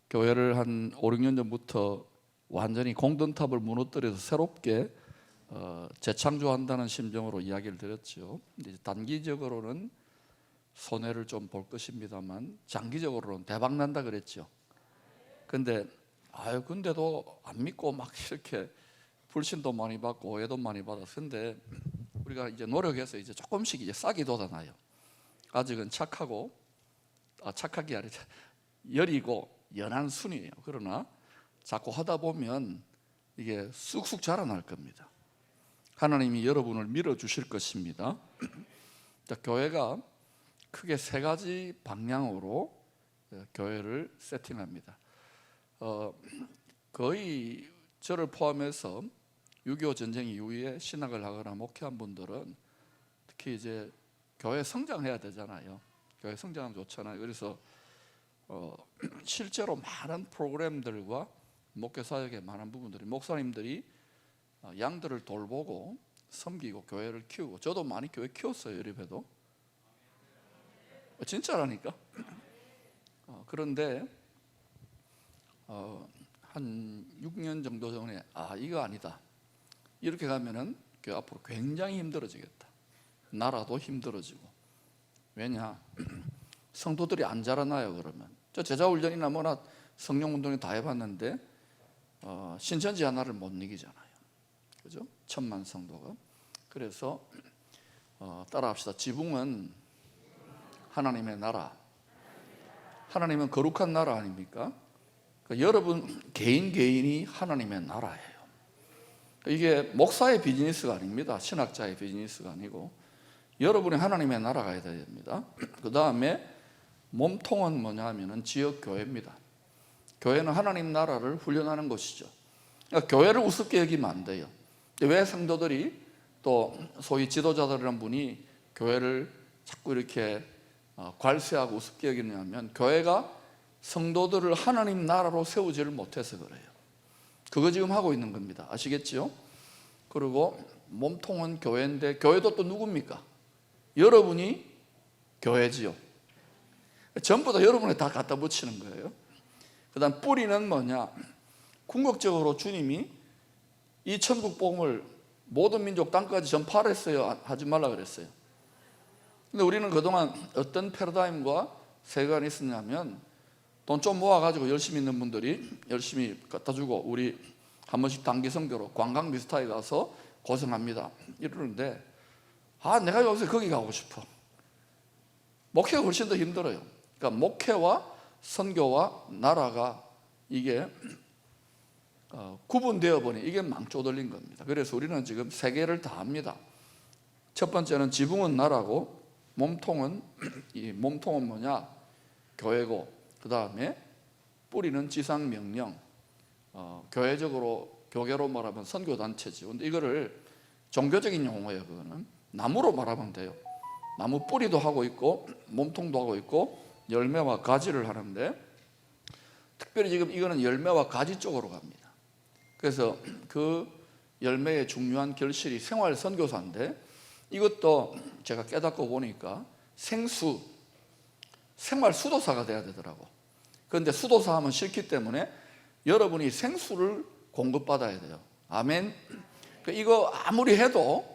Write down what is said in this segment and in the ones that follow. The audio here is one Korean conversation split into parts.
교회를 한 5, 6년 전부터 완전히 공든탑을 무너뜨려서 새롭게 재창조한다는 심정으로 이야기를 드렸죠. 이제 단기적으로는 손해를 좀 볼 것입니다만 장기적으로는 대박 난다 그랬죠. 근데도 안 믿고 막 이렇게 불신도 많이 받고 오해도 많이 받았어. 근데 우리가 이제 노력해서 이제 조금씩 이제 싹이 돋아나요. 아직은 착하기 아니라 여리고 연한 순이에요. 그러나 자꾸 하다 보면 이게 쑥쑥 자라날 겁니다. 하나님이 여러분을 밀어주실 것입니다. 자, 교회가 크게 세 가지 방향으로 교회를 세팅합니다. 거의 저를 포함해서 6.25 전쟁 이후에 신학을 하거나 목회한 분들은 특히 이제 교회 성장해야 되잖아요. 교회 성장하면 좋잖아요. 그래서 실제로 많은 프로그램들과 목회 사역의 많은 부분들이 목사님들이 양들을 돌보고 섬기고 교회를 키우고, 저도 많이 교회 키웠어요. 여립에도 진짜라니까. 그런데 한 6년 정도 전에 이거 아니다, 이렇게 가면은 교회 앞으로 굉장히 힘들어지겠다. 나라도 힘들어지고. 왜냐? 성도들이 안 자라나요. 그러면 저 제자훈련이나 뭐나 성령운동이 다 해봤는데 신천지 하나를 못 이기잖아요. 그죠? 1000만 성도가. 그래서 따라합시다. 지붕은 하나님의 나라. 하나님은 거룩한 나라 아닙니까? 그러니까 여러분 개인이 하나님의 나라예요. 이게 목사의 비즈니스가 아닙니다. 신학자의 비즈니스가 아니고 여러분이 하나님의 나라가 돼야 됩니다. 그 다음에 몸통은 뭐냐 하면은 지역교회입니다. 교회는 하나님 나라를 훈련하는 것이죠. 그러니까 교회를 우습게 여기면 안 돼요. 왜 성도들이 또 소위 지도자들이라는 분이 교회를 자꾸 이렇게 괄세하고 우습게 여기냐면 교회가 성도들을 하나님 나라로 세우지를 못해서 그래요. 그거 지금 하고 있는 겁니다. 아시겠죠? 그리고 몸통은 교회인데 교회도 또 누굽니까? 여러분이 교회지요. 전부 다 여러분에 다 갖다 붙이는 거예요. 그 다음 뿌리는 뭐냐? 궁극적으로 주님이 이 천국 복음을 모든 민족 땅까지 전파했어요? 하지 말라 그랬어요? 근데 우리는 그동안 어떤 패러다임과 세계관이 있었냐면 돈 좀 모아가지고 열심히 있는 분들이 열심히 갖다 주고 우리 한 번씩 단기 선교로 관광 비슷하게 가서 고생합니다 이러는데 내가 여기서 거기 가고 싶어. 목회가 훨씬 더 힘들어요. 그러니까 목회와 선교와 나라가 이게 구분되어 보니 이게 망조들린 겁니다. 그래서 우리는 지금 세 개를 다 합니다. 첫 번째는 지붕은 나라고, 몸통은 뭐냐? 교회고, 그 다음에 뿌리는 지상명령, 교계로 말하면 선교단체지. 근데 이거를 종교적인 용어예요. 그거는 나무로 말하면 돼요. 나무 뿌리도 하고 있고 몸통도 하고 있고 열매와 가지를 하는데, 특별히 지금 이거는 열매와 가지 쪽으로 갑니다. 그래서 그 열매의 중요한 결실이 생활 선교사인데, 이것도 제가 깨닫고 보니까 생활 수도사가 돼야 되더라고. 그런데 수도사 하면 싫기 때문에 여러분이 생수를 공급받아야 돼요. 아멘. 이거 아무리 해도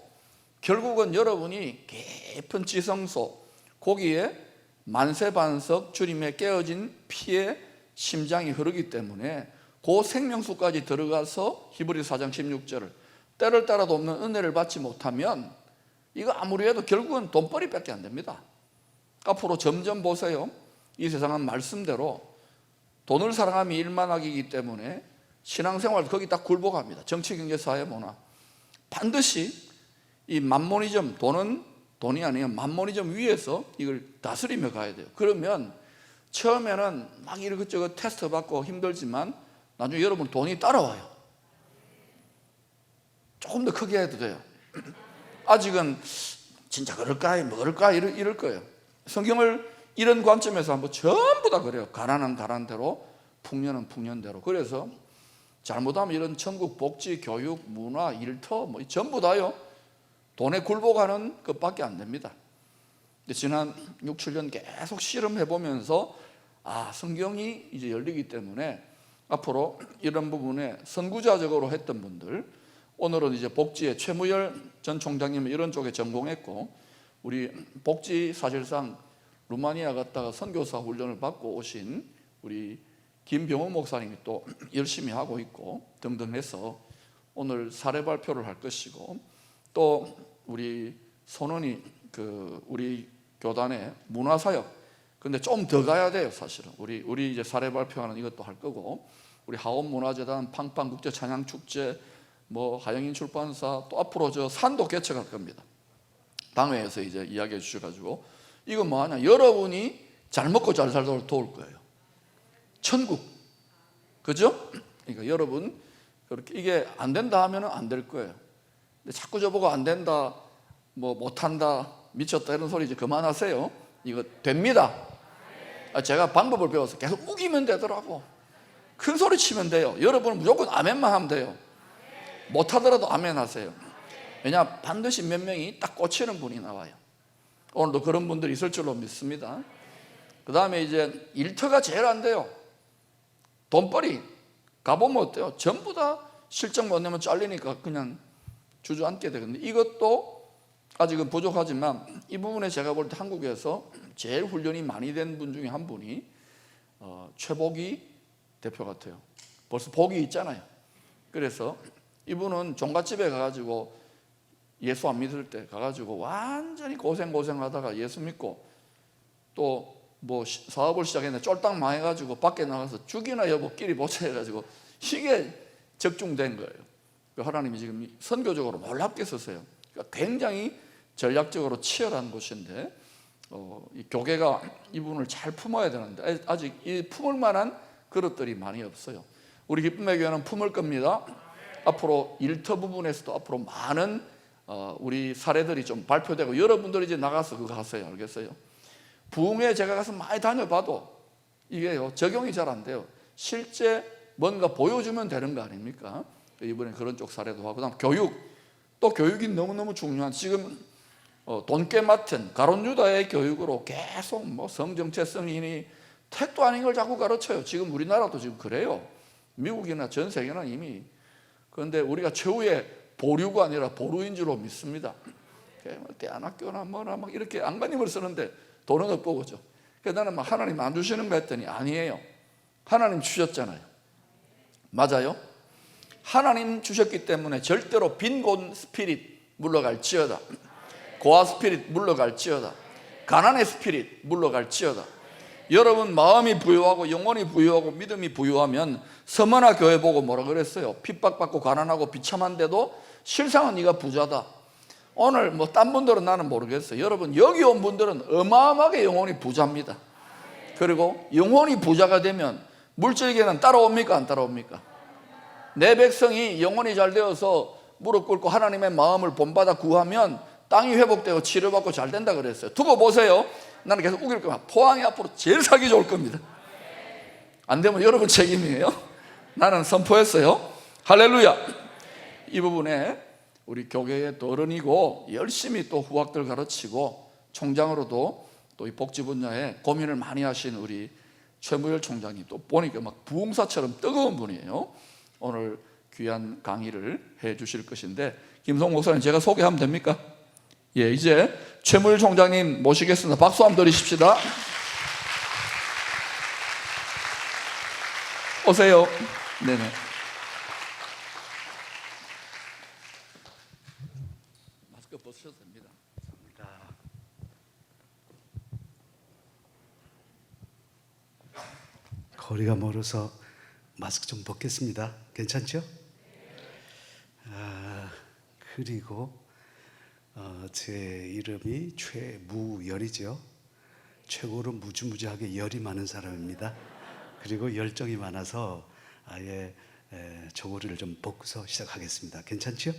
결국은 여러분이 깊은 지성소, 거기에 만세반석 주님의 깨어진 피에 심장이 흐르기 때문에 그 생명수까지 들어가서 히브리서 4장 16절을 때를 따라도 없는 은혜를 받지 못하면 이거 아무리 해도 결국은 돈벌이밖에 안 됩니다. 앞으로 점점 보세요. 이 세상은 말씀대로 돈을 사랑하면 일만하기이기 때문에 신앙생활 거기 딱 굴복합니다. 정치, 경제, 사회, 문화. 반드시 이 만모니즘, 돈이 아니면 만모니즘 위에서 이걸 다스리며 가야 돼요. 그러면 처음에는 막 이것저것 테스트 받고 힘들지만 나중에 여러분 돈이 따라와요. 조금 더 크게 해도 돼요. 아직은 진짜 그럴까 이럴 거예요. 성경을 이런 관점에서 한번 전부 다 그래요. 가난은 가난대로, 풍년은 풍년대로. 그래서 잘못하면 이런 천국 복지, 교육, 문화, 일터 전부 다요 돈에 굴복하는 것밖에 안 됩니다. 지난 6, 7년 계속 실험해보면서 성경이 이제 열리기 때문에 앞으로 이런 부분에 선구자적으로 했던 분들, 오늘은 이제 복지의 최무열 전 총장님은 이런 쪽에 전공했고, 우리 복지 사실상 루마니아 갔다가 선교사 훈련을 받고 오신 우리 김병호 목사님이 또 열심히 하고 있고 등등 해서 오늘 사례 발표를 할 것이고, 또 우리 손원이 우리 교단의 문화사역, 근데 좀 더 가야 돼요. 사실은 우리 이제 사례 발표하는 이것도 할 거고, 우리 하원문화재단, 팡팡국제찬양축제, 뭐 하영인 출판사, 또 앞으로 저 산도 개척할 겁니다. 당회에서 이제 이야기해 주셔가지고, 이거 뭐하냐, 여러분이 잘 먹고 잘 살도록 도울 거예요. 천국, 그죠? 그러니까 여러분 그렇게 이게 안 된다 하면은 안 될 거예요. 근데 자꾸 저보고 안 된다, 뭐 못한다, 미쳤다 이런 소리 이제 그만하세요. 이거 됩니다. 제가 방법을 배워서 계속 우기면 되더라고. 큰 소리 치면 돼요. 여러분은 무조건 아멘만 하면 돼요. 못하더라도 아멘 하세요. 왜냐, 반드시 몇 명이 딱 꽂히는 분이 나와요. 오늘도 그런 분들이 있을 줄로 믿습니다. 그 다음에 이제 일터가 제일 안 돼요. 돈벌이 가보면 어때요? 전부 다 실적 못 내면 잘리니까 그냥 주저앉게 되거든요. 이것도 아직은 부족하지만 이 부분에 제가 볼 때 한국에서 제일 훈련이 많이 된 분 중에 한 분이 최복이 대표 같아요. 벌써 복이 있잖아요. 그래서 이분은 종갓집에 가가지고 예수 안 믿을 때 가가지고 완전히 고생하다가 예수 믿고 또 뭐 사업을 시작했는데 쫄딱 망해가지고 밖에 나가서 죽이나 여보 끼리 보자 해가지고 이게 적중된 거예요. 하나님이 지금 선교적으로 놀랍게 쓰세요. 그러니까 굉장히 전략적으로 치열한 곳인데 이 교계가 이분을 잘 품어야 되는데 아직 이 품을 만한 그릇들이 많이 없어요. 우리 기쁨의 교회는 품을 겁니다. 앞으로 일터 부분에서도 앞으로 많은 우리 사례들이 좀 발표되고, 여러분들이 이제 나가서 그거 하세요. 알겠어요? 부흥회 제가 가서 많이 다녀봐도 이게요, 적용이 잘 안 돼요. 실제 뭔가 보여주면 되는 거 아닙니까? 이번에 그런 쪽 사례도 하고, 그다음 교육, 또 교육이 너무너무 중요한, 지금 돈깨 맡은 가론 유다의 교육으로 계속 뭐 성정체성이니 택도 아닌 걸 자꾸 가르쳐요. 지금 우리나라도 지금 그래요. 미국이나 전 세계는 이미. 그런데 우리가 최후의 보류가 아니라 보루인 줄로 믿습니다. 대안학교나 뭐나 막 이렇게 안간힘을 쓰는데 돈은 없고, 그죠? 그래서 나는 막 하나님 안 주시는 거 했더니 아니에요. 하나님 주셨잖아요. 맞아요? 하나님 주셨기 때문에 절대로 빈곤 스피릿 물러갈지어다, 고아 스피릿 물러갈지어다, 가난의 스피릿 물러갈지어다. 여러분 마음이 부유하고 영혼이 부유하고 믿음이 부유하면, 서머나 교회 보고 뭐라 그랬어요? 핍박받고 가난하고 비참한데도 실상은 네가 부자다. 오늘 뭐 딴 분들은 나는 모르겠어요. 여러분 여기 온 분들은 어마어마하게 영혼이 부자입니다. 그리고 영혼이 부자가 되면 물질계는 따라옵니까 안 따라옵니까? 내 백성이 영혼이 잘 되어서 무릎 꿇고 하나님의 마음을 본받아 구하면 땅이 회복되고 치료받고 잘 된다 그랬어요. 두고 보세요. 나는 계속 우길 겁니다. 포항이 앞으로 제일 살기 좋을 겁니다. 안 되면 여러분 책임이에요. 나는 선포했어요. 할렐루야. 이 부분에 우리 교계의 또 어른이고 열심히 또 후학들 가르치고 총장으로도 또 이 복지 분야에 고민을 많이 하신 우리 최무열 총장님, 또 보니까 막 부흥사처럼 뜨거운 분이에요. 오늘 귀한 강의를 해 주실 것인데, 김성 목사님 제가 소개하면 됩니까? 예, 이제 최무열 총장님 모시겠습니다. 박수 한번 드리십시다. 오세요. 네네. 마스크 벗으셔도 됩니다. 거리가 멀어서 마스크 좀 벗겠습니다. 괜찮죠? 그리고 제 이름이 최무열이죠. 최고로 무지무지하게 열이 많은 사람입니다. 그리고 열정이 많아서 아예 저고리를 좀 벗고서 시작하겠습니다. 괜찮죠?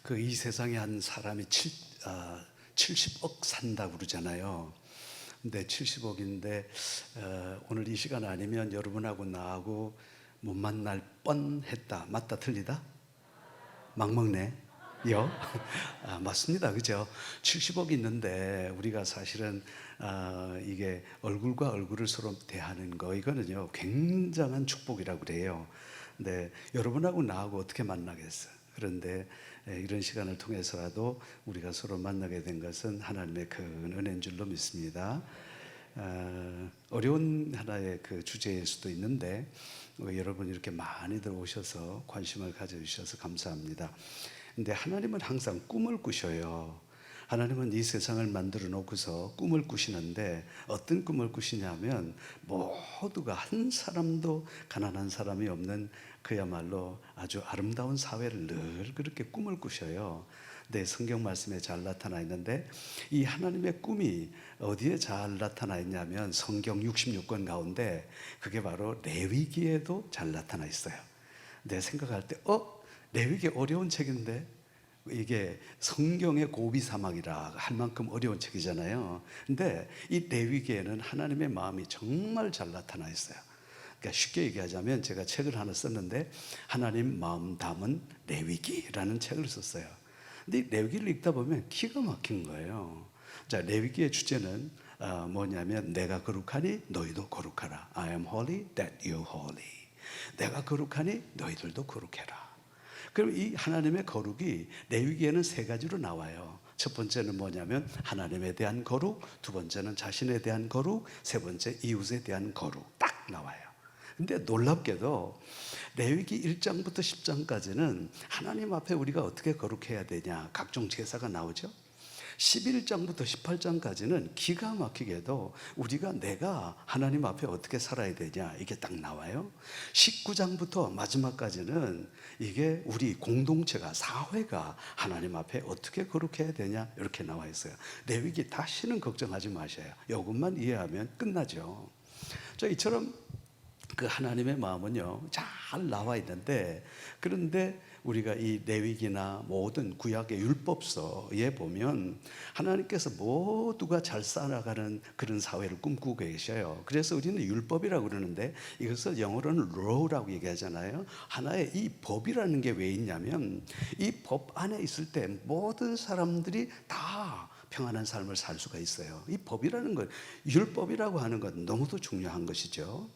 이 세상에 한 사람이 70억 산다고 그러잖아요. 근데 70억인데 오늘 이 시간 아니면 여러분하고 나하고 못 만날 뻔했다. 맞다 틀리다? 막 먹네. 요? 맞습니다. 그죠? 70억 있는데 우리가 사실은 이게 얼굴과 얼굴을 서로 대하는 거 이거는요 굉장한 축복이라고 그래요. 근데 여러분하고 나하고 어떻게 만나겠어요? 그런데 이런 시간을 통해서라도 우리가 서로 만나게 된 것은 하나님의 큰 은혜인 줄로 믿습니다. 어려운 하나의 그 주제일 수도 있는데 여러분 이렇게 많이들 오셔서 관심을 가져주셔서 감사합니다. 근데 하나님은 항상 꿈을 꾸셔요. 하나님은 이 세상을 만들어 놓고서 꿈을 꾸시는데 어떤 꿈을 꾸시냐면 모두가 한 사람도 가난한 사람이 없는 그야말로 아주 아름다운 사회를 늘 그렇게 꿈을 꾸셔요. 네, 성경 말씀에 잘 나타나 있는데 이 하나님의 꿈이 어디에 잘 나타나 있냐면 성경 66권 가운데 그게 바로 레위기에도 잘 나타나 있어요. 내 생각할 때 레위기 어려운 책인데 이게 성경의 고비 사막이라 할 만큼 어려운 책이잖아요. 근데 이 레위기에는 하나님의 마음이 정말 잘 나타나 있어요. 그러니까 쉽게 얘기하자면 제가 책을 하나 썼는데 하나님 마음 담은 레위기라는 책을 썼어요. 근데 이 레위기를 읽다 보면 기가 막힌 거예요. 자, 레위기의 주제는 뭐냐면 내가 거룩하니 너희도 거룩하라. I am holy that you holy. 내가 거룩하니 너희들도 거룩해라. 그럼 이 하나님의 거룩이 레위기에는 세 가지로 나와요. 첫 번째는 뭐냐면 하나님에 대한 거룩, 두 번째는 자신에 대한 거룩, 세 번째 이웃에 대한 거룩 딱 나와요. 근데 놀랍게도 레위기 1장부터 10장까지는 하나님 앞에 우리가 어떻게 거룩해야 되냐 각종 제사가 나오죠. 11장부터 18장까지는 기가 막히게도 우리가 내가 하나님 앞에 어떻게 살아야 되냐 이게 딱 나와요. 19장부터 마지막까지는 이게 우리 공동체가 사회가 하나님 앞에 어떻게 거룩해야 되냐 이렇게 나와 있어요. 레위기 다시는 걱정하지 마셔요. 이것만 이해하면 끝나죠. 자, 이처럼 그 하나님의 마음은요 잘 나와 있는데 그런데 우리가 이 레위기나 모든 구약의 율법서에 보면 하나님께서 모두가 잘 살아가는 그런 사회를 꿈꾸고 계셔요. 그래서 우리는 율법이라고 그러는데 이것을 영어로는 law라고 얘기하잖아요. 하나의 이 법이라는 게 왜 있냐면 이 법 안에 있을 때 모든 사람들이 다 평안한 삶을 살 수가 있어요. 이 법이라는 것, 율법이라고 하는 건 너무도 중요한 것이죠.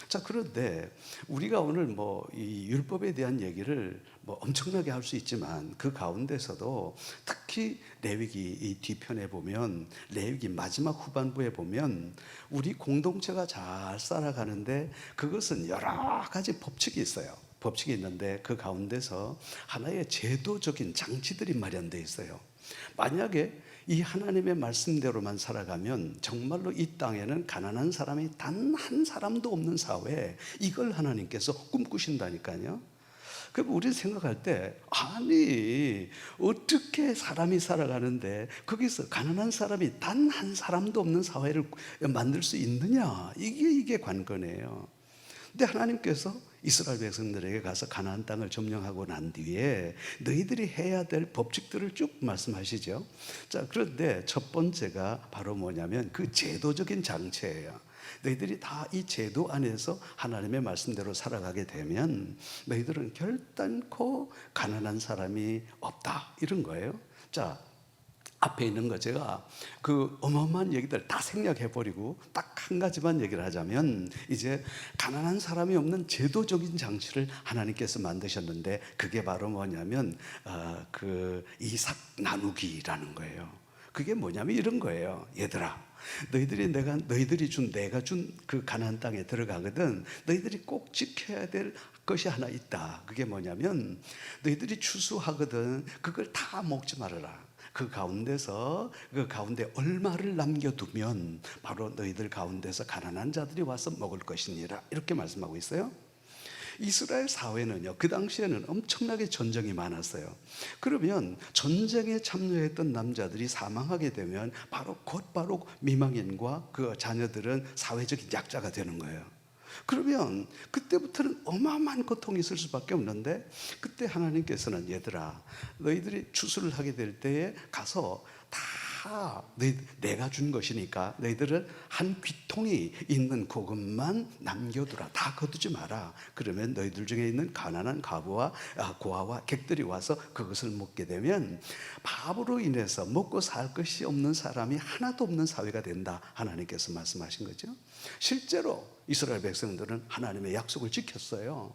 자, 그런데 우리가 오늘 이 율법에 대한 얘기를 엄청나게 할 수 있지만 그 가운데서도 특히 레위기 이 뒤편에 보면 레위기 마지막 후반부에 보면 우리 공동체가 잘 살아가는데 그것은 여러 가지 법칙이 있어요. 법칙이 있는데 그 가운데서 하나의 제도적인 장치들이 마련되어 있어요. 만약에 이 하나님의 말씀대로만 살아가면 정말로 이 땅에는 가난한 사람이 단 한 사람도 없는 사회, 이걸 하나님께서 꿈꾸신다니까요. 그럼 우리 생각할 때 아니 어떻게 사람이 살아가는데 거기서 가난한 사람이 단 한 사람도 없는 사회를 만들 수 있느냐, 이게 관건이에요. 근데 하나님께서 이스라엘 백성들에게 가서 가나안 땅을 점령하고 난 뒤에 너희들이 해야 될 법칙들을 쭉 말씀하시죠. 자, 그런데 첫 번째가 바로 뭐냐면 그 제도적인 장치예요. 너희들이 다 이 제도 안에서 하나님의 말씀대로 살아가게 되면 너희들은 결단코 가난한 사람이 없다, 이런 거예요. 자, 앞에 있는 거 제가 그 어마어마한 얘기들 다 생략해버리고 딱 한 가지만 얘기를 하자면 이제 가난한 사람이 없는 제도적인 장치를 하나님께서 만드셨는데 그게 바로 뭐냐면 그 이삭 나누기라는 거예요. 그게 뭐냐면 이런 거예요. 얘들아, 너희들이 준 내가 준 그 가나안 땅에 들어가거든. 너희들이 꼭 지켜야 될 것이 하나 있다. 그게 뭐냐면 너희들이 추수하거든. 그걸 다 먹지 말아라. 그 가운데 얼마를 남겨두면 바로 너희들 가운데서 가난한 자들이 와서 먹을 것이니라, 이렇게 말씀하고 있어요. 이스라엘 사회는요, 그 당시에는 엄청나게 전쟁이 많았어요. 그러면 전쟁에 참여했던 남자들이 사망하게 되면 곧바로 미망인과 그 자녀들은 사회적인 약자가 되는 거예요. 그러면 그때부터는 어마어마한 고통이 있을 수밖에 없는데 그때 하나님께서는 얘들아, 너희들이 추수를 하게 될 때에 가서 다 다 내가 준 것이니까 너희들은 한 귀통이 있는 그것만 남겨두라. 다 거두지 마라. 그러면 너희들 중에 있는 가난한 과부와 고아와 객들이 와서 그것을 먹게 되면 밥으로 인해서 먹고 살 것이 없는 사람이 하나도 없는 사회가 된다. 하나님께서 말씀하신 거죠. 실제로 이스라엘 백성들은 하나님의 약속을 지켰어요.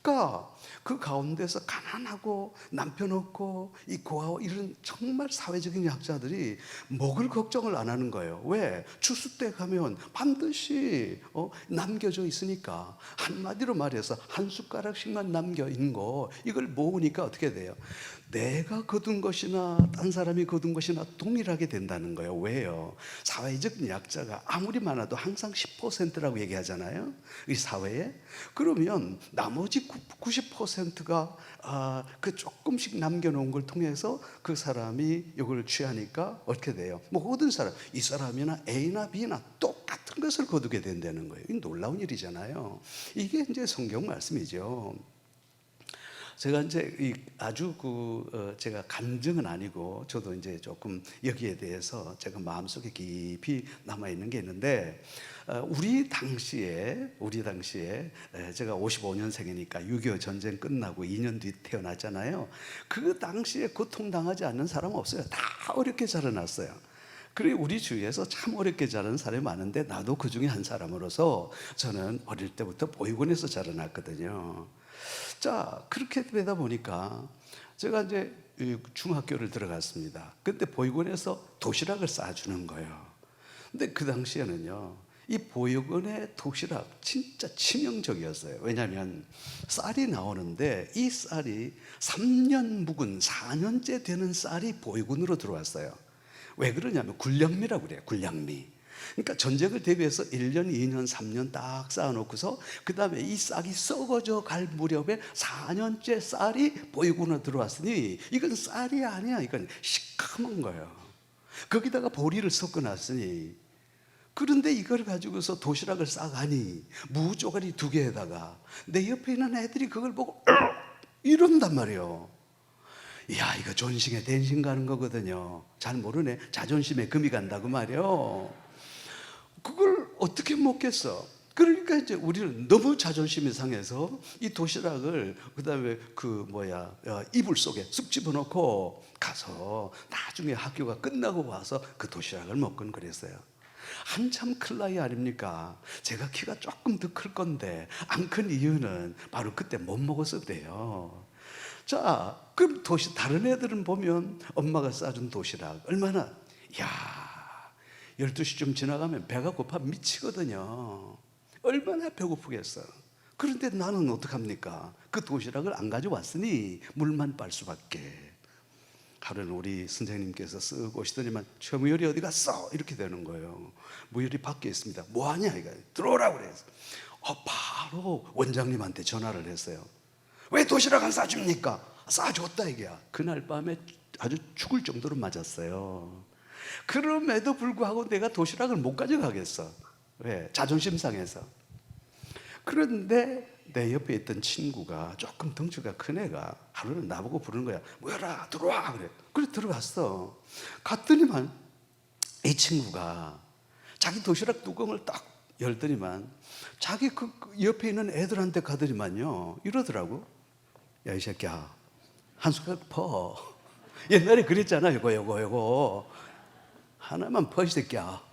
그러니까 그 가운데서 가난하고 남편 없고 이 고아와 이런 정말 사회적인 약자들이 먹을 걱정을 안 하는 거예요. 왜? 추수 때 가면 반드시 남겨져 있으니까. 한마디로 말해서 한 숟가락씩만 남겨 있는 거, 이걸 모으니까 어떻게 돼요? 내가 거둔 것이나 딴 사람이 거둔 것이나 동일하게 된다는 거예요. 왜요? 사회적 약자가 아무리 많아도 항상 10%라고 얘기하잖아요, 이 사회에. 그러면 나머지 90%가 그 조금씩 남겨놓은 걸 통해서 그 사람이 이걸 취하니까 어떻게 돼요? 뭐 모든 사람, 이 사람이나 A나 B나 똑같은 것을 거두게 된다는 거예요. 이 놀라운 일이잖아요. 이게 이제 성경 말씀이죠. 제가 이제 아주 제가 간증은 아니고 저도 이제 조금 여기에 대해서 제가 마음속에 깊이 남아 있는 게 있는데, 우리 당시에 제가 55년생이니까 6.25 전쟁 끝나고 2년 뒤 태어났잖아요. 그 당시에 고통당하지 않는 사람은 없어요. 다 어렵게 자라났어요. 그리고 우리 주위에서 참 어렵게 자라는 사람이 많은데 나도 그 중에 한 사람으로서 저는 어릴 때부터 보육원에서 자라났거든요. 자, 그렇게 되다 보니까 제가 이제 중학교를 들어갔습니다. 그때 보육원에서 도시락을 싸주는 거예요. 근데 그 당시에는요, 이 보육원의 도시락 진짜 치명적이었어요. 왜냐하면 쌀이 나오는데 이 쌀이 3년 묵은 4년째 되는 쌀이 보육원으로 들어왔어요. 왜 그러냐면 굴량미라고 그래요. 굴량미. 그러니까 전쟁을 대비해서 1년, 2년, 3년 딱 쌓아놓고서 그 다음에 이 쌀이 썩어져 갈 무렵에 4년째 쌀이 보육원으로 들어왔으니 이건 쌀이 아니야. 이건 시커먼 거예요. 거기다가 보리를 섞어놨으니, 그런데 이걸 가지고서 도시락을 싸가니 무조가리 2개에다가 내 옆에 있는 애들이 그걸 보고 이런단 말이에요. 이야, 이거 존싱에 대신 가는 거거든요. 잘 모르네. 자존심에 금이 간다고 말이에요. 그걸 어떻게 먹겠어? 그러니까 이제 우리는 너무 자존심이 상해서 이 도시락을 그다음에 이불 속에 쑥 집어넣고 가서 나중에 학교가 끝나고 와서 그 도시락을 먹곤 그랬어요. 한참 클 나이 아닙니까? 제가 키가 조금 더 클 건데 안 큰 이유는 바로 그때 못 먹어서 그래요. 자, 그럼 다른 애들은 보면 엄마가 싸준 도시락 얼마나, 야, 12시쯤 지나가면 배가 고파 미치거든요. 얼마나 배고프겠어. 그런데 나는 어떡합니까? 그 도시락을 안 가져왔으니 물만 빨 수밖에. 하루는 우리 선생님께서 쓱 오시더니만, 최무열이 어디 갔어? 이렇게 되는 거예요. 무열이 밖에 있습니다. 뭐하냐? 이거 들어오라 그래서 바로 원장님한테 전화를 했어요. 왜 도시락 안 싸줍니까? 싸줬다 이게야. 그날 밤에 아주 죽을 정도로 맞았어요. 그럼에도 불구하고 내가 도시락을 못 가져가겠어. 왜? 자존심 상해서. 그런데 내 옆에 있던 친구가, 조금 덩치가 큰 애가 하루는 나보고 부르는 거야. 뭐야라, 들어와. 그래. 그래 들어갔어. 갔더니만 이 친구가 자기 도시락 뚜껑을 딱 열더니만 자기 그 옆에 있는 애들한테 가더니만요, 이러더라고. 야, 이 새끼야, 한 숟가락 퍼. 옛날에 그랬잖아. 요거 하나만 퍼, 이 새끼야.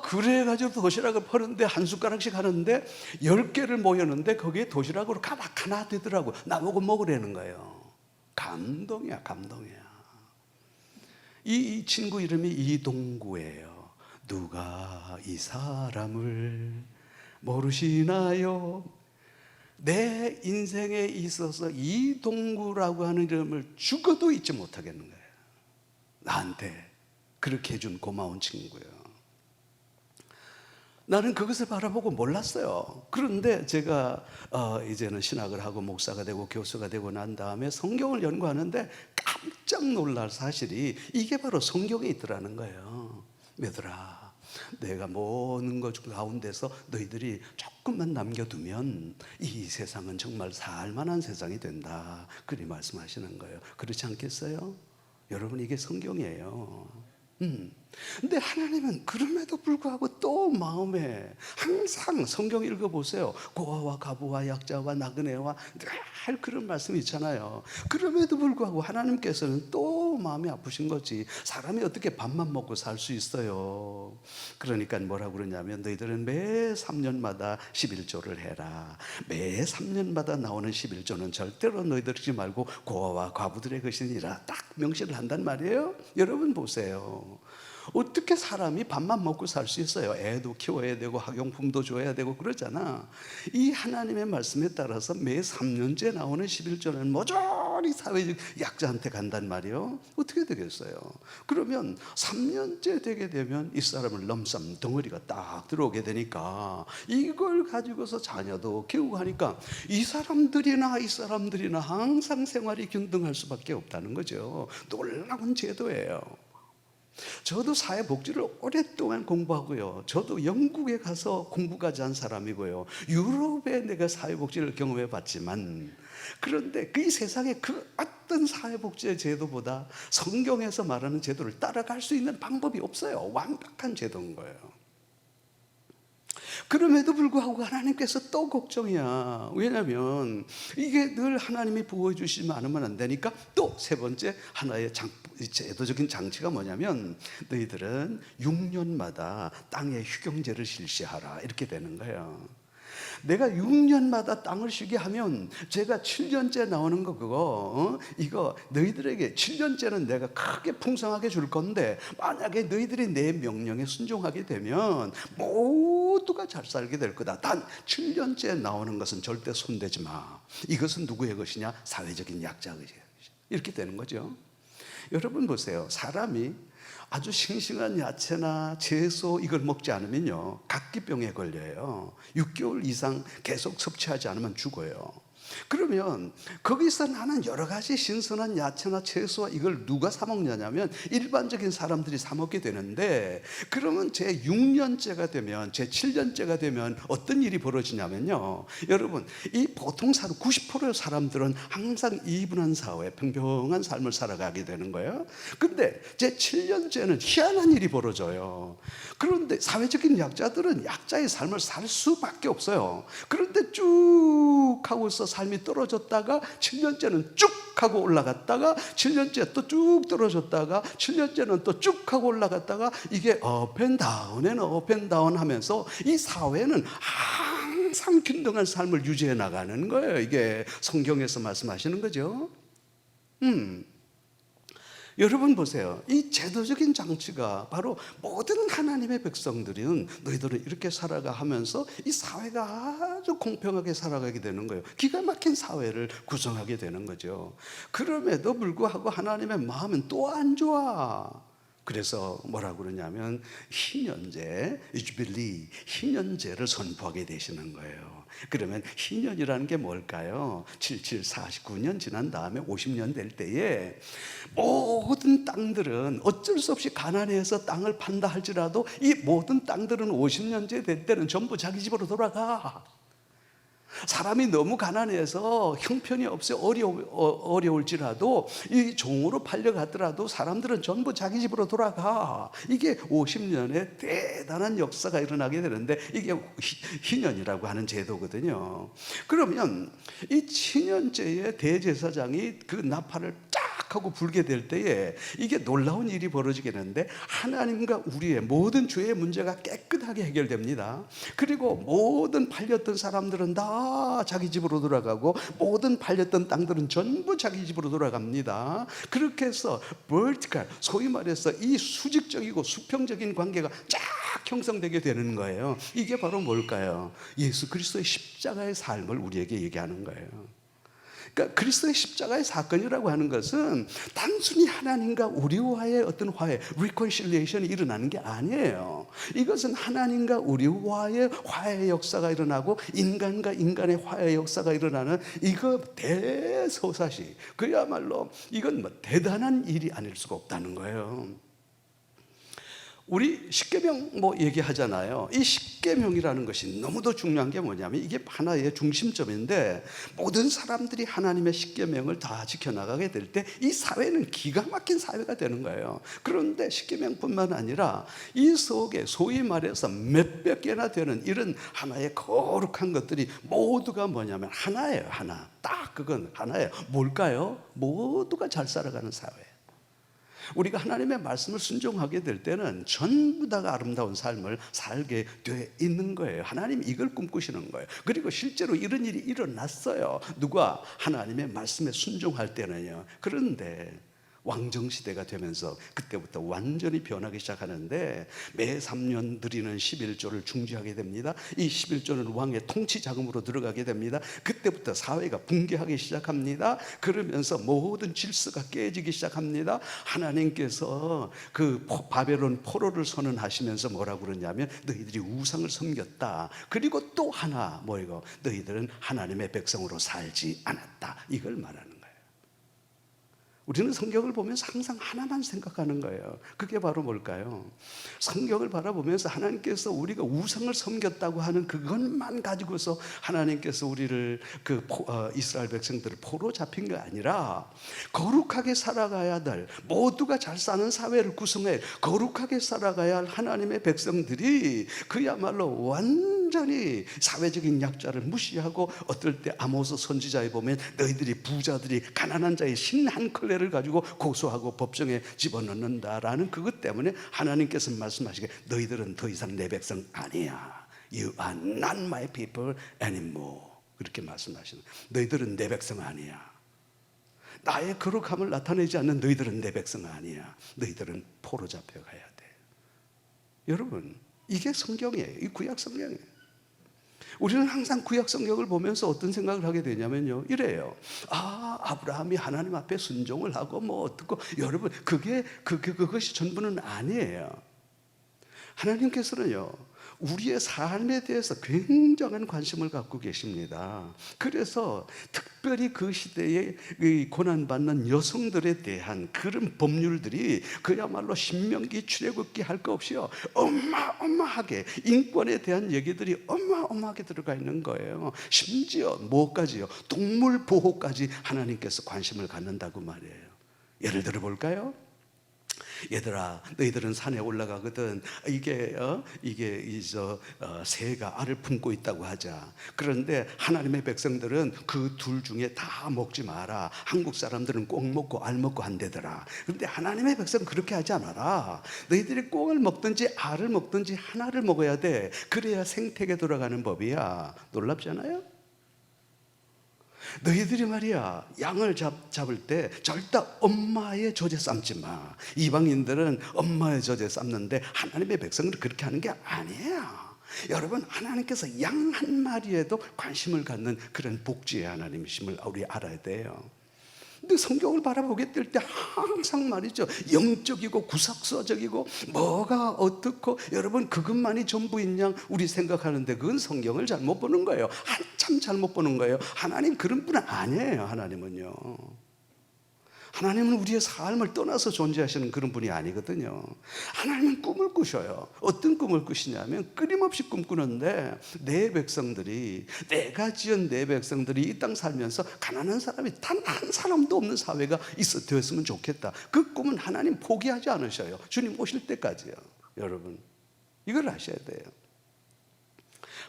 그래가지고 도시락을 퍼는데 한 숟가락씩 하는데 10개를 모였는데 거기에 도시락으로 가닥 하나 되더라고. 나보고 먹으라는 거예요. 감동이야, 감동이야. 이 친구 이름이 이동구예요. 누가 이 사람을 모르시나요? 내 인생에 있어서 이동구라고 하는 이름을 죽어도 잊지 못하겠는 거예요. 나한테 그렇게 해준 고마운 친구예요. 나는 그것을 바라보고 몰랐어요. 그런데 제가 이제는 신학을 하고 목사가 되고 교수가 되고 난 다음에 성경을 연구하는데 깜짝 놀랄 사실이 이게 바로 성경에 있더라는 거예요. 얘들아, 내가 모든 것 가운데서 너희들이 조금만 남겨두면 이 세상은 정말 살만한 세상이 된다. 그리 말씀하시는 거예요. 그렇지 않겠어요? 여러분, 이게 성경이에요. 근데 하나님은 그럼에도 불구하고 또 마음에 항상 성경 읽어보세요. 고아와 가부와 약자와 나그네와 늘 그런 말씀이 있잖아요. 그럼에도 불구하고 하나님께서는 또 마음이 아프신 거지. 사람이 어떻게 밥만 먹고 살 수 있어요. 그러니까 뭐라고 그러냐면 너희들은 매 3년마다 11조를 해라. 매 3년마다 나오는 11조는 절대로 너희들 하지 말고 고아와 과부들의 것이니라. 딱 명시를 한단 말이에요. 여러분 보세요. 어떻게 사람이 밥만 먹고 살 수 있어요? 애도 키워야 되고 학용품도 줘야 되고 그러잖아. 이 하나님의 말씀에 따라서 매 3년째 나오는 11조는 모조리 사회적 약자한테 간단 말이에요. 어떻게 되겠어요? 그러면 3년째 되게 되면 이 사람을 넘삼 덩어리가 딱 들어오게 되니까 이걸 가지고서 자녀도 키우고 하니까 이 사람들이나 항상 생활이 균등할 수밖에 없다는 거죠. 놀라운 제도예요. 저도 사회복지를 오랫동안 공부하고요. 저도 영국에 가서 공부까지 한 사람이고요. 유럽에 내가 사회복지를 경험해 봤지만, 그런데 그 세상에 그 어떤 사회복지의 제도보다 성경에서 말하는 제도를 따라갈 수 있는 방법이 없어요. 완벽한 제도인 거예요. 그럼에도 불구하고 하나님께서 또 걱정이야. 왜냐하면 이게 늘 하나님이 부어해 주시면 않으면 안 되니까 또 세 번째 하나의 제도적인 장치가 뭐냐면 너희들은 6년마다 땅에 휴경제를 실시하라 이렇게 되는 거예요. 내가 6년마다 땅을 쉬게 하면 제가 7년째 나오는 거 그거 이거 너희들에게 7년째는 내가 크게 풍성하게 줄 건데 만약에 너희들이 내 명령에 순종하게 되면 모두가 잘 살게 될 거다. 단 7년째 나오는 것은 절대 손대지 마. 이것은 누구의 것이냐? 사회적인 약자의 것이야. 이렇게 되는 거죠. 여러분 보세요. 사람이 아주 싱싱한 야채나 채소 이걸 먹지 않으면요 각기병에 걸려요. 6개월 이상 계속 섭취하지 않으면 죽어요. 그러면 거기서 나는 여러 가지 신선한 야채나 채소와 이걸 누가 사 먹냐면 일반적인 사람들이 사 먹게 되는데, 그러면 제 6년째가 되면 제 7년째가 되면 어떤 일이 벌어지냐면요, 여러분 이 보통 사람 90%의 사람들은 항상 이분한 사회 평평한 삶을 살아가게 되는 거예요. 근데 제 7년째는 희한한 일이 벌어져요. 그런데 사회적인 약자들은 약자의 삶을 살 수밖에 없어요. 그런데 쭉 하고서 삶이 떨어졌다가 7년째는 쭉 하고 올라갔다가 7년째 또 쭉 떨어졌다가 7년째는 또 쭉 하고 올라갔다가 이게 업앤다운 업앤다운 하면서 이 사회는 항상 균등한 삶을 유지해 나가는 거예요. 이게 성경에서 말씀하시는 거죠. 여러분 보세요. 이 제도적인 장치가 바로 모든 하나님의 백성들은 너희들은 이렇게 살아가 하면서 이 사회가 아주 공평하게 살아가게 되는 거예요. 기가 막힌 사회를 구성하게 되는 거죠. 그럼에도 불구하고 하나님의 마음은 또 안 좋아. 그래서 뭐라고 그러냐면 희년제, 주빌리, 희년제를 선포하게 되시는 거예요. 그러면 희년이라는 게 뭘까요? 77, 49년 지난 다음에 50년 될 때에 모든 땅들은 어쩔 수 없이 가난해서 땅을 판다 할지라도 이 모든 땅들은 50년째 될 때는 전부 자기 집으로 돌아가. 사람이 너무 가난해서 형편이 없어 어려울지라도 이 종으로 팔려가더라도 사람들은 전부 자기 집으로 돌아가. 이게 50년의 대단한 역사가 일어나게 되는데 이게 희년이라고 하는 제도거든요. 그러면 이 친년제의 대제사장이 그 나팔을 쫙 하고 불게 될 때에 이게 놀라운 일이 벌어지게 되는데 하나님과 우리의 모든 죄의 문제가 깨끗하게 해결됩니다. 그리고 모든 팔렸던 사람들은 다 자기 집으로 돌아가고 모든 팔렸던 땅들은 전부 자기 집으로 돌아갑니다. 그렇게 해서 vertical, 소위 말해서 이 수직적이고 수평적인 관계가 쫙 형성되게 되는 거예요. 이게 바로 뭘까요? 예수 그리스도의 십자가의 삶을 우리에게 얘기하는 거예요. 그러니까 그리스도의 십자가의 사건이라고 하는 것은 단순히 하나님과 우리와의 어떤 화해, reconciliation이 일어나는 게 아니에요. 이것은 하나님과 우리와의 화해 역사가 일어나고 인간과 인간의 화해 역사가 일어나는 이거 대소사시. 그야말로 이건 뭐 대단한 일이 아닐 수가 없다는 거예요. 우리 십계명 뭐 얘기하잖아요. 이 십계명이라는 것이 너무도 중요한 게 뭐냐면 이게 하나의 중심점인데 모든 사람들이 하나님의 십계명을 다 지켜나가게 될 때 이 사회는 기가 막힌 사회가 되는 거예요. 그런데 십계명뿐만 아니라 이 속에 소위 말해서 몇백 개나 되는 이런 하나의 거룩한 것들이 모두가 뭐냐면 하나예요. 하나. 딱 그건 하나예요. 뭘까요? 모두가 잘 살아가는 사회. 우리가 하나님의 말씀을 순종하게 될 때는 전부 다가 아름다운 삶을 살게 돼 있는 거예요. 하나님이 이걸 꿈꾸시는 거예요. 그리고 실제로 이런 일이 일어났어요. 누가 하나님의 말씀에 순종할 때는요. 그런데 왕정시대가 되면서 그때부터 완전히 변하기 시작하는데 매 3년 드리는 11조를 중지하게 됩니다. 이 11조는 왕의 통치 자금으로 들어가게 됩니다. 그때부터 사회가 붕괴하기 시작합니다. 그러면서 모든 질서가 깨지기 시작합니다. 하나님께서 그 바벨론 포로를 선언하시면서 뭐라고 그러냐면 너희들이 우상을 섬겼다. 그리고 또 하나 뭐이고 너희들은 하나님의 백성으로 살지 않았다. 이걸 말하는 거예요. 우리는 성경을 보면서 항상 하나만 생각하는 거예요. 그게 바로 뭘까요? 성경을 바라보면서 하나님께서 우리가 우상을 섬겼다고 하는 그것만 가지고서 하나님께서 우리를 이스라엘 백성들을 포로 잡힌 게 아니라 거룩하게 살아가야 될 모두가 잘 사는 사회를 구성해 거룩하게 살아가야 할 하나님의 백성들이 그야말로 완전히 사회적인 약자를 무시하고 어떨 때 아모스 선지자에 보면 너희들이 부자들이 가난한 자의 신 한 컬레를 가지고 고소하고 법정에 집어넣는다라는 그것 때문에 하나님께서 말씀하시기에 너희들은 더 이상 내 백성 아니야. You are not my people anymore. 그렇게 말씀하시는 너희들은 내 백성 아니야. 나의 거룩함을 나타내지 않는 너희들은 내 백성 아니야. 너희들은 포로 잡혀가야 돼. 여러분 이게 성경이에요. 이 구약 성경이에요. 우리는 항상 구약 성경을 보면서 어떤 생각을 하게 되냐면요. 이래요. 아브라함이 하나님 앞에 순종을 하고 뭐 어떻고 여러분 그것이 전부는 아니에요. 하나님께서는요. 우리의 삶에 대해서 굉장한 관심을 갖고 계십니다. 그래서 특별히 그 시대에 고난받는 여성들에 대한 그런 법률들이 그야말로 신명기 출애굽기 할 거 없이요 어마어마하게 인권에 대한 얘기들이 어마어마하게 들어가 있는 거예요. 심지어 뭐까지요? 동물 보호까지 하나님께서 관심을 갖는다고 말이에요. 예를 들어 볼까요? 얘들아, 너희들은 산에 올라가거든. 새가 알을 품고 있다고 하자. 그런데 하나님의 백성들은 그 둘 중에 다 먹지 마라. 한국 사람들은 꽁 먹고 알 먹고 한대더라. 그런데 하나님의 백성은 그렇게 하지 않아라. 너희들이 꽁을 먹든지 알을 먹든지 하나를 먹어야 돼. 그래야 생태계 돌아가는 법이야. 놀랍지 않아요? 너희들이 말이야 양을 잡을 때 절대 엄마의 젖에 삶지 마. 이방인들은 엄마의 젖에 삶는데 하나님의 백성들은 그렇게 하는 게 아니에요. 여러분 하나님께서 양 한 마리에도 관심을 갖는 그런 복지의 하나님이심을 우리 알아야 돼요. 근데 성경을 바라보게 될 때 항상 말이죠 영적이고 구석서적이고 뭐가 어떻고 여러분 그것만이 전부인 양 우리 생각하는데 그건 성경을 잘못 보는 거예요. 한참 잘못 보는 거예요. 하나님 그런 분 아니에요. 하나님은 우리의 삶을 떠나서 존재하시는 그런 분이 아니거든요. 하나님은 꿈을 꾸셔요. 어떤 꿈을 꾸시냐면 끊임없이 꿈꾸는데 내 백성들이 내가 지은 내 백성들이 이 땅 살면서 가난한 사람이 단 한 사람도 없는 사회가 되었으면 좋겠다. 그 꿈은 하나님 포기하지 않으셔요. 주님 오실 때까지요. 여러분 이걸 아셔야 돼요.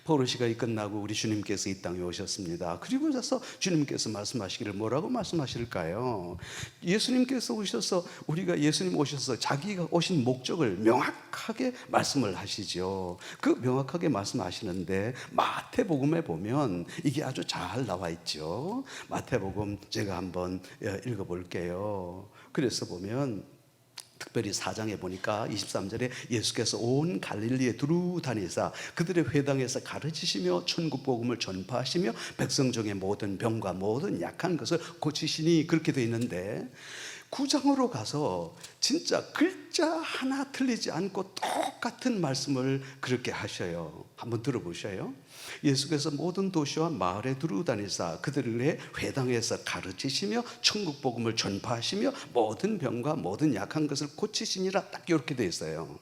포로시가 끝나고 우리 주님께서 이 땅에 오셨습니다. 그리고 나서 주님께서 말씀하시기를 뭐라고 말씀하실까요? 예수님께서 오셔서 예수님 오셔서 자기가 오신 목적을 명확하게 말씀을 하시죠. 그 명확하게 말씀하시는데 마태복음에 보면 이게 아주 잘 나와 있죠. 마태복음 제가 한번 읽어볼게요. 그래서 보면 특별히 4장에 보니까 23절에 예수께서 온 갈릴리에 두루 다니사 그들의 회당에서 가르치시며 천국 복음을 전파하시며 백성 중에 모든 병과 모든 약한 것을 고치시니 그렇게 되어 있는데 9장으로 가서 진짜 글자 하나 틀리지 않고 똑같은 말씀을 그렇게 하셔요. 한번 들어보셔요. 예수께서 모든 도시와 마을에 두루 다니사 그들의 회당에서 가르치시며 천국 복음을 전파하시며 모든 병과 모든 약한 것을 고치시니라 딱 이렇게 돼 있어요.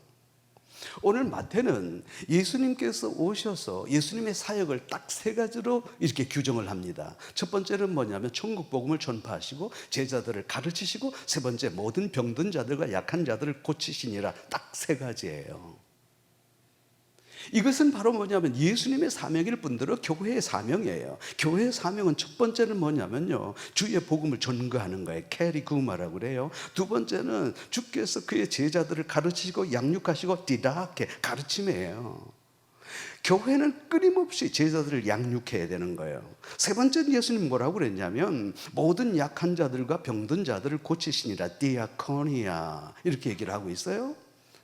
오늘 마태는 예수님께서 오셔서 예수님의 사역을 딱 세 가지로 이렇게 규정을 합니다. 첫 번째는 뭐냐면 천국 복음을 전파하시고 제자들을 가르치시고, 세 번째 모든 병든 자들과 약한 자들을 고치시니라. 딱 세 가지예요. 이것은 바로 뭐냐면 예수님의 사명일 뿐더러 교회의 사명이에요. 교회의 사명은 첫 번째는 뭐냐면요, 주의 복음을 전거하는 거예요. 캐리구마라고 그래요. 두 번째는 주께서 그의 제자들을 가르치시고 양육하시고 디다케, 가르침이에요. 교회는 끊임없이 제자들을 양육해야 되는 거예요. 세 번째는 예수님 뭐라고 그랬냐면 모든 약한 자들과 병든 자들을 고치시니라. 디아코니아, 이렇게 얘기를 하고 있어요.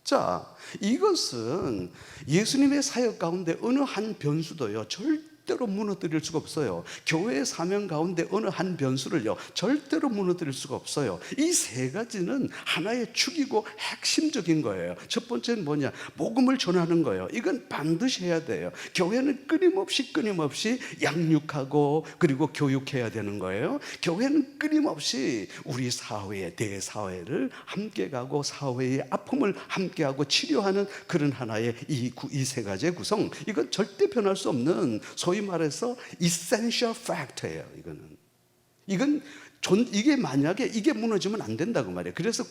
자, 이것은 예수님의 사역 가운데 어느 한 변수도요 절대로 무너뜨릴 수가 없어요. 교회의 사명 가운데 어느 한 변수를요 절대로 무너뜨릴 수가 없어요. 이 세 가지는 하나의 축이고 핵심적인 거예요. 첫 번째는 뭐냐? 복음을 전하는 거예요. 이건 반드시 해야 돼요. 교회는 끊임없이 양육하고 그리고 교육해야 되는 거예요. 교회는 끊임없이 우리 사회의 대사회를 함께 가고 사회의 아픔을 함께 하고 치료하는 그런 하나의 이 세 가지의 구성, 이건 절대 변할 수 없는 소위 말해서 essential fact예요. 이게 만약에 이게 무너지면 안 된다고 말이에요. 그래서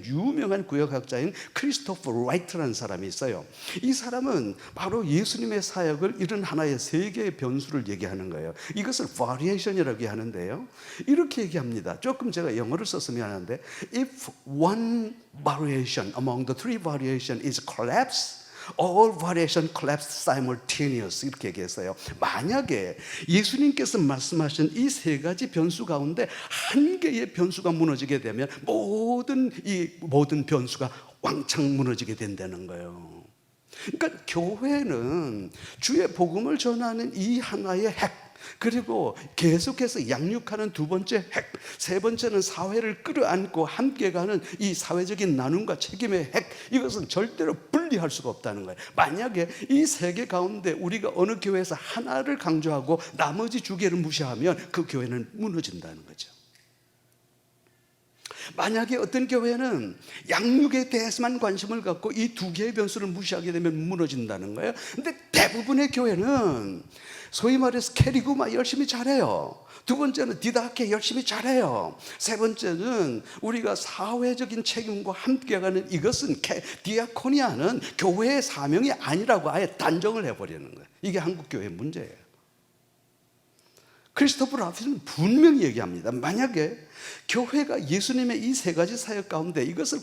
유명한 구약학자인 크리스토퍼 라이트라는 사람이 있어요. 이 사람은 바로 예수님의 사역을 이런 하나의 세 개의 변수를 얘기하는 거예요. 이것을 variation이라고 하는데요, 이렇게 얘기합니다. 조금 제가 영어를 써서 미안한데, if one variation among the three variation is collapse, all variation collapse simultaneous, 이렇게 얘기했어요. 만약에 예수님께서 말씀하신 이 세 가지 변수 가운데 한 개의 변수가 무너지게 되면 모든 변수가 왕창 무너지게 된다는 거예요. 그러니까 교회는 주의 복음을 전하는 이 하나의 핵, 그리고 계속해서 양육하는 두 번째 핵, 세 번째는 사회를 끌어안고 함께 가는 이 사회적인 나눔과 책임의 핵, 이것은 절대로 분리할 수가 없다는 거예요. 만약에 이 세 개 가운데 우리가 어느 교회에서 하나를 강조하고 나머지 두 개를 무시하면 그 교회는 무너진다는 거죠. 만약에 어떤 교회는 양육에 대해서만 관심을 갖고 이 두 개의 변수를 무시하게 되면 무너진다는 거예요. 근데 대부분의 교회는 소위 말해서 캐리구마 열심히 잘해요. 두 번째는 디다케 열심히 잘해요. 세 번째는 우리가 사회적인 책임과 함께가는 이것은 디아코니아는 교회의 사명이 아니라고 아예 단정을 해버리는 거예요. 이게 한국교회의 문제예요. 크리스토퍼 라피는 분명히 얘기합니다. 만약에 교회가 예수님의 이 세 가지 사역 가운데 이것을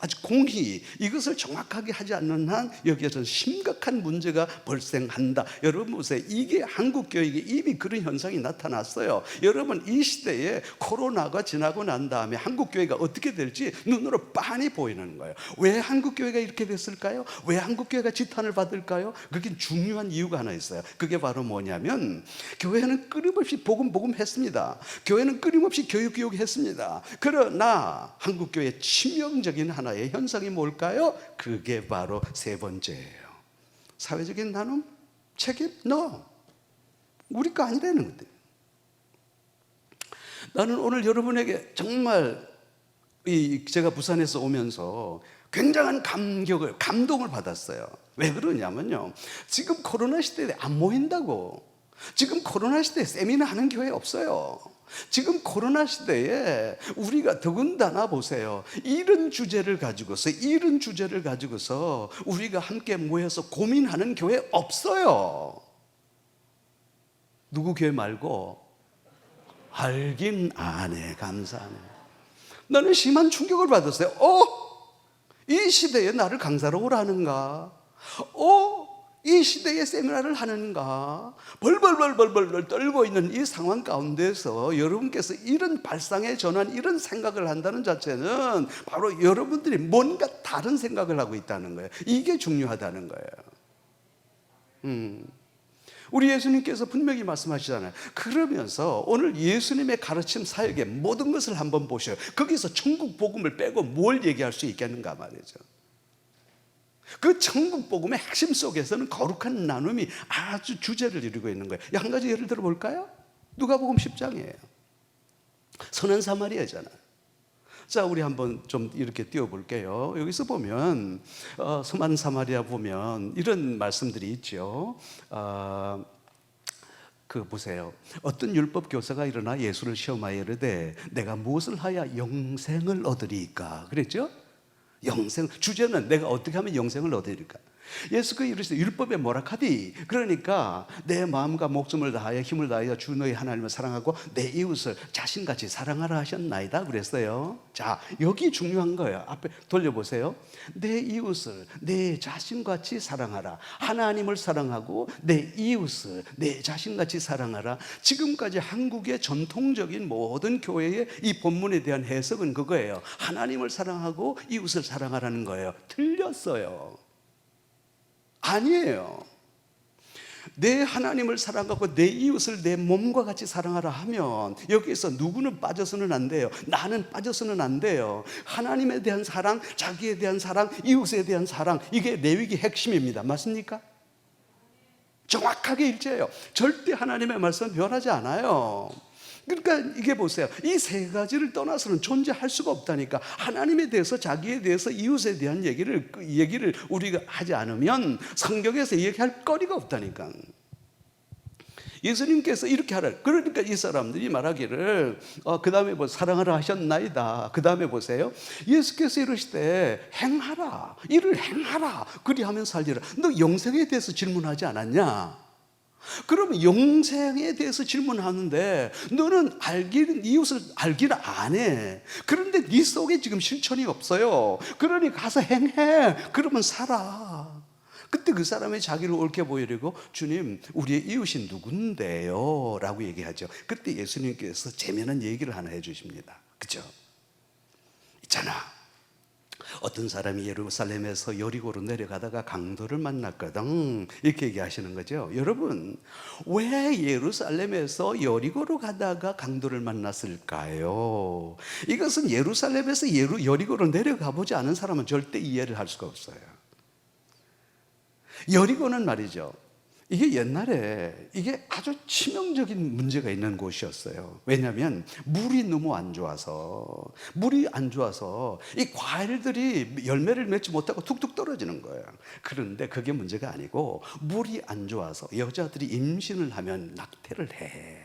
아주 공히 이것을 정확하게 하지 않는 한 여기에서는 심각한 문제가 발생한다. 여러분 보세요. 이게 한국교회에 이미 그런 현상이 나타났어요. 여러분, 이 시대에 코로나가 지나고 난 다음에 한국교회가 어떻게 될지 눈으로 빤히 보이는 거예요. 왜 한국교회가 이렇게 됐을까요? 왜 한국교회가 지탄을 받을까요? 그게 중요한 이유가 하나 있어요. 그게 바로 뭐냐면 교회는 끊임없이 복음 했습니다. 교회는 끊임없이 교육 했습니다. 그러나 한국교회의 치명적인 하나의 현상이 뭘까요? 그게 바로 세 번째예요. 사회적인 나눔, 책임? No. 우리 거 아니라는 건데. 나는 오늘 여러분에게 정말 제가 부산에서 오면서 굉장한 감동을 받았어요. 왜 그러냐면요, 지금 코로나 시대에 안 모인다고. 지금 코로나 시대에 세미나 하는 교회 없어요. 지금 코로나 시대에 우리가 더군다나 보세요. 이런 주제를 가지고서 우리가 함께 모여서 고민하는 교회 없어요. 누구 교회 말고? 알긴 아네. 감사하네. 나는 심한 충격을 받았어요. 이 시대에 나를 강사로 오라는가? 이 시대에 세미나를 하는가? 벌벌 떨고 있는 이 상황 가운데서 여러분께서 이런 발상의 전환, 이런 생각을 한다는 자체는 바로 여러분들이 뭔가 다른 생각을 하고 있다는 거예요. 이게 중요하다는 거예요. 우리 예수님께서 분명히 말씀하시잖아요. 그러면서 오늘 예수님의 가르침 사역의 모든 것을 한번 보셔요. 거기서 천국 복음을 빼고 뭘 얘기할 수 있겠는가 말이죠. 그 천국 복음의 핵심 속에서는 거룩한 나눔이 아주 주제를 이루고 있는 거예요. 한 가지 예를 들어 볼까요? 누가복음 10장이에요. 선한 사마리아잖아요. 자, 우리 한번 좀 이렇게 띄워볼게요. 여기서 보면 서만 사마리아 보면 이런 말씀들이 있죠. 그 보세요. 어떤 율법 교사가 일어나 예수를 시험하여 이르되 내가 무엇을 하여 영생을 얻으리까? 그랬죠? 영생, 주제는 내가 어떻게 하면 영생을 얻으리까? 예수가 이르시되 율법에 뭐라 하디? 그러니까 내 마음과 목숨을 다하여 힘을 다하여 주 너희 하나님을 사랑하고 내 이웃을 자신같이 사랑하라 하셨나이다 그랬어요. 자, 여기 중요한 거예요. 앞에 돌려보세요. 내 이웃을 내 자신같이 사랑하라. 하나님을 사랑하고 내 이웃을 내 자신같이 사랑하라. 지금까지 한국의 전통적인 모든 교회의 이 본문에 대한 해석은 그거예요. 하나님을 사랑하고 이웃을 사랑하라는 거예요. 틀렸어요. 아니에요. 내 하나님을 사랑하고 내 이웃을 내 몸과 같이 사랑하라 하면 여기에서 누구는 빠져서는 안 돼요. 나는 빠져서는 안 돼요. 하나님에 대한 사랑, 자기에 대한 사랑, 이웃에 대한 사랑, 이게 레위기 핵심입니다. 맞습니까? 정확하게 일치해요. 절대 하나님의 말씀은 변하지 않아요. 그러니까 이게 보세요. 이 세 가지를 떠나서는 존재할 수가 없다니까. 하나님에 대해서, 자기에 대해서, 이웃에 대한 얘기를 우리가 하지 않으면 성경에서 얘기할 거리가 없다니까. 예수님께서 이렇게 하라. 그러니까 이 사람들이 말하기를 그 다음에 뭐 사랑하라 하셨나이다. 그 다음에 보세요. 예수께서 이러시되 행하라. 이를 행하라. 그리하면 살리라. 너 영생에 대해서 질문하지 않았냐? 그러면 영생에 대해서 질문하는데 너는 이웃을 알기를 안 해. 그런데 네 속에 지금 실천이 없어요. 그러니 가서 행해. 그러면 살아. 그때 그 사람이 자기를 옳게 보이려고 주님, 우리의 이웃이 누군데요? 라고 얘기하죠. 그때 예수님께서 재미난 얘기를 하나 해주십니다. 그죠? 있잖아, 어떤 사람이 예루살렘에서 여리고로 내려가다가 강도를 만났거든. 이렇게 얘기하시는 거죠. 여러분, 왜 예루살렘에서 여리고로 가다가 강도를 만났을까요? 이것은 예루살렘에서 여리고로 내려가 보지 않은 사람은 절대 이해를 할 수가 없어요. 여리고는 말이죠, 이게 옛날에 이게 아주 치명적인 문제가 있는 곳이었어요. 왜냐하면 물이 너무 안 좋아서 이 과일들이 열매를 맺지 못하고 툭툭 떨어지는 거예요. 그런데 그게 문제가 아니고 물이 안 좋아서 여자들이 임신을 하면 낙태를 해.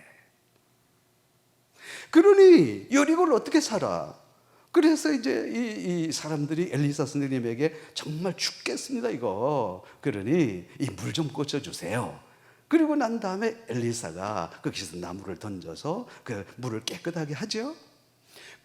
그러니 여리고를 어떻게 살아? 그래서 이제 이 사람들이 엘리사 선생님에게 정말 죽겠습니다 이거, 그러니 이 물 좀 꽂혀주세요. 그리고 난 다음에 엘리사가 거기서 나무를 던져서 그 물을 깨끗하게 하죠.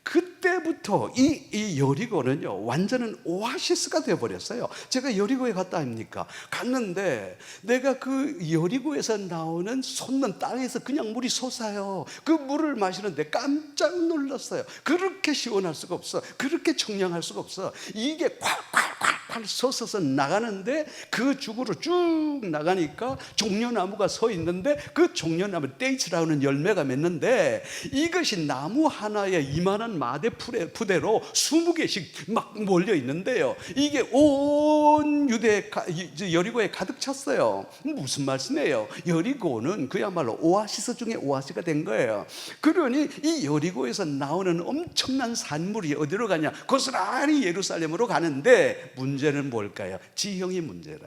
그때부터 이 여리고는요, 완전한 오아시스가 되어버렸어요. 제가 여리고에 갔다 아닙니까? 갔는데 내가 그 여리고에서 나오는 솟는 땅에서 그냥 물이 솟아요. 그 물을 마시는데 깜짝 놀랐어요. 그렇게 시원할 수가 없어. 그렇게 청량할 수가 없어. 이게 콸콸콸콸 솟아서 나가는데 그 죽으로 쭉 나가니까 종려나무가 서 있는데 그 종려나무 데이츠라는 열매가 맺는데 이것이 나무 하나에 이만한 마대 푸대로 20개씩 막 몰려 있는데요. 이게 온 여리고에 가득 찼어요. 무슨 말씀이에요? 여리고는 그야말로 오아시스 중에 오아시스가 된 거예요. 그러니 이 여리고에서 나오는 엄청난 산물이 어디로 가냐? 고스란히 예루살렘으로 가는데 문제는 뭘까요? 지형이 문제라.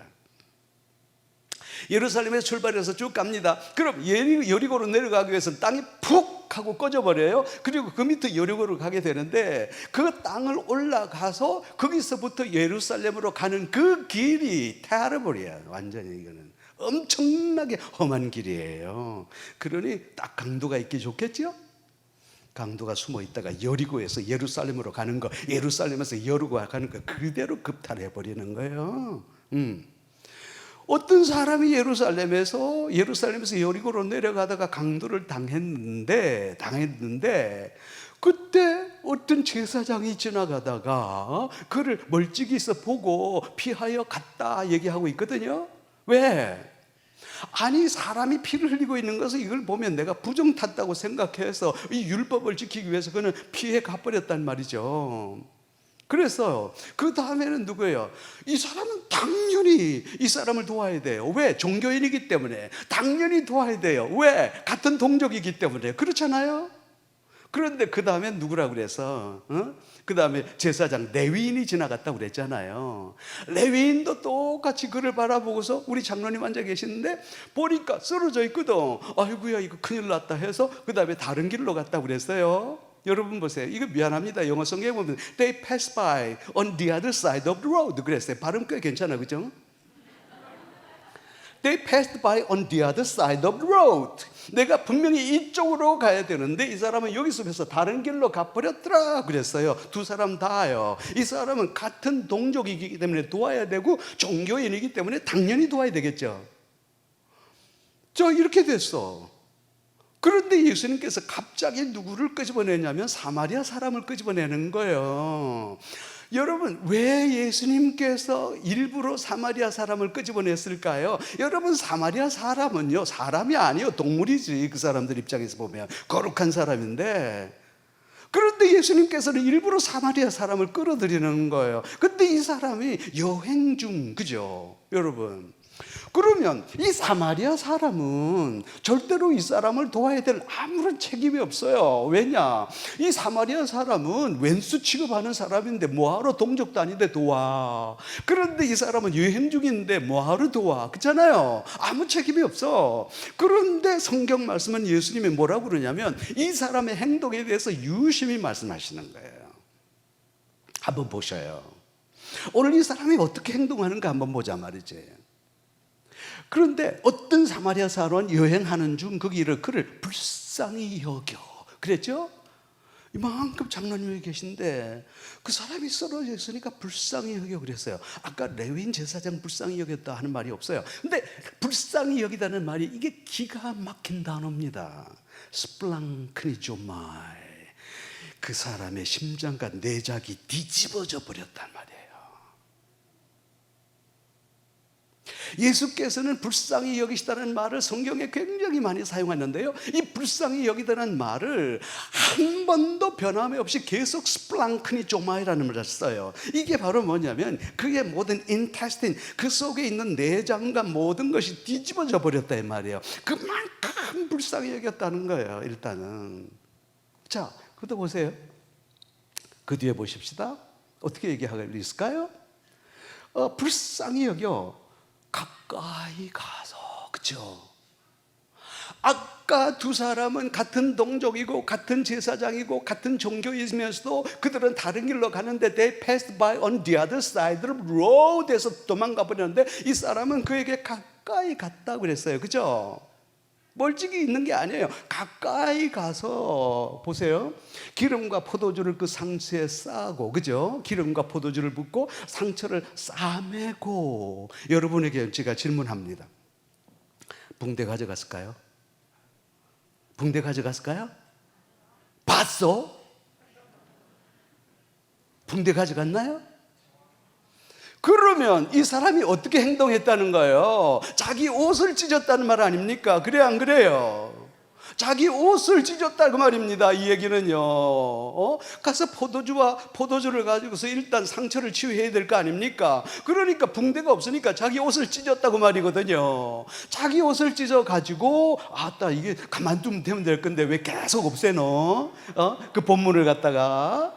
예루살렘에서 출발해서 쭉 갑니다. 그럼 여리고로 내려가기 위해서는 땅이 푹 하고 꺼져버려요. 그리고 그 밑에 여리고로 가게 되는데 그 땅을 올라가서 거기서부터 예루살렘으로 가는 그 길이 테러블이야. 완전히 이거는 엄청나게 험한 길이에요. 그러니 딱 강도가 있기 좋겠죠? 강도가 숨어 있다가 여리고에서 예루살렘으로 가는 거, 예루살렘에서 여리고 가는 거 그대로 급탈해 버리는 거예요. 어떤 사람이 예루살렘에서 여리고로 내려가다가 강도를 당했는데 그때 어떤 제사장이 지나가다가 그를 멀찍이서 보고 피하여 갔다 얘기하고 있거든요. 왜? 아니, 사람이 피를 흘리고 있는 것을 이걸 보면 내가 부정 탔다고 생각해서 이 율법을 지키기 위해서 그는 피해 가버렸단 말이죠. 그래서 그 다음에는 누구예요? 이 사람은 당연히 이 사람을 도와야 돼요. 왜? 종교인이기 때문에 당연히 도와야 돼요. 왜? 같은 동족이기 때문에. 그렇잖아요. 그런데 그 다음에 누구라고 그래서 그 다음에 제사장 레위인이 지나갔다고 그랬잖아요. 레위인도 똑같이 그를 바라보고서 우리 장로님 앉아 계시는데 보니까 쓰러져 있거든. 아이고야 이거 큰일 났다 해서 그 다음에 다른 길로 갔다고 그랬어요. 여러분 보세요. 이거 미안합니다. 영어 성경에 보면 They passed by on the other side of the road 그랬어요. 발음 꽤 괜찮아, 그죠? They passed by on the other side of the road. 내가 분명히 이쪽으로 가야 되는데 이 사람은 여기서 해서 다른 길로 가버렸더라 그랬어요. 두 사람 다요. 이 사람은 같은 동족이기 때문에 도와야 되고 종교인이기 때문에 당연히 도와야 되겠죠. 저 이렇게 됐어. 그런데 예수님께서 갑자기 누구를 끄집어내냐면 사마리아 사람을 끄집어내는 거예요. 여러분, 왜 예수님께서 일부러 사마리아 사람을 끄집어냈을까요? 여러분, 사마리아 사람은요, 사람이 아니요, 동물이지. 그 사람들 입장에서 보면 거룩한 사람인데, 그런데 예수님께서는 일부러 사마리아 사람을 끌어들이는 거예요. 근데 이 사람이 여행 중, 그죠? 여러분, 그러면 이 사마리아 사람은 절대로 이 사람을 도와야 될 아무런 책임이 없어요. 왜냐? 이 사마리아 사람은 왼수 취급하는 사람인데 뭐하러 동족도 아닌데 도와. 그런데 이 사람은 여행 중인데 뭐하러 도와. 그렇잖아요. 아무 책임이 없어. 그런데 성경 말씀은 예수님이 뭐라고 그러냐면 이 사람의 행동에 대해서 유심히 말씀하시는 거예요. 한번 보셔요. 오늘 이 사람이 어떻게 행동하는가 한번 보자 말이지. 그런데 어떤 사마리아 사람은 여행하는 중 거기를 그를 불쌍히 여겨 그랬죠? 이만큼 장로님이 계신데 그 사람이 쓰러져 있으니까 불쌍히 여겨 그랬어요. 아까 레위인 제사장 불쌍히 여겼다 하는 말이 없어요. 근데 불쌍히 여기다는 말이 이게 기가 막힌 단어입니다. 스플랑크니조마이. 그 사람의 심장과 내작이 뒤집어져 버렸단 말이에요. 예수께서는 불쌍히 여기시다는 말을 성경에 굉장히 많이 사용하는데요, 이 불쌍히 여기다는 말을 한 번도 변함이 없이 계속 스플랑크니조마이라는 말을 써요. 이게 바로 뭐냐면 그의 모든 인테스틴, 그 속에 있는 내장과 모든 것이 뒤집어져 버렸다 이 말이에요. 그만큼 불쌍히 여겼다는 거예요. 일단은 자, 그것도 보세요. 그 뒤에 보십시다. 어떻게 얘기할 수 있을까요? 불쌍히 여겨 가까이 가서, 그렇죠? 아까 두 사람은 같은 동족이고 같은 제사장이고 같은 종교이면서도 그들은 다른 길로 가는데 they passed by on the other side of the road에서 도망가 버렸는데 이 사람은 그에게 가까이 갔다고 그랬어요. 그렇죠? 멀찍이 있는 게 아니에요. 가까이 가서 보세요. 기름과 포도주를 그 상처에 싸고, 그죠? 기름과 포도주를 붓고 상처를 싸매고. 여러분에게 제가 질문합니다. 붕대 가져갔을까요? 붕대 가져갔을까요? 봤어? 붕대 가져갔나요? 그러면 이 사람이 어떻게 행동했다는 거예요? 자기 옷을 찢었다는 말 아닙니까? 그래 안 그래요? 자기 옷을 찢었다 그 말입니다. 이 얘기는요, 가서 포도주를 가지고서 일단 상처를 치유해야 될 거 아닙니까? 그러니까 붕대가 없으니까 자기 옷을 찢었다고 말이거든요. 자기 옷을 찢어가지고 아따 이게 가만두면 되면 될 건데 왜 계속 없애노? 그 본문을 갖다가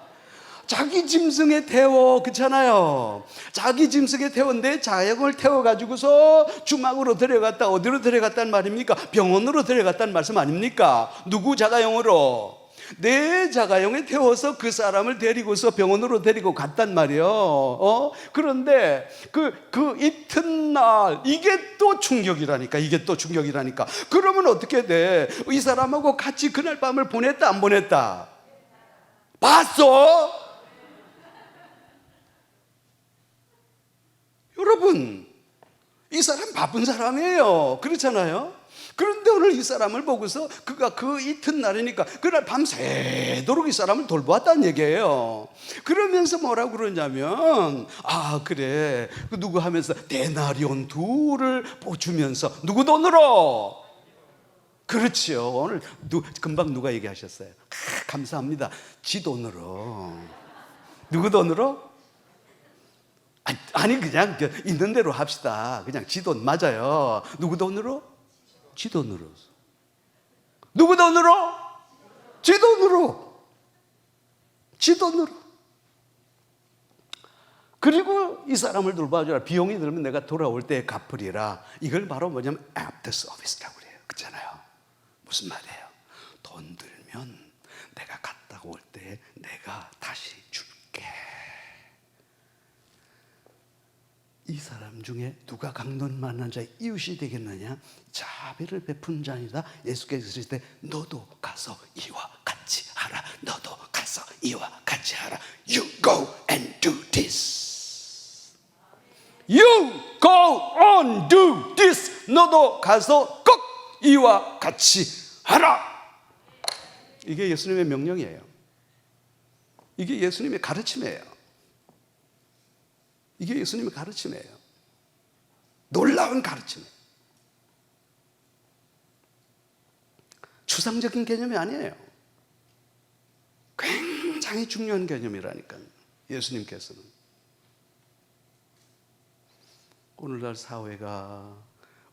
자기 짐승에 태워, 그렇잖아요. 자기 짐승에 태워 내 자영을 태워가지고서 주막으로 데려갔다. 어디로 데려갔다는 말입니까? 병원으로 데려갔다는 말씀 아닙니까? 누구 자가용으로? 내 자가용에 태워서 그 사람을 데리고서 병원으로 데리고 갔단 말이에요. 그런데 그 이튿날 이게 또 충격이라니까. 이게 또 충격이라니까. 그러면 어떻게 돼? 이 사람하고 같이 그날 밤을 보냈다 안 보냈다? 봤어? 여러분, 이 사람 바쁜 사람이에요. 그렇잖아요? 그런데 오늘 이 사람을 보고서 그가 그 이튿날이니까 그날 밤새도록 이 사람을 돌보았다는 얘기예요. 그러면서 뭐라고 그러냐면 그래, 그 누구 하면서 데나리온 2를 주면서 누구 돈으로? 그렇지요. 오늘 금방 누가 얘기하셨어요? 감사합니다. 지 돈으로. 누구 돈으로? 아니 그냥 있는 대로 합시다. 그냥 지 돈 맞아요. 누구 돈으로? 지 돈으로. 누구 돈으로? 지 돈으로. 지 돈으로. 그리고 이 사람을 돌봐주라. 비용이 들면 내가 돌아올 때 갚으리라. 이걸 바로 뭐냐면 after service라고 그래요. 그렇잖아요. 무슨 말이에요? 돈 들면 내가 갔다가 올 때 내가 다시 줄게. 이 사람 중에 누가 강돈 만난 자의 이웃이 되겠느냐? 자비를 베푼 자이다. 예수께서 그러실 때 너도 가서 이와 같이 하라. 너도 가서 이와 같이 하라. You go and do this. You go on do this. 너도 가서 꼭 이와 같이 하라. 이게 예수님의 명령이에요. 이게 예수님의 가르침이에요. 이게 예수님의 가르침이에요. 놀라운 가르침이에요. 추상적인 개념이 아니에요. 굉장히 중요한 개념이라니까요. 예수님께서는. 오늘날 사회가,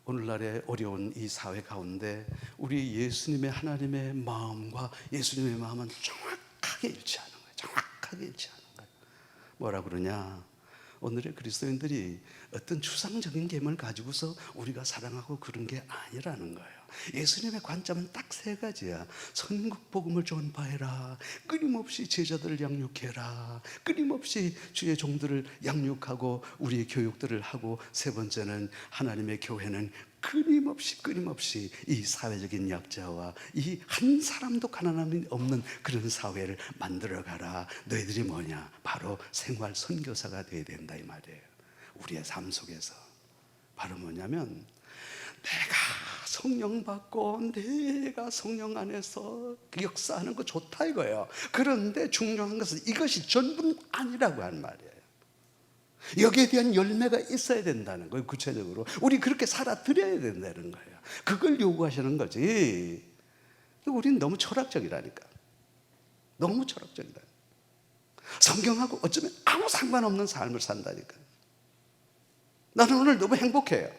오늘날의 어려운 이 사회 가운데 우리 예수님의 하나님의 마음과 예수님의 마음은 정확하게 일치하는 거예요. 정확하게 일치하는 거예요. 뭐라 그러냐? 오늘의 그리스도인들이 어떤 추상적인 개념을 가지고서 우리가 사랑하고 그런 게 아니라는 거예요. 예수님의 관점은 딱 세 가지야. 천국 복음을 전파해라. 끊임없이 제자들을 양육해라. 끊임없이 주의 종들을 양육하고 우리의 교육들을 하고, 세 번째는 하나님의 교회는 끊임없이 이 사회적인 약자와 이 한 사람도 가난함이 없는 그런 사회를 만들어가라. 너희들이 뭐냐? 바로 생활 선교사가 돼야 된다 이 말이에요. 우리의 삶 속에서. 바로 뭐냐면 내가 성령 받고 내가 성령 안에서 역사하는 거 좋다 이거예요. 그런데 중요한 것은 이것이 전부는 아니라고 하는 말이에요. 여기에 대한 열매가 있어야 된다는 거예요. 구체적으로 우리 그렇게 살아드려야 된다는 거예요. 그걸 요구하시는 거지. 우리는 너무 철학적이라니까. 너무 철학적이다. 성경하고 어쩌면 아무 상관없는 삶을 산다니까. 나는 오늘 너무 행복해요.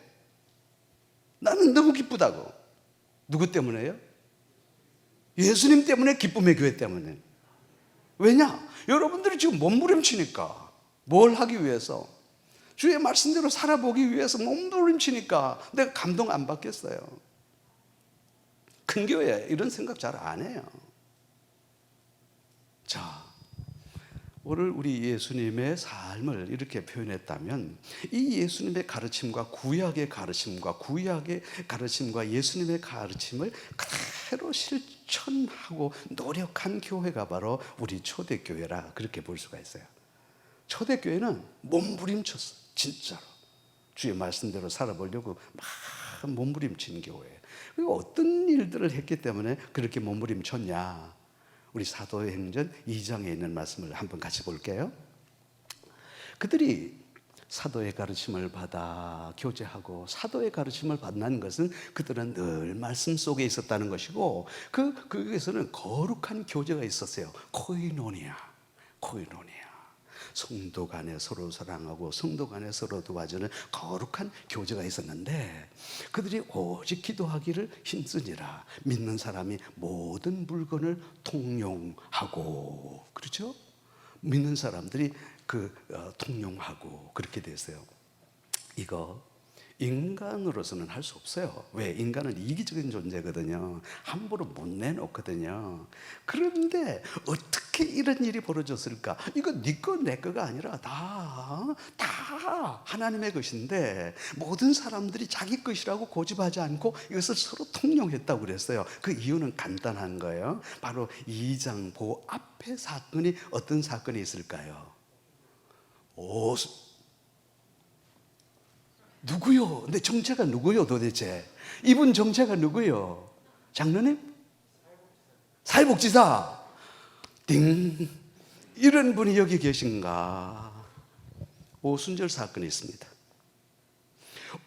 나는 너무 기쁘다고. 누구 때문에요? 예수님 때문에, 기쁨의 교회 때문에. 왜냐? 여러분들이 지금 몸부림치니까. 뭘 하기 위해서? 주의 말씀대로 살아보기 위해서 몸부림치니까 내가 감동 안 받겠어요. 큰 교회 이런 생각 잘 안 해요. 자, 오늘 우리 예수님의 삶을 이렇게 표현했다면 이 예수님의 가르침과 구약의 가르침과 예수님의 가르침을 그대로 실천하고 노력한 교회가 바로 우리 초대교회라 그렇게 볼 수가 있어요. 초대교회는 몸부림쳤어. 진짜로 주의 말씀대로 살아보려고 막 몸부림친 교회예요. 그리고 어떤 일들을 했기 때문에 그렇게 몸부림쳤냐, 우리 사도행전 2장에 있는 말씀을 한번 같이 볼게요. 그들이 사도의 가르침을 받아 교제하고, 사도의 가르침을 받는 것은 그들은 늘 말씀 속에 있었다는 것이고, 거기에서는 거룩한 교제가 있었어요. 코이노니아. 성도 간에 서로 사랑하고 성도 간에 서로 도와주는 거룩한 교제가 있었는데, 그들이 오직 기도하기를 힘쓰니라. 믿는 사람이 모든 물건을 통용하고, 그렇죠? 믿는 사람들이 통용하고 그렇게 됐어요. 이거 인간으로서는 할 수 없어요. 왜? 인간은 이기적인 존재거든요. 함부로 못 내놓거든요. 그런데 어떻게 이런 일이 벌어졌을까? 이거 네 거 내 거가 아니라 다 하나님의 것인데, 모든 사람들이 자기 것이라고 고집하지 않고 이것을 서로 통용했다고 그랬어요. 그 이유는 간단한 거예요. 바로 2장 그 앞에 사건이 어떤 사건이 있을까요? 누구요? 근데 정체가 누구요 도대체? 이분 정체가 누구요? 장로님? 사회복지사. 띵. 이런 분이 여기 계신가? 오순절 사건이 있습니다.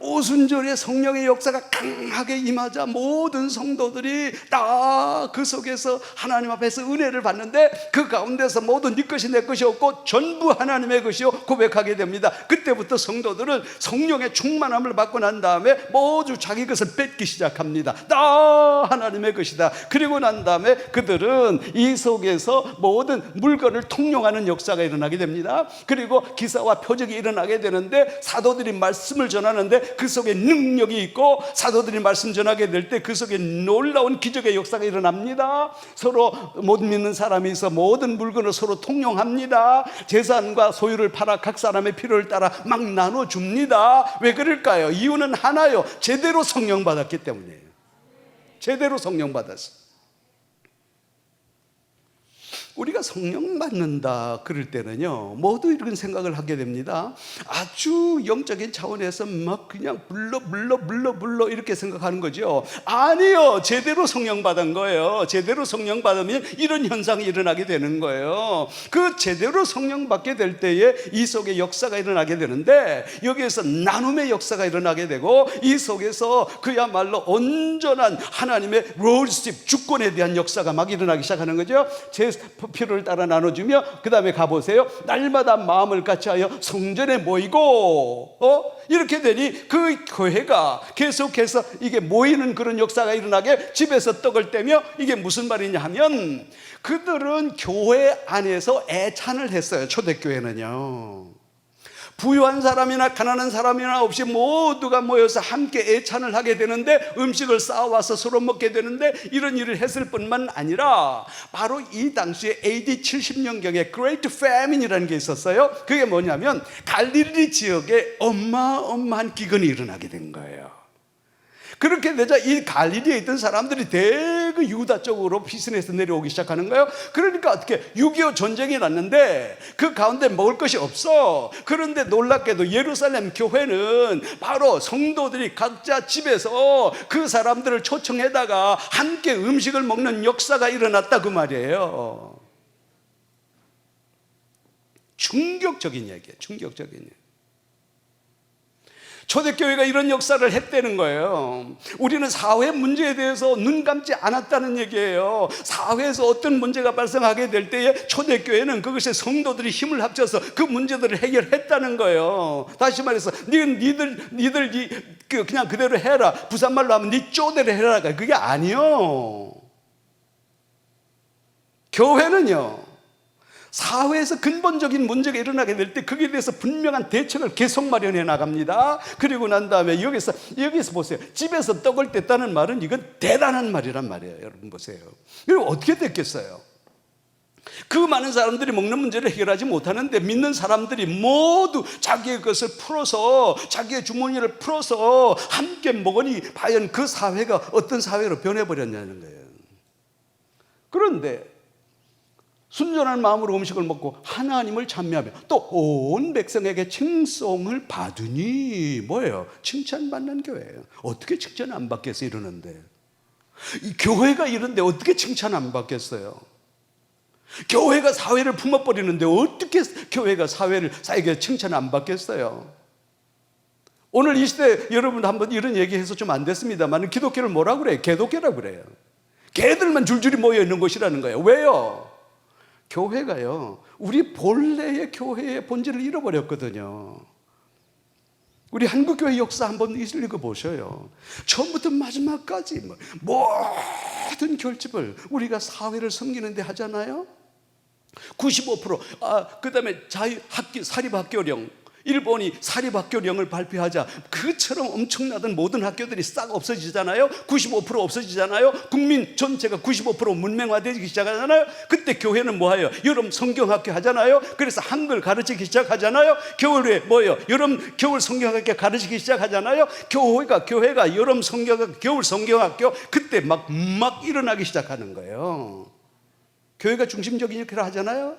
오순절에 성령의 역사가 강하게 임하자 모든 성도들이 다 그 속에서 하나님 앞에서 은혜를 받는데, 그 가운데서 모두 네 것이 내 것이 없고 전부 하나님의 것이요 고백하게 됩니다. 그때부터 성도들은 성령의 충만함을 받고 난 다음에 모두 자기 것을 뺏기 시작합니다. 다 하나님의 것이다. 그리고 난 다음에 그들은 이 속에서 모든 물건을 통용하는 역사가 일어나게 됩니다. 그리고 기사와 표적이 일어나게 되는데, 사도들이 말씀을 전하는데 그 속에 능력이 있고, 사도들이 말씀 전하게 될 때 그 속에 놀라운 기적의 역사가 일어납니다. 서로 못 믿는 사람이 있어 모든 물건을 서로 통용합니다. 재산과 소유를 팔아 각 사람의 필요를 따라 막 나눠줍니다. 왜 그럴까요? 이유는 하나요. 제대로 성령 받았기 때문이에요. 제대로 성령 받았어. 우리가 성령 받는다 그럴 때는요, 모두 이런 생각을 하게 됩니다. 아주 영적인 차원에서 막 그냥 불러 이렇게 생각하는 거죠. 아니요, 제대로 성령 받은 거예요. 제대로 성령 받으면 이런 현상이 일어나게 되는 거예요. 그 제대로 성령 받게 될 때에 이 속에 역사가 일어나게 되는데, 여기에서 나눔의 역사가 일어나게 되고, 이 속에서 그야말로 온전한 하나님의 롤십 주권에 대한 역사가 막 일어나기 시작하는 거죠. 제 필요를 따라 나눠주며, 그 다음에 가보세요. 날마다 마음을 같이하여 성전에 모이고, 이렇게 되니 그 교회가 계속해서 이게 모이는 그런 역사가 일어나게, 집에서 떡을 떼며, 이게 무슨 말이냐 하면, 그들은 교회 안에서 애찬을 했어요. 초대교회는요, 부유한 사람이나 가난한 사람이나 없이 모두가 모여서 함께 애찬을 하게 되는데, 음식을 쌓아와서 서로 먹게 되는데, 이런 일을 했을 뿐만 아니라 바로 이 당시에 AD 70년경에 Great Famine이라는 게 있었어요. 그게 뭐냐면 갈릴리 지역에 어마어마한 기근이 일어나게 된 거예요. 그렇게 되자 이 갈릴리에 있던 사람들이 대거 유다 쪽으로 피신해서 내려오기 시작하는 거예요. 그러니까 어떻게 6.25 전쟁이 났는데 그 가운데 먹을 것이 없어. 그런데 놀랍게도 예루살렘 교회는 바로 성도들이 각자 집에서 그 사람들을 초청해다가 함께 음식을 먹는 역사가 일어났다 그 말이에요. 충격적인 얘기예요. 충격적인 얘기. 초대교회가 이런 역사를 했다는 거예요. 우리는 사회 문제에 대해서 눈 감지 않았다는 얘기예요. 사회에서 어떤 문제가 발생하게 될 때에 초대교회는 그것에 성도들이 힘을 합쳐서 그 문제들을 해결했다는 거예요. 다시 말해서 니들 그냥 그대로 해라. 부산말로 하면 니 쪼대로 해라. 그게 아니요. 교회는요, 사회에서 근본적인 문제가 일어나게 될 때 거기에 대해서 분명한 대책을 계속 마련해 나갑니다. 그리고 난 다음에 여기서 보세요. 집에서 떡을 뗐다는 말은 이건 대단한 말이란 말이에요. 여러분 보세요. 그리고 어떻게 됐겠어요? 그 많은 사람들이 먹는 문제를 해결하지 못하는데 믿는 사람들이 모두 자기의 것을 풀어서, 자기의 주머니를 풀어서 함께 먹으니 과연 그 사회가 어떤 사회로 변해버렸냐는 거예요. 그런데 순전한 마음으로 음식을 먹고 하나님을 찬미하며 또 온 백성에게 칭송을 받으니 뭐예요? 칭찬받는 교회예요. 어떻게 칭찬 안 받겠어요? 이러는데 이 교회가 이런데 어떻게 칭찬 안 받겠어요? 교회가 사회를 품어버리는데 어떻게 교회가 사회에게 칭찬 안 받겠어요? 오늘 이 시대 여러분 한번 이런 얘기해서 좀 안 됐습니다만, 기독교를 뭐라고 그래요? 개독교라고 그래요. 개들만 줄줄이 모여 있는 곳이라는 거예요. 왜요? 교회가요, 우리 본래의 교회의 본질을 잃어버렸거든요. 우리 한국교회 역사 한번 읽어보셔요. 처음부터 마지막까지 모든 결집을 우리가 사회를 섬기는 데 하잖아요. 95%, 그 다음에 사립학교령, 일본이 사립학교령을 발표하자 그처럼 엄청나던 모든 학교들이 싹 없어지잖아요. 95% 없어지잖아요. 국민 전체가 95% 문맹화되기 시작하잖아요. 그때 교회는 뭐예요? 여름 성경학교 하잖아요. 그래서 한글 가르치기 시작하잖아요. 겨울에 뭐예요? 겨울 성경학교 가르치기 시작하잖아요. 교회가 여름 성경학교, 겨울 성경학교, 그때 막 일어나기 시작하는 거예요. 교회가 중심적인 역할을 하잖아요.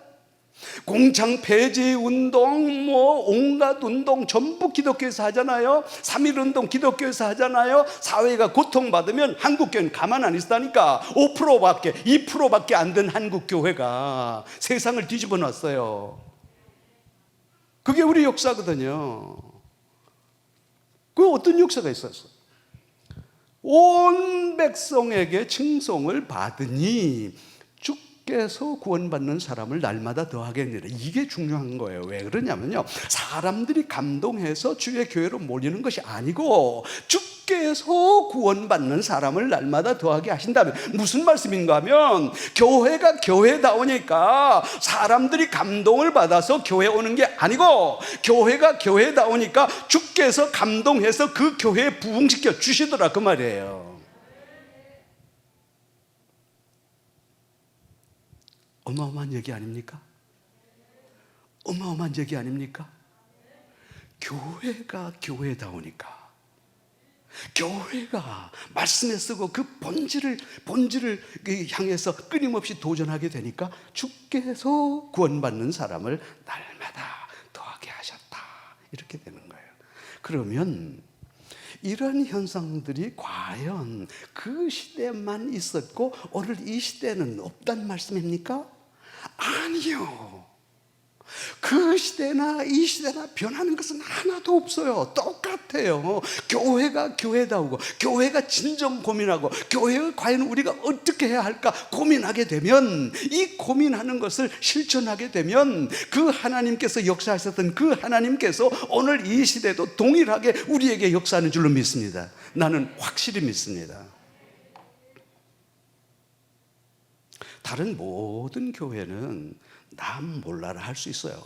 공창 폐지 운동, 온갖 운동 전부 기독교에서 하잖아요. 3.1 운동 기독교에서 하잖아요. 사회가 고통받으면 한국교회는 가만 안 있다니까. 5%밖에 2%밖에 안 된 한국교회가 세상을 뒤집어 놨어요. 그게 우리 역사거든요. 그 어떤 역사가 있었어? 온 백성에게 칭송을 받으니 주께서 구원받는 사람을 날마다 더하겠느니라. 이게 중요한 거예요. 왜 그러냐면요, 사람들이 감동해서 주의 교회로 몰리는 것이 아니고 주께서 구원받는 사람을 날마다 더하게 하신다면, 무슨 말씀인가 하면 교회가 교회다우니까 사람들이 감동을 받아서 교회 오는 게 아니고, 교회가 교회다우니까 주께서 감동해서 그 교회에 부흥시켜 주시더라, 그 말이에요. 어마어마한 얘기 아닙니까? 어마어마한 얘기 아닙니까? 교회가 교회다우니까, 교회가 말씀에 쓰고 그 본질을 향해서 끊임없이 도전하게 되니까 주께서 구원받는 사람을 날마다 더하게 하셨다, 이렇게 되는 거예요. 그러면 이런 현상들이 과연 그 시대만 있었고 오늘 이 시대는 없단 말씀입니까? 아니요. 그 시대나 이 시대나 변하는 것은 하나도 없어요. 똑같아요. 교회가 교회다우고, 교회가 진정 고민하고, 교회가 과연 우리가 어떻게 해야 할까 고민하게 되면, 이 고민하는 것을 실천하게 되면 그 하나님께서 역사하셨던 그 하나님께서 오늘 이 시대도 동일하게 우리에게 역사하는 줄로 믿습니다. 나는 확실히 믿습니다. 다른 모든 교회는 남 몰라라 할 수 있어요.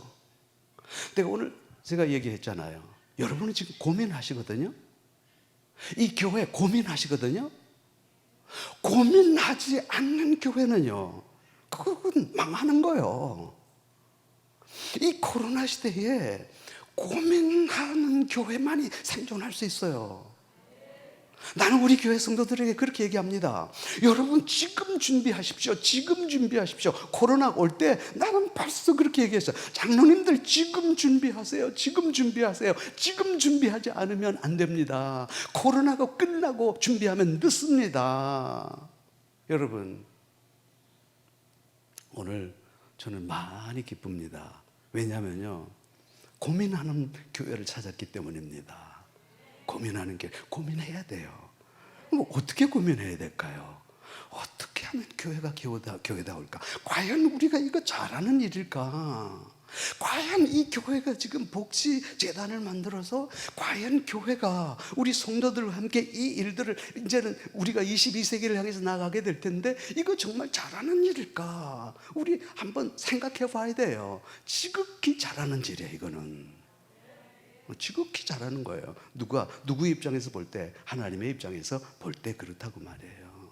근데 오늘 제가 얘기했잖아요. 여러분은 지금 고민하시거든요. 이 교회 고민하시거든요. 고민하지 않는 교회는요, 그건 망하는 거예요. 이 코로나 시대에 고민하는 교회만이 생존할 수 있어요. 나는 우리 교회 성도들에게 그렇게 얘기합니다. 여러분 지금 준비하십시오. 지금 준비하십시오. 코로나 올 때 나는 벌써 그렇게 얘기했어요. 장로님들 지금 준비하세요. 지금 준비하세요. 지금 준비하지 않으면 안 됩니다. 코로나가 끝나고 준비하면 늦습니다. 여러분, 오늘 저는 많이 기쁩니다. 왜냐하면요, 고민하는 교회를 찾았기 때문입니다. 고민하는 게, 고민해야 돼요. 그럼 어떻게 고민해야 될까요? 어떻게 하면 교회가 교회다울까? 과연 우리가 이거 잘하는 일일까? 과연 이 교회가 지금 복지재단을 만들어서 과연 교회가 우리 성도들과 함께 이 일들을, 이제는 우리가 22세기를 향해서 나가게 될 텐데 이거 정말 잘하는 일일까? 우리 한번 생각해 봐야 돼요. 지극히 잘하는 일이에요, 이거는. 지극히 잘하는 거예요. 누구 입장에서 볼 때, 하나님의 입장에서 볼 때 그렇다고 말이에요.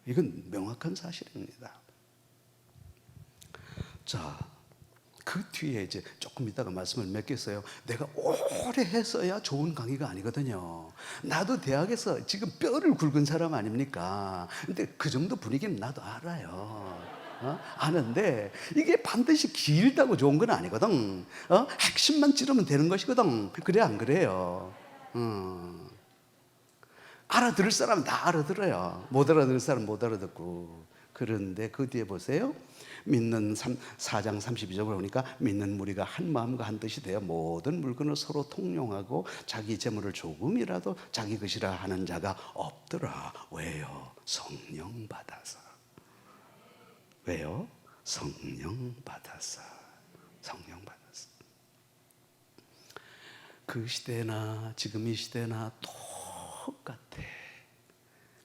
이건 명확한 사실입니다. 자, 그 뒤에 이제 조금 이따가 말씀을 맺겠어요. 내가 오래 했어야 좋은 강의가 아니거든요. 나도 대학에서 지금 뼈를 굵은 사람 아닙니까? 근데 그 정도 분위기는 나도 알아요. 아는데 이게 반드시 길다고 좋은 건 아니거든. 핵심만 찌르면 되는 것이거든. 그래 안 그래요? 알아들을 사람은 다 알아들어요. 못 알아들을 사람은 못 알아듣고. 그런데 그 뒤에 보세요. 믿는 4장 32절을 보니까 믿는 무리가 한 마음과 한 뜻이 되어 모든 물건을 서로 통용하고 자기 재물을 조금이라도 자기 것이라 하는 자가 없더라. 왜요? 성령 받아서. 왜요? 성령 받아서. 성령 받아서. 그 시대나 지금 이 시대나 똑같아.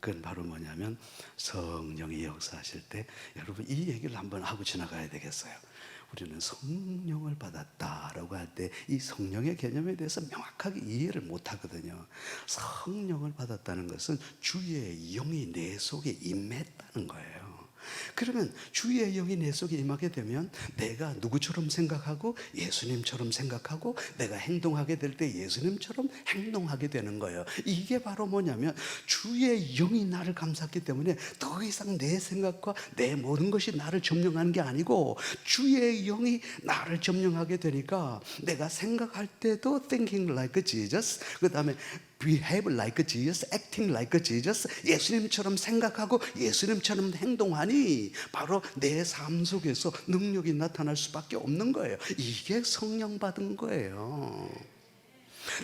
그건 바로 뭐냐면 성령이 역사하실 때, 여러분 이 얘기를 한번 하고 지나가야 되겠어요. 우리는 성령을 받았다라고 할 때 이 성령의 개념에 대해서 명확하게 이해를 못 하거든요. 성령을 받았다는 것은 주의 영이 내 속에 임했다는 거예요. 그러면 주의 영이 내 속에 임하게 되면 내가 누구처럼 생각하고 예수님처럼 생각하고, 내가 행동하게 될 때 예수님처럼 행동하게 되는 거예요. 이게 바로 뭐냐면 주의 영이 나를 감쌌기 때문에 더 이상 내 생각과 내 모든 것이 나를 점령하는 게 아니고 주의 영이 나를 점령하게 되니까 내가 생각할 때도 thinking like Jesus, 그 다음에 behave like Jesus, acting like Jesus, 예수님처럼 생각하고 예수님처럼 행동하니 바로 내 삶 속에서 능력이 나타날 수밖에 없는 거예요. 이게 성령 받은 거예요.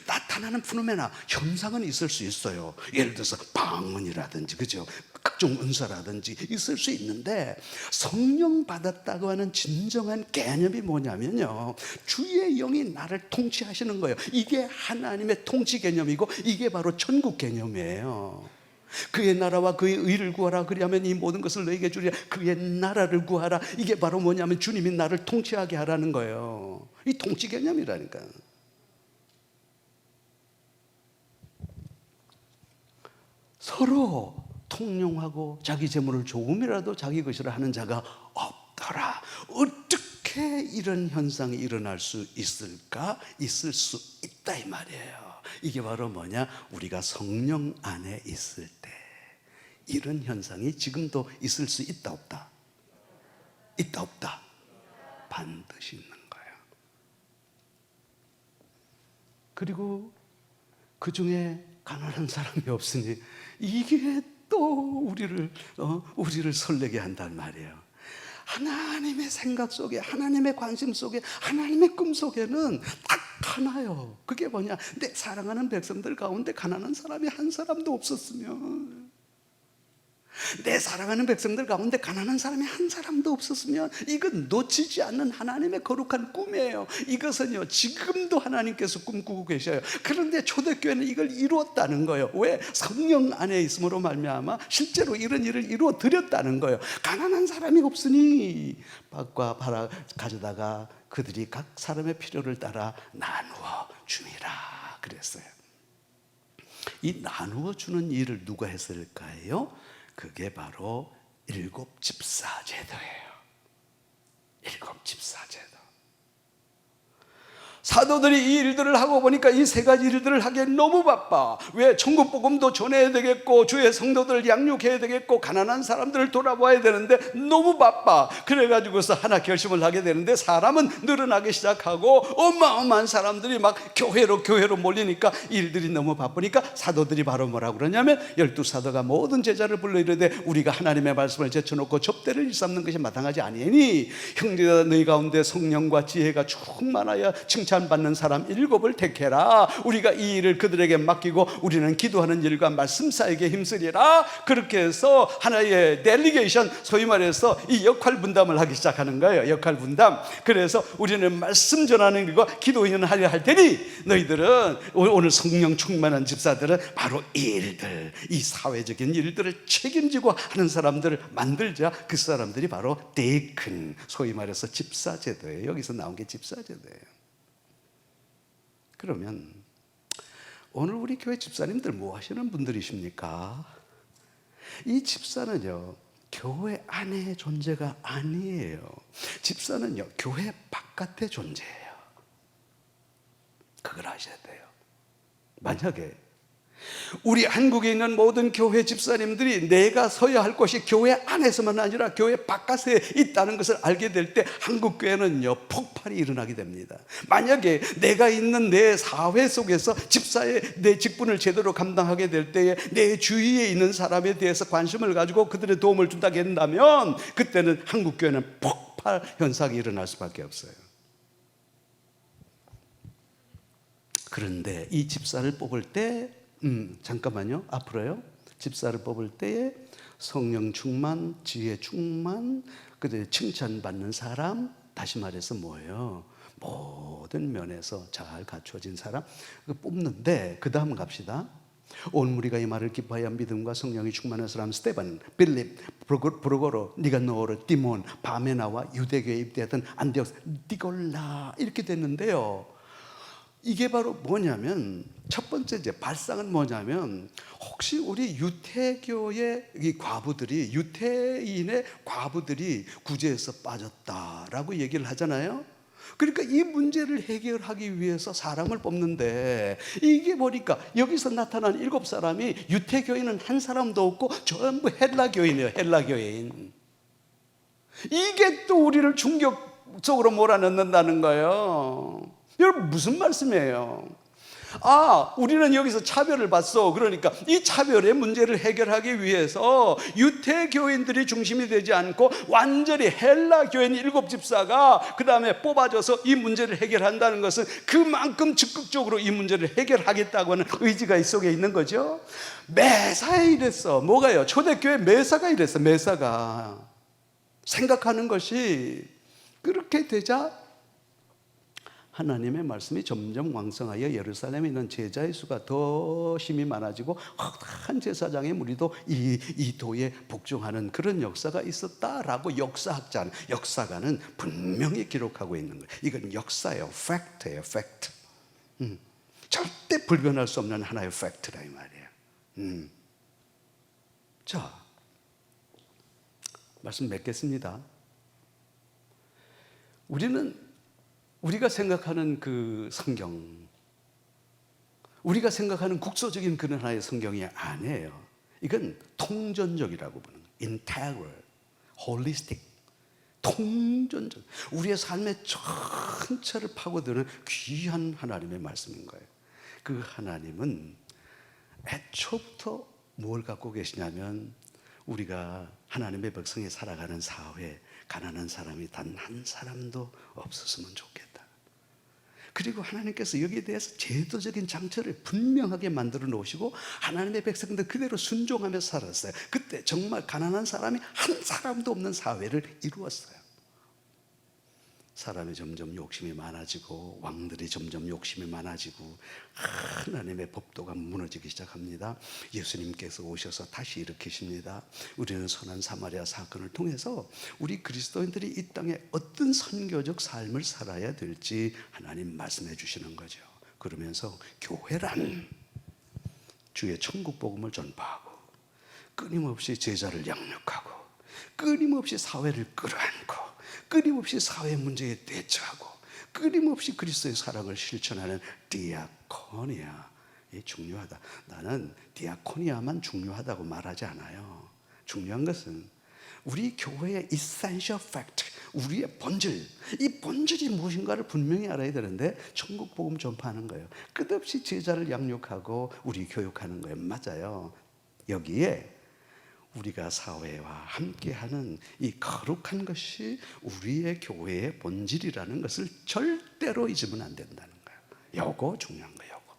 나타나는 피노메나, 현상은 있을 수 있어요. 예를 들어서 방언이라든지, 그죠? 각종 은사라든지 있을 수 있는데, 성령 받았다고 하는 진정한 개념이 뭐냐면요, 주의 영이 나를 통치하시는 거예요. 이게 하나님의 통치 개념이고, 이게 바로 천국 개념이에요. 그의 나라와 그의 의를 구하라, 그리하면 이 모든 것을 너에게 주리라. 그의 나라를 구하라. 이게 바로 뭐냐면 주님이 나를 통치하게 하라는 거예요. 이 통치 개념이라니까. 서로 통용하고 자기 재물을 조금이라도 자기 것이라 하는 자가 없더라. 어떻게 이런 현상이 일어날 수 있을까? 있을 수 있다 이 말이에요. 이게 바로 뭐냐? 우리가 성령 안에 있을 때 이런 현상이 지금도 있을 수 있다 없다? 있다 없다? 반드시 있는 거예요. 그리고 그 중에 가난한 사람이 없으니 이게 또 우리를 설레게 한단 말이에요. 하나님의 생각 속에, 하나님의 관심 속에, 하나님의 꿈 속에는 딱 하나요. 그게 뭐냐? 내 사랑하는 백성들 가운데 가난한 사람이 한 사람도 없었으면, 내 사랑하는 백성들 가운데 가난한 사람이 한 사람도 없었으면, 이건 놓치지 않는 하나님의 거룩한 꿈이에요. 이것은요, 지금도 하나님께서 꿈꾸고 계셔요. 그런데 초대교회는 이걸 이루었다는 거예요. 왜? 성령 안에 있음으로 말미암아 실제로 이런 일을 이루어 드렸다는 거예요. 가난한 사람이 없으니 밭과 밭을 가져다가 그들이 각 사람의 필요를 따라 나누어 주니라 그랬어요. 이 나누어 주는 일을 누가 했을까요? 그게 바로 일곱 집사 제도예요. 일곱 집사 제도. 사도들이 이 일들을 하고 보니까 이 세 가지 일들을 하기에 너무 바빠. 왜? 천국 복음도 전해야 되겠고, 주의 성도들을 양육해야 되겠고, 가난한 사람들을 돌아봐야 되는데 너무 바빠. 그래가지고서 하나 결심을 하게 되는데, 사람은 늘어나기 시작하고 어마어마한 사람들이 막 교회로 몰리니까 일들이 너무 바쁘니까 사도들이 바로 뭐라고 그러냐면, 12사도가 모든 제자를 불러 이르되 우리가 하나님의 말씀을 제쳐놓고 접대를 일삼는 것이 마땅하지 아니하니 형제가 너희 가운데 성령과 지혜가 충만하여 칭찬받는 사람 7을 택해라. 우리가 이 일을 그들에게 맡기고 우리는 기도하는 일과 말씀 사역에 힘쓰리라. 그렇게 해서 하나의 델리게이션, 소위 말해서 이 역할 분담을 하기 시작하는 거예요. 역할 분담. 그래서 우리는 말씀 전하는 일과 기도인을 하려 할 테니 너희들은, 오늘 성령 충만한 집사들은 바로 이 일들, 이 사회적인 일들을 책임지고 하는 사람들을 만들자. 그 사람들이 바로 데이큰, 소위 말해서 집사 제도예요. 여기서 나온 게 집사 제도예요. 그러면 오늘 우리 교회 집사님들 뭐 하시는 분들이십니까? 이 집사는요, 교회 안의 존재가 아니에요. 집사는요, 교회 바깥의 존재예요. 그걸 아셔야 돼요. 만약에 우리 한국에 있는 모든 교회 집사님들이 내가 서야 할 곳이 교회 안에서만 아니라 교회 바깥에 있다는 것을 알게 될 때 한국 교회는요, 폭발이 일어나게 됩니다. 만약에 내가 있는 내 사회 속에서 집사의 내 직분을 제대로 감당하게 될 때에 내 주위에 있는 사람에 대해서 관심을 가지고 그들의 도움을 준다고 한다면, 그때는 한국 교회는 폭발 현상이 일어날 수밖에 없어요. 그런데 이 집사를 뽑을 때, 잠깐만요. 앞으로요. 집사를 뽑을 때에 성령 충만, 지혜 충만, 그다음에 칭찬받는 사람, 다시 말해서 뭐예요? 모든 면에서 잘 갖춰진 사람 뽑는데, 그 다음 갑시다. 온 무리가 이 말을 기뻐하여 믿음과 성령이 충만한 사람 스테반, 빌립, 브로고로, 니가노르, 디몬, 바메나와 유대교에 입대했던 안디옥, 니골라 이렇게 됐는데요. 이게 바로 뭐냐면, 첫 번째 이제 발상은 뭐냐면, 혹시 우리 유태교의 이 과부들이, 유태인의 과부들이 구제에서 빠졌다라고 얘기를 하잖아요. 그러니까 이 문제를 해결하기 위해서 사람을 뽑는데, 이게 보니까 여기서 나타난 7사람이 유태교인은 한 사람도 없고 전부 헬라교인이에요. 헬라교인. 이게 또 우리를 충격적으로 몰아넣는다는 거예요. 여러분, 무슨 말씀이에요? 우리는 여기서 차별을 받어. 그러니까 이 차별의 문제를 해결하기 위해서 유태교인들이 중심이 되지 않고 완전히 헬라 교인 7집사가 그 다음에 뽑아져서 이 문제를 해결한다는 것은 그만큼 적극적으로 이 문제를 해결하겠다고 하는 의지가 이 속에 있는 거죠. 매사에 이랬어. 뭐가요? 초대교회 매사가 이랬어. 매사가 생각하는 것이 그렇게 되자 하나님의 말씀이 점점 왕성하여 예루살렘에 있는 제자의 수가 더 힘이 많아지고 한 제사장의 무리도 이 도에 복종하는 그런 역사가 있었다라고 역사가는 분명히 기록하고 있는 거예요. 이건 역사예요. 팩트예요. 팩트. 절대 불변할 수 없는 하나의 팩트라 이 말이에요. 자, 말씀 맺겠습니다. 우리가 생각하는 그 성경, 우리가 생각하는 국소적인 그런 하나의 성경이 아니에요. 이건 통전적이라고 보는 거예요. integral, holistic, 통전적. 우리의 삶의 전체를 파고드는 귀한 하나님의 말씀인 거예요. 그 하나님은 애초부터 뭘 갖고 계시냐면 우리가 하나님의 백성이 살아가는 사회, 가난한 사람이 단 한 사람도 없었으면 좋겠다. 그리고 하나님께서 여기에 대해서 제도적인 장치를 분명하게 만들어 놓으시고 하나님의 백성들 그대로 순종하며 살았어요. 그때 정말 가난한 사람이 한 사람도 없는 사회를 이루었어요. 사람이 점점 욕심이 많아지고 왕들이 점점 욕심이 많아지고 하나님의 법도가 무너지기 시작합니다. 예수님께서 오셔서 다시 일으키십니다. 우리는 선한 사마리아 사건을 통해서 우리 그리스도인들이 이 땅에 어떤 선교적 삶을 살아야 될지 하나님 말씀해 주시는 거죠. 그러면서 교회란 주의 천국 복음을 전파하고 끊임없이 제자를 양육하고 끊임없이 사회를 끌어안고 끊임없이 사회 문제에 대처하고 끊임없이 그리스도의 사랑을 실천하는 디아코니아. 이 중요하다. 나는 디아코니아만 중요하다고 말하지 않아요. 중요한 것은 우리 교회의 essential fact, 우리의 본질, 이 본질이 무엇인가를 분명히 알아야 되는데 천국 복음 전파하는 거예요. 끝없이 제자를 양육하고 우리 교육하는 거예요. 맞아요. 여기에 우리가 사회와 함께하는 이 거룩한 것이 우리의 교회의 본질이라는 것을 절대로 잊으면 안 된다는 거예요. 요거 중요한 거예요. 요거.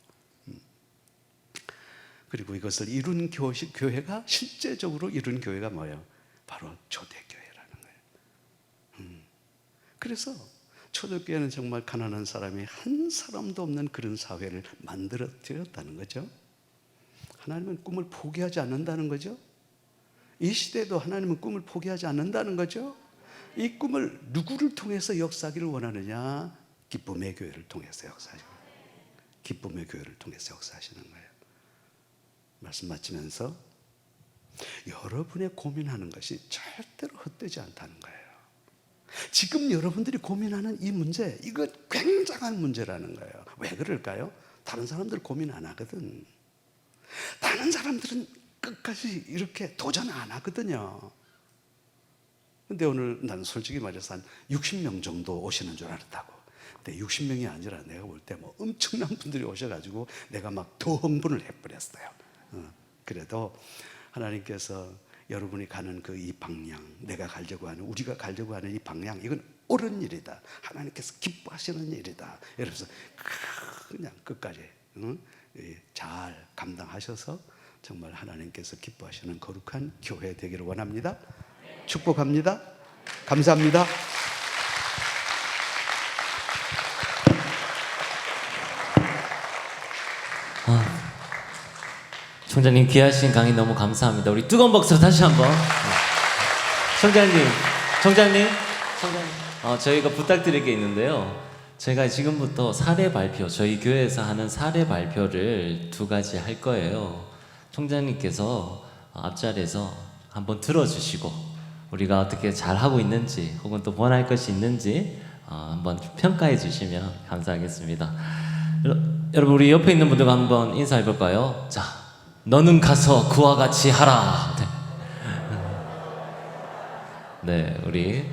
그리고 이것을 이룬 교회가 실제적으로 이룬 교회가 뭐예요? 바로 초대교회라는 거예요. 그래서 초대교회는 정말 가난한 사람이 한 사람도 없는 그런 사회를 만들어 드렸다는 거죠. 하나님은 꿈을 포기하지 않는다는 거죠. 이 시대에도 하나님은 꿈을 포기하지 않는다는 거죠. 이 꿈을 누구를 통해서 역사하기를 원하느냐? 기쁨의 교회를 통해서 역사하시는 거예요. 기쁨의 교회를 통해서 역사하시는 거예요. 말씀 마치면서 여러분의 고민하는 것이 절대로 헛되지 않다는 거예요. 지금 여러분들이 고민하는 이 문제, 이거 굉장한 문제라는 거예요. 왜 그럴까요? 다른 사람들 고민 안 하거든. 다른 사람들은 끝까지 이렇게 도전 안 하거든요. 근데 오늘 나는 솔직히 말해서 한 60명 정도 오시는 줄 알았다고. 근데 60명이 아니라 내가 볼 때 뭐 엄청난 분들이 오셔가지고 내가 막 더 흥분을 해버렸어요. 그래도 하나님께서 여러분이 가는 그 이 방향, 내가 가려고 하는, 우리가 가려고 하는 이 방향, 이건 옳은 일이다. 하나님께서 기뻐하시는 일이다. 이러면서 그냥 끝까지 잘 감당하셔서 정말 하나님께서 기뻐하시는 거룩한 교회 되기를 원합니다. 축복합니다. 감사합니다. 총장님 귀하신 강의 너무 감사합니다. 우리 뜨거운 박수로 다시 한번. 총장님, 저희가 부탁드릴 게 있는데요. 제가 지금부터 사례 발표, 저희 교회에서 하는 사례 발표를 2가지 할 거예요. 총장님께서 앞자리에서 한번 들어주시고 우리가 어떻게 잘하고 있는지 혹은 또 원할 것이 있는지 한번 평가해 주시면 감사하겠습니다. 여러분 우리 옆에 있는 분들과 한번 인사해 볼까요? 자, 너는 가서 그와 같이 하라. 네, 우리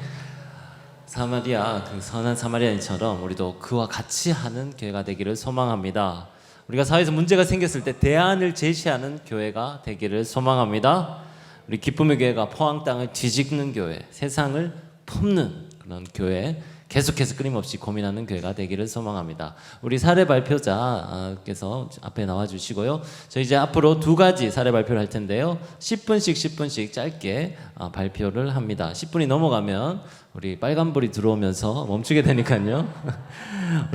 사마리아, 그 선한 사마리아인처럼 우리도 그와 같이 하는 교회가 되기를 소망합니다. 우리가 사회에서 문제가 생겼을 때 대안을 제시하는 교회가 되기를 소망합니다. 우리 기쁨의 교회가 포항 땅을 뒤집는 교회, 세상을 품는 그런 교회, 계속해서 끊임없이 고민하는 교회가 되기를 소망합니다. 우리 사례 발표자께서 앞에 나와 주시고요. 저희 이제 앞으로 2가지 사례 발표를 할 텐데요. 10분씩 짧게 발표를 합니다. 10분이 넘어가면 우리 빨간불이 들어오면서 멈추게 되니까요.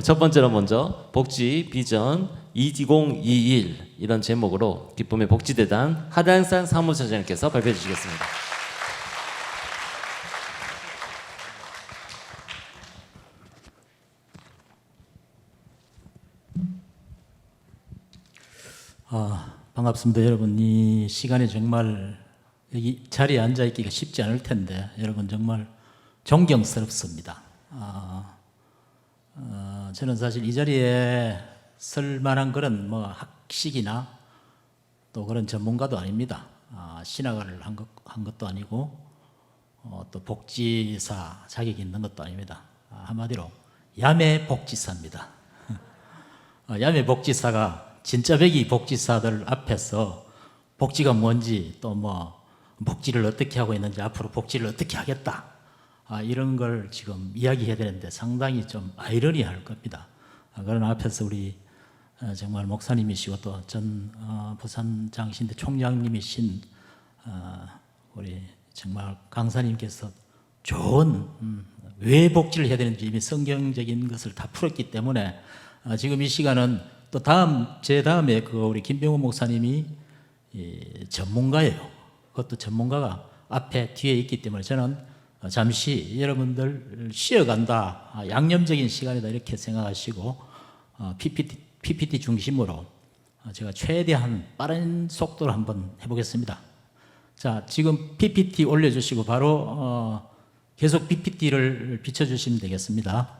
첫 번째로 먼저 복지 비전 2021 이런 제목으로 기쁨의 복지대단 하단상 사무처장님께서 발표해 주시겠습니다. 반갑습니다. 여러분, 이 시간에 정말 여기 자리에 앉아 있기가 쉽지 않을 텐데 여러분 정말 존경스럽습니다. 저는 사실 이 자리에 설 만한 그런 뭐 학식이나 또 그런 전문가도 아닙니다. 신학을 한 것도 아니고 또 복지사 자격이 있는 것도 아닙니다. 한마디로 야매 복지사입니다. 야매 복지사가 진짜 배기 복지사들 앞에서 복지가 뭔지 또 뭐 복지를 어떻게 하고 있는지 앞으로 복지를 어떻게 하겠다 이런 걸 지금 이야기해야 되는데 상당히 좀 아이러니할 겁니다. 그런 앞에서 우리 정말 목사님이시고 또 전 부산장신대 총장님이신 우리 정말 강사님께서 좋은 왜 복지를 해야 되는지 이미 성경적인 것을 다 풀었기 때문에 지금 이 시간은 또 제 다음에 우리 김병호 목사님이 전문가예요. 그것도 전문가가 앞에 뒤에 있기 때문에 저는 잠시 여러분들 쉬어간다, 양념적인 시간이다 이렇게 생각하시고 PPT 중심으로 제가 최대한 빠른 속도로 한번 해보겠습니다. 자, 지금 PPT 올려주시고 바로 계속 PPT를 비춰주시면 되겠습니다.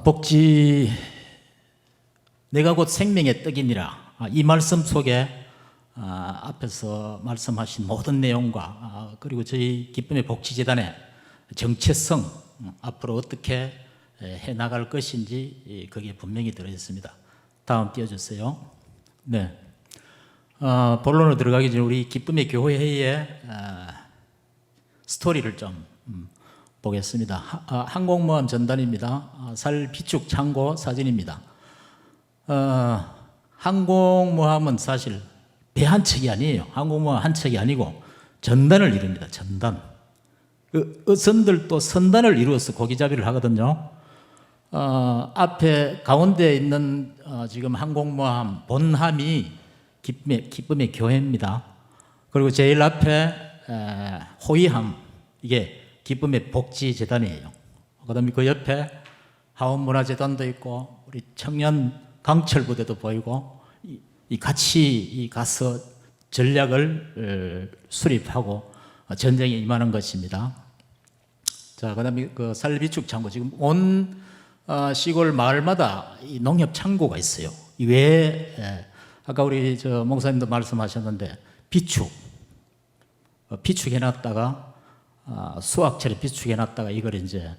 복지 내가 곧 생명의 떡이니라. 이 말씀 속에 앞에서 말씀하신 모든 내용과 그리고 저희 기쁨의 복지재단의 정체성 앞으로 어떻게 해나갈 것인지 거기에 분명히 들어있습니다. 다음 띄워주세요. 네. 본론으로 들어가기 전에 우리 기쁨의 교회의 스토리를 좀 보겠습니다. 항공모함 전단입니다. 살 비축 창고 사진입니다. 항공모함은 사실 배 한 척이 아니에요. 항공모함 한 척이 아니고 전단을 이룹니다. 전단. 어선들도 선단을 이루어서 고기잡이를 하거든요. 앞에 가운데 있는 지금 항공모함 본함이 기쁨의 교회입니다. 그리고 제일 앞에 호위함 이게 기쁨의 복지재단이에요. 그다음에 그 옆에 하원문화재단도 있고 우리 청년 강철부대도 보이고 같이 가서 전략을 수립하고 전쟁에 임하는 것입니다. 자, 그다음에 그 살비축 창고 지금 온 시골 마을마다 이 농협 창고가 있어요. 이 외에 아까 우리 저 목사님도 말씀하셨는데 비축해놨다가 수확철에 비축해놨다가 이걸 이제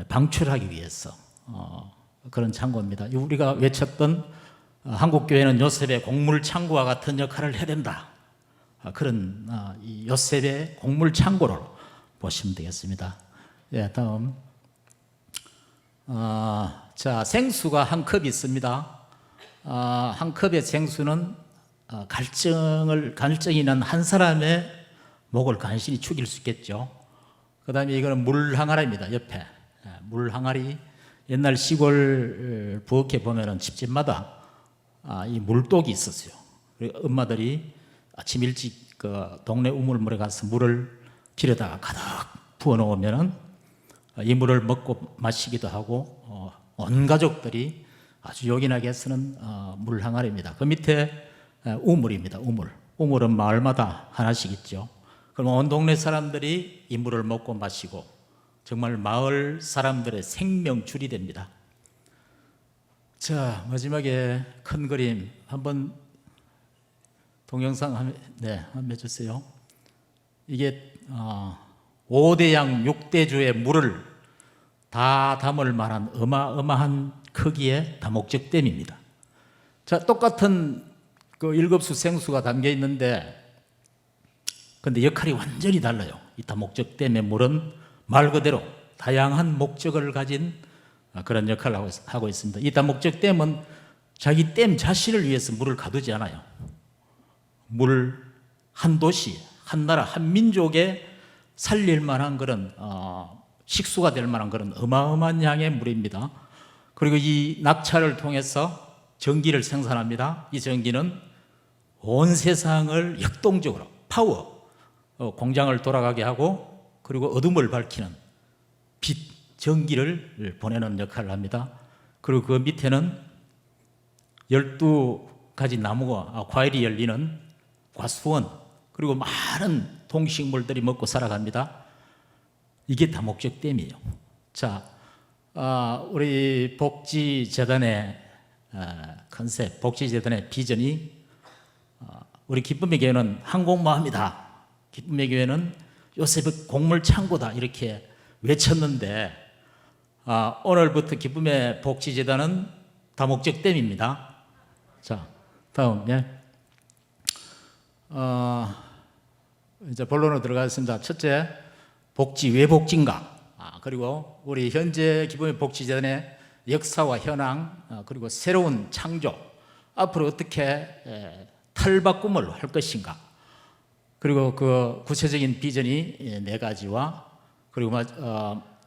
방출하기 위해서 그런 창고입니다. 우리가 외쳤던 한국교회는 요셉의 곡물 창고와 같은 역할을 해야 된다. 그런 이 요셉의 곡물 창고로 보시면 되겠습니다. 예, 다음. 자, 생수가 한 컵 있습니다. 한 컵의 생수는 갈증이 난 한 사람의 목을 간신히 죽일 수 있겠죠. 그 다음에 이거는 물 항아리입니다. 옆에 물 항아리. 옛날 시골 부엌에 보면은 집집마다 이 물독이 있었어요. 엄마들이 아침 일찍 그 동네 우물물에 가서 물을 길에다가 가득 부어 놓으면은 이 물을 먹고 마시기도 하고 온 가족들이 아주 요긴하게 쓰는 물 항아리입니다. 그 밑에 우물입니다. 우물은 마을마다 하나씩 있죠. 그럼 온 동네 사람들이 이 물을 먹고 마시고 정말 마을 사람들의 생명줄이 됩니다. 자, 마지막에 큰 그림 한번 동영상 한번 해주세요. 이게 5대양 6대주의 물을 다 담을 만한 어마어마한 크기의 다목적댐입니다. 자, 똑같은 그 일급수 생수가 담겨 있는데, 근데 역할이 완전히 달라요. 이 다목적댐의 물은 말 그대로 다양한 목적을 가진 그런 역할을 하고 있습니다. 이 다목적댐은 자기 댐 자신을 위해서 물을 가두지 않아요. 물 한 도시, 한 나라, 한 민족에 살릴 만한 그런 식수가 될 만한 그런 어마어마한 양의 물입니다. 그리고 이 낙차를 통해서 전기를 생산합니다. 이 전기는 온 세상을 역동적으로 파워, 공장을 돌아가게 하고, 그리고 어둠을 밝히는 빛, 전기를 보내는 역할을 합니다. 그리고 그 밑에는 12가지 나무와 과일이 열리는 과수원, 그리고 많은 동식물들이 먹고 살아갑니다. 이게 다목적댐이에요. 자, 우리 복지재단의 컨셉, 복지재단의 비전이 우리 기쁨의 교회는 항공모함이다, 기쁨의 교회는 요셉의 곡물 창고다, 이렇게 외쳤는데, 오늘부터 기쁨의 복지재단은 다목적댐입니다. 자, 다음. 이제 본론으로 들어가겠습니다. 첫째, 복지 왜 복지인가? 그리고 우리 현재 기쁨의 복지재단의 역사와 현황, 그리고 새로운 창조, 앞으로 어떻게 탈바꿈을 할 것인가? 그리고 그 구체적인 비전이 4가지와, 그리고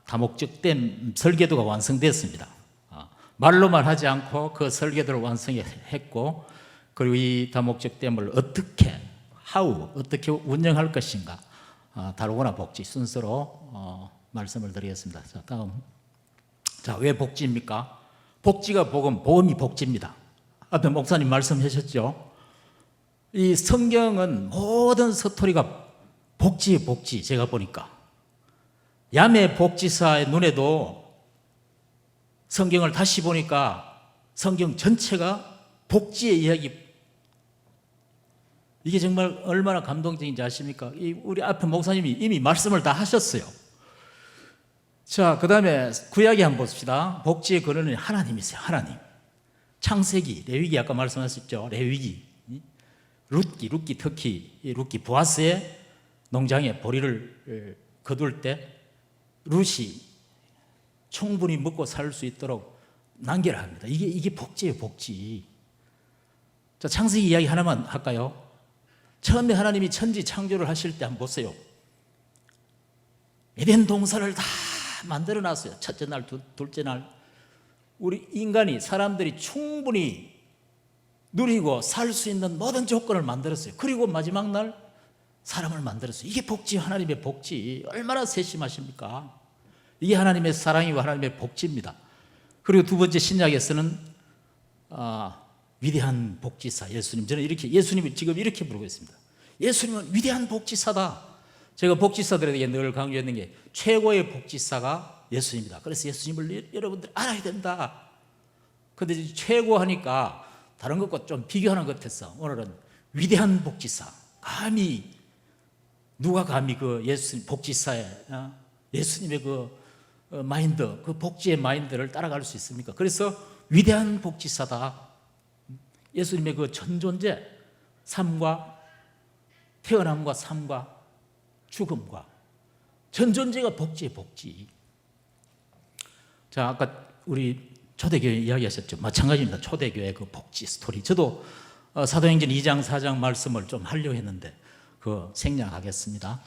다목적댐 설계도가 완성됐습니다. 말로만 하지 않고 그 설계도를 완성했고, 그리고 이 다목적댐을 어떻게 어떻게 운영할 것인가, 다루거나 복지 순서로 말씀을 드리겠습니다. 자, 다음. 자, 왜 복지입니까? 복지가 복음, 복음이 복지입니다. 앞에 목사님 말씀하셨죠. 이 성경은 모든 서토리가 복지의 복지. 제가 보니까 야매 복지사의 눈에도 성경을 다시 보니까 성경 전체가 복지의 이야기. 이게 정말 얼마나 감동적인지 아십니까? 우리 앞에 목사님이 이미 말씀을 다 하셨어요. 자, 그 다음에 구약에 한번 봅시다. 복지의 근원은 하나님이세요. 하나님. 창세기, 레위기 아까 말씀하셨죠. 레위기, 룻기 특히 룻기 보아스의 농장에 보리를 거둘 때 룻이 충분히 먹고 살 수 있도록 난결을 합니다. 이게 복지예요, 복지. 자, 창세기 이야기 하나만 할까요? 처음에 하나님이 천지 창조를 하실 때 한번 보세요. 에덴 동산을 다 만들어 놨어요. 첫째 날, 둘째 날. 우리 인간이, 사람들이 충분히 누리고 살 수 있는 모든 조건을 만들었어요. 그리고 마지막 날 사람을 만들었어요. 이게 복지, 하나님의 복지. 얼마나 세심하십니까? 이게 하나님의 사랑이고 하나님의 복지입니다. 그리고 두 번째, 신약에서는 위대한 복지사 예수님. 저는 이렇게 예수님을 지금 이렇게 부르고 있습니다. 예수님은 위대한 복지사다. 제가 복지사들에게 늘 강조했는 게 최고의 복지사가 예수님이다. 그래서 예수님을 여러분들 알아야 된다. 그런데 최고 하니까 다른 것과 좀 비교하는 것 같아서 오늘은 위대한 복지사. 누가 감히 그 예수님 복지사의 예수님의 그 마인드, 그 복지의 마인드를 따라갈 수 있습니까? 그래서 위대한 복지사다. 예수님의 그 전존재, 삶과 태어남과 삶과 죽음과 전존재가 복지의 복지. 자, 아까 우리 초대교회 이야기하셨죠. 마찬가지입니다. 초대교회 그 복지 스토리. 저도 사도행전 2장 4장 말씀을 좀 하려고 했는데 그 생략하겠습니다.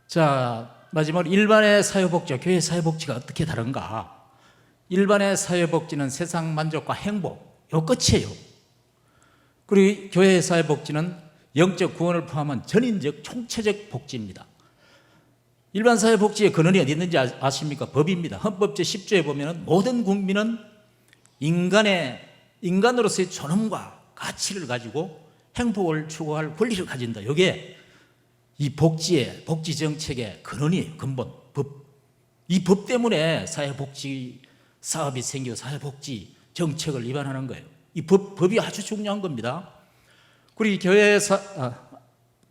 자, 마지막으로 일반의 사회복지와 교회 사회복지가 어떻게 다른가? 일반의 사회복지는 세상 만족과 행복, 요 끝이에요. 그리고 교회 사회복지는 영적 구원을 포함한 전인적 총체적 복지입니다. 일반 사회복지의 근원이 어디 있는지 아십니까? 법입니다. 헌법 제10조에 보면 모든 국민은 인간으로서의 존엄과 가치를 가지고 행복을 추구할 권리를 가진다. 이게 이 복지 정책의 근원이에요. 근본, 법. 이 법 때문에 사회복지 사업이 생기고 사회복지 정책을 위반하는 거예요. 이 법이 아주 중요한 겁니다. 그리고 교회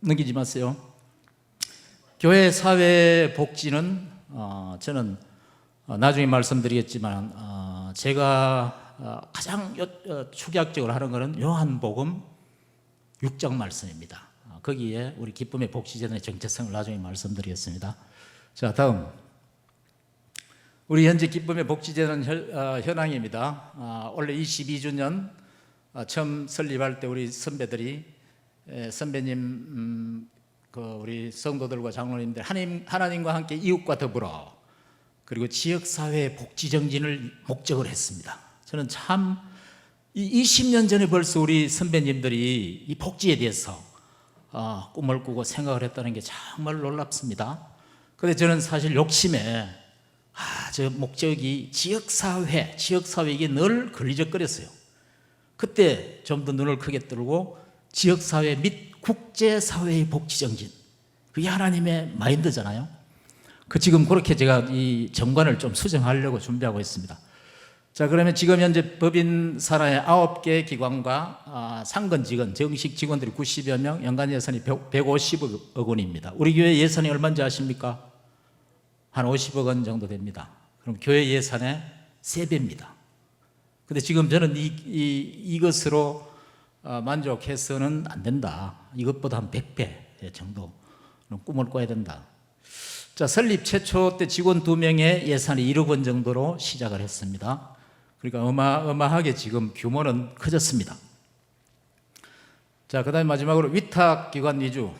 넘기지 마세요. 교회 사회 복지는 저는 나중에 말씀드리겠지만 제가 가장 축약적으로 하는 것은 요한복음 6장 말씀입니다. 거기에 우리 기쁨의 복지재단의 정체성을 나중에 말씀드리겠습니다. 자, 다음 우리 현재 기쁨의 복지재단 현황입니다. 원래 22주년 처음 설립할 때 우리 선배들이 선배님 우리 성도들과 장로님들 하나님과 함께 이웃과 더불어 그리고 지역사회의 복지 정진을 목적으로 했습니다. 저는 참 20년 전에 벌써 우리 선배님들이 이 복지에 대해서 꿈을 꾸고 생각을 했다는 게 정말 놀랍습니다. 그런데 저는 사실 욕심에 저 목적이 지역사회에게 늘 걸리적거렸어요. 그때 좀 더 눈을 크게 뜨고 지역사회 및 국제사회의 복지정진, 그게 하나님의 마인드잖아요. 지금 그렇게 제가 이 정관을 좀 수정하려고 준비하고 있습니다. 자, 그러면 지금 현재 법인 산하의 9개 기관과 상근 직원, 정식 직원들이 90여 명, 연간 예산이 150억 원입니다. 우리 교회 예산이 얼마인지 아십니까? 한 50억 원 정도 됩니다. 그럼 교회 예산의 3배입니다. 근데 지금 저는 이것으로 만족해서는 안 된다. 이것보다 한 100배 정도 꿈을 꿔야 된다. 자, 설립 최초 때 직원 2명의 예산이 1억 원 정도로 시작을 했습니다. 그러니까 어마어마하게 지금 규모는 커졌습니다. 자, 그 다음에 마지막으로 위탁기관 위주.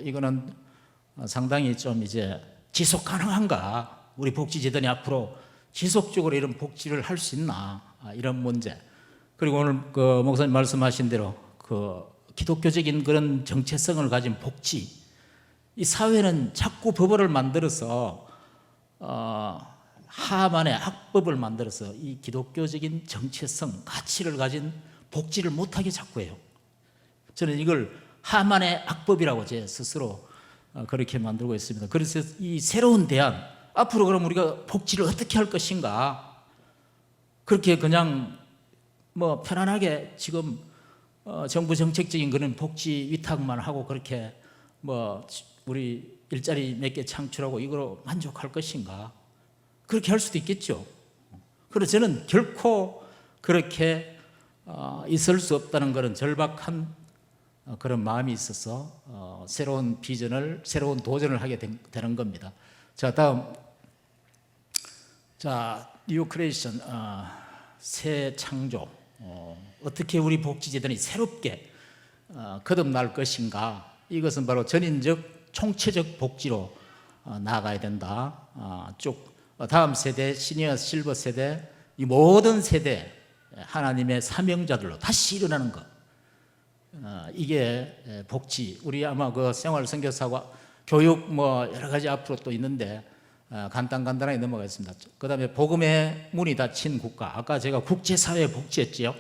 이거는 상당히 좀 이제 지속 가능한가? 우리 복지재단이 앞으로 지속적으로 이런 복지를 할 수 있나? 이런 문제. 그리고 오늘 목사님 말씀하신 대로 기독교적인 그런 정체성을 가진 복지. 이 사회는 자꾸 법을 만들어서 하만의 악법을 만들어서 이 기독교적인 정체성, 가치를 가진 복지를 못하게 자꾸 해요. 저는 이걸 하만의 악법이라고 제 스스로 그렇게 만들고 있습니다. 그래서 이 새로운 대안, 앞으로 그럼 우리가 복지를 어떻게 할 것인가? 그렇게 그냥 편안하게 지금 정부 정책적인 그런 복지 위탁만 하고 그렇게 우리 일자리 몇 개 창출하고 이거로 만족할 것인가? 그렇게 할 수도 있겠죠. 그래서 저는 결코 그렇게 있을 수 없다는 그런 절박한 그런 마음이 있어서 새로운 비전을, 새로운 도전을 하게 되는 겁니다. 자, 다음. 자, 뉴 크리에이션, 새 창조. 어떻게 우리 복지재단이 새롭게 거듭날 것인가? 이것은 바로 전인적, 총체적 복지로 나아가야 된다. 쭉 다음 세대, 시니어 실버 세대, 이 모든 세대 하나님의 사명자들로 다시 일어나는 것. 이게 복지. 우리 아마 생활 선교사와 교육 여러 가지 앞으로 또 있는데 간단하게 넘어가겠습니다. 그 다음에 복음의 문이 닫힌 국가. 아까 제가 국제사회 복지했지요.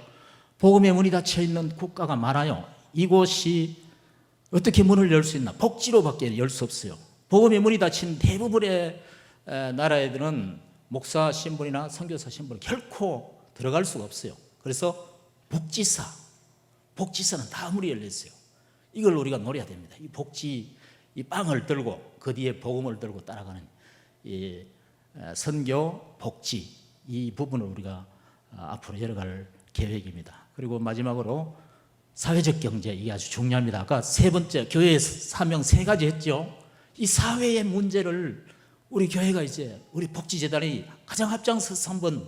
복음의 문이 닫혀 있는 국가가 많아요. 이곳이 어떻게 문을 열 수 있나? 복지로밖에 열 수 없어요. 복음의 문이 닫힌 대부분의 나라에들은 목사 신분이나 선교사 신분 결코 들어갈 수가 없어요. 그래서 복지사는 다 문이 열려 있어요. 이걸 우리가 노려야 됩니다. 이 복지, 이 빵을 들고 그 뒤에 복음을 들고 따라가는 이 선교, 복지, 이 부분을 우리가 앞으로 열어갈 계획입니다. 그리고 마지막으로 사회적 경제, 이게 아주 중요합니다. 아까 세 번째 교회의 사명 3가지 했죠. 이 사회의 문제를 우리 교회가 이제 우리 복지재단이 가장 앞장서서 한번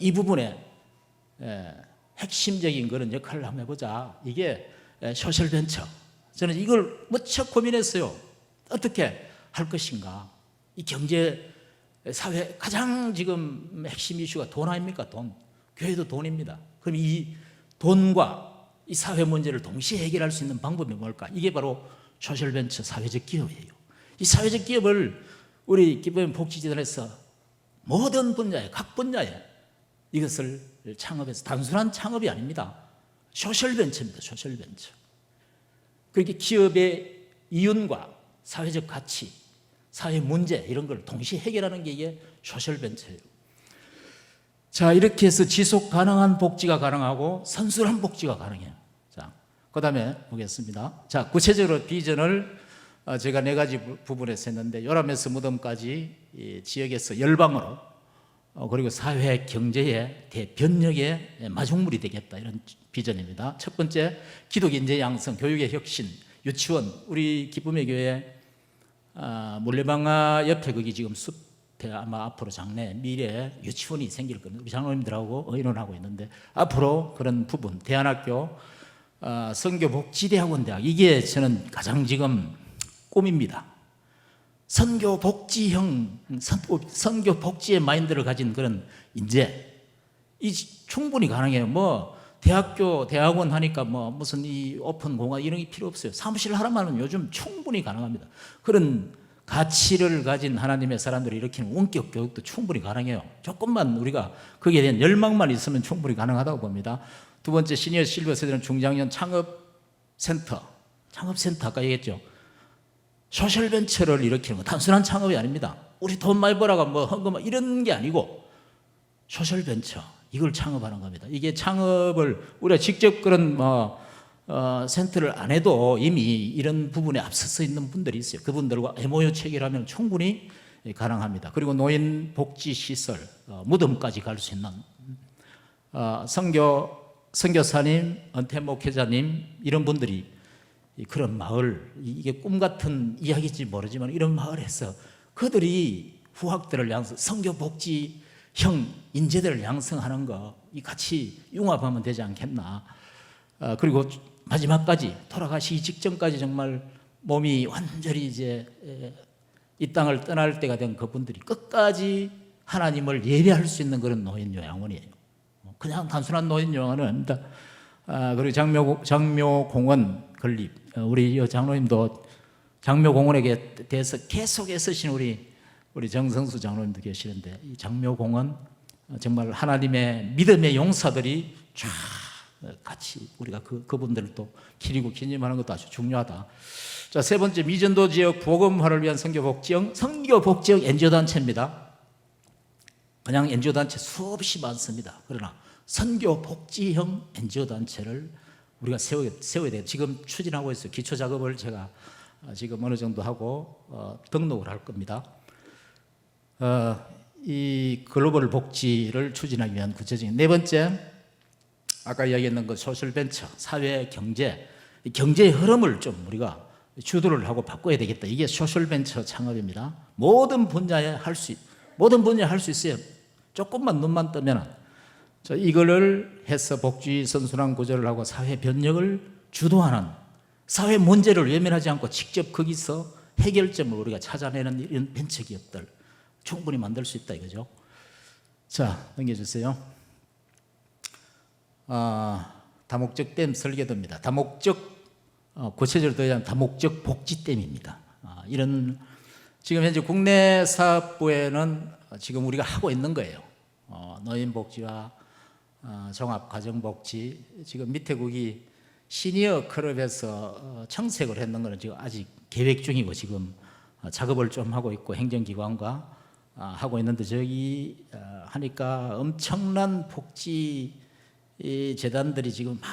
이 부분에 핵심적인 그런 역할을 한번 해보자. 이게 소셜벤처. 저는 이걸 무척 고민했어요. 어떻게 할 것인가. 이 경제 사회 가장 지금 핵심 이슈가 돈 아닙니까? 돈. 교회도 돈입니다. 그럼 이 돈과 이 사회 문제를 동시에 해결할 수 있는 방법이 뭘까? 이게 바로 소셜벤처, 사회적 기업이에요. 이 사회적 기업을 우리 기쁨의 복지재단에서 모든 분야에, 각 분야에 이것을 창업해서 단순한 창업이 아닙니다. 소셜벤처입니다. 소셜벤처. 그렇게 기업의 이윤과 사회적 가치, 사회 문제 이런 걸 동시에 해결하는 게 이게 소셜벤처예요. 자, 이렇게 해서 지속 가능한 복지가 가능하고 선순환 복지가 가능해요. 자, 그 다음에 보겠습니다. 자, 구체적으로 비전을 제가 4가지 부분에서 했는데 요람에서 무덤까지 이 지역에서 열방으로 그리고 사회 경제의 대변력의 마중물이 되겠다, 이런 비전입니다. 첫 번째, 기독 인재 양성, 교육의 혁신, 유치원. 우리 기쁨의 교회 물레방아 옆에 거기 지금 숲에 아마 앞으로 장래 미래에 유치원이 생길 겁니다. 우리 장로님들하고 의논하고 있는데 앞으로 그런 부분, 대안학교, 선교복지대학원 대학, 이게 저는 가장 지금 꿈입니다. 선교복지형, 선교복지의 마인드를 가진 그런 인재, 이 충분히 가능해요. 뭐 대학교, 대학원 하니까 뭐 무슨 이 오픈 공간 이런 게 필요 없어요. 사무실 하나만 하면 요즘 충분히 가능합니다. 그런 가치를 가진 하나님의 사람들이 일으키는 원격 교육도 충분히 가능해요. 조금만 우리가 거기에 대한 열망만 있으면 충분히 가능하다고 봅니다. 두 번째, 시니어 실버 세대는 중장년 창업센터. 창업센터 아까 얘기했죠. 소셜벤처를 일으키는 거 단순한 창업이 아닙니다. 우리 돈 많이 벌어가 뭐 헌금 이런 게 아니고 소셜벤처, 이걸 창업하는 겁니다. 이게 창업을 우리가 직접 그런 센터를 안 해도 이미 이런 부분에 앞서서 있는 분들이 있어요. 그분들과 MOU 체결하면 충분히 가능합니다. 그리고 노인 복지 시설, 무덤까지 갈 수 있는 선교사님, 은퇴 목회자님, 이런 분들이 그런 마을, 이게 꿈 같은 이야기인지 모르지만 이런 마을에서 그들이 후학들을 양성, 선교복지형 인재들을 양성하는 거, 이 같이 융합하면 되지 않겠나. 그리고 마지막까지, 돌아가시기 직전까지 정말 몸이 완전히 이제 이 땅을 떠날 때가 된 그분들이 끝까지 하나님을 예배할 수 있는 그런 노인 요양원이에요. 그냥 단순한 노인 요양원은 아닙니다. 그리고 장묘공원 건립, 우리 장로님도 장묘공원에 대해서 계속 애쓰신 우리 정성수 장로님도 계시는데, 이 장묘공원 정말 하나님의 믿음의 용사들이 쫙 같이 우리가 그분들도 기리고 기념하는 것도 아주 중요하다. 자, 세 번째, 미전도 지역 복음화를 위한 선교복지형 NGO 단체입니다. 그냥 NGO 단체 수없이 많습니다. 그러나 선교복지형 NGO 단체를 우리가 세워야 돼요. 지금 추진하고 있어요. 기초 작업을 제가 지금 어느 정도 하고 등록을 할 겁니다. 이 글로벌 복지를 추진하기 위한 구체적인. 네 번째, 아까 이야기했던 그 소셜벤처, 사회 경제, 경제의 흐름을 좀 우리가 주도를 하고 바꿔야 되겠다. 이게 소셜벤처 창업입니다. 모든 분야에 할 수 있어요. 조금만 눈만 뜨면. 이거를 해서 복지 선순환 구조를 하고 사회 변혁을 주도하는, 사회 문제를 외면하지 않고 직접 거기서 해결점을 우리가 찾아내는 이런 벤처기업들 충분히 만들 수 있다 이거죠. 자, 넘겨주세요. 다목적 댐 설계도입니다. 다목적, 구체적으로 더 얘기하면 다목적 복지댐입니다. 이런 지금 현재 국내 사업부에는 지금 우리가 하고 있는 거예요. 노인복지와 종합가정복지, 지금 밑에 거기 시니어 클럽에서 청색을 했는 거는 지금 아직 계획 중이고 지금 작업을 좀 하고 있고 행정기관과 하고 있는데, 저기 하니까 엄청난 복지 재단들이 지금 막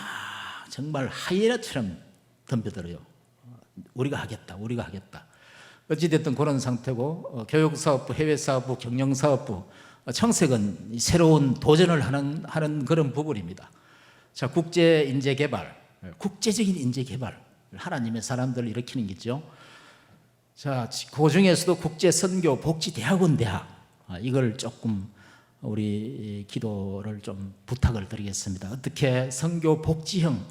정말 하이에나처럼 덤벼들어요. 우리가 하겠다. 어찌됐든 그런 상태고, 교육사업부, 해외사업부, 경영사업부, 청색은 새로운 도전을 하는 그런 부분입니다. 자, 국제 인재 개발, 국제적인 인재 개발, 하나님의 사람들을 일으키는 거죠. 자, 그 중에서도 국제 선교 복지 대학원 대학, 이걸 조금 우리 기도를 좀 부탁을 드리겠습니다. 어떻게 선교 복지형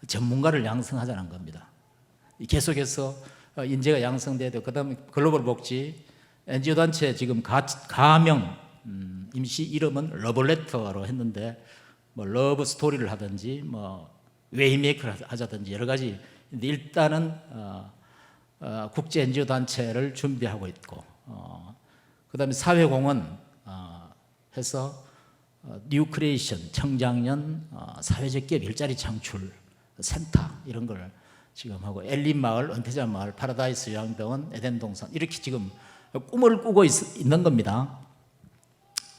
전문가를 양성하자는 겁니다. 계속해서 인재가 양성돼야 되고, 그다음에 글로벌 복지 NGO 단체 지금 가명 임시 이름은 러블레터로 했는데, 뭐 러브 스토리를 하든지 뭐 웨이메이커를 하자든지 여러 가지. 근데 일단은 국제 NGO 단체를 준비하고 있고, 그다음에 사회공헌 해서 뉴 크리에이션, 청장년 사회적 기업 일자리 창출 센터 이런 걸 지금 하고, 엘린 마을, 은퇴자 마을, 파라다이스 요양병원, 에덴 동산, 이렇게 지금 꿈을 꾸고 있는 겁니다.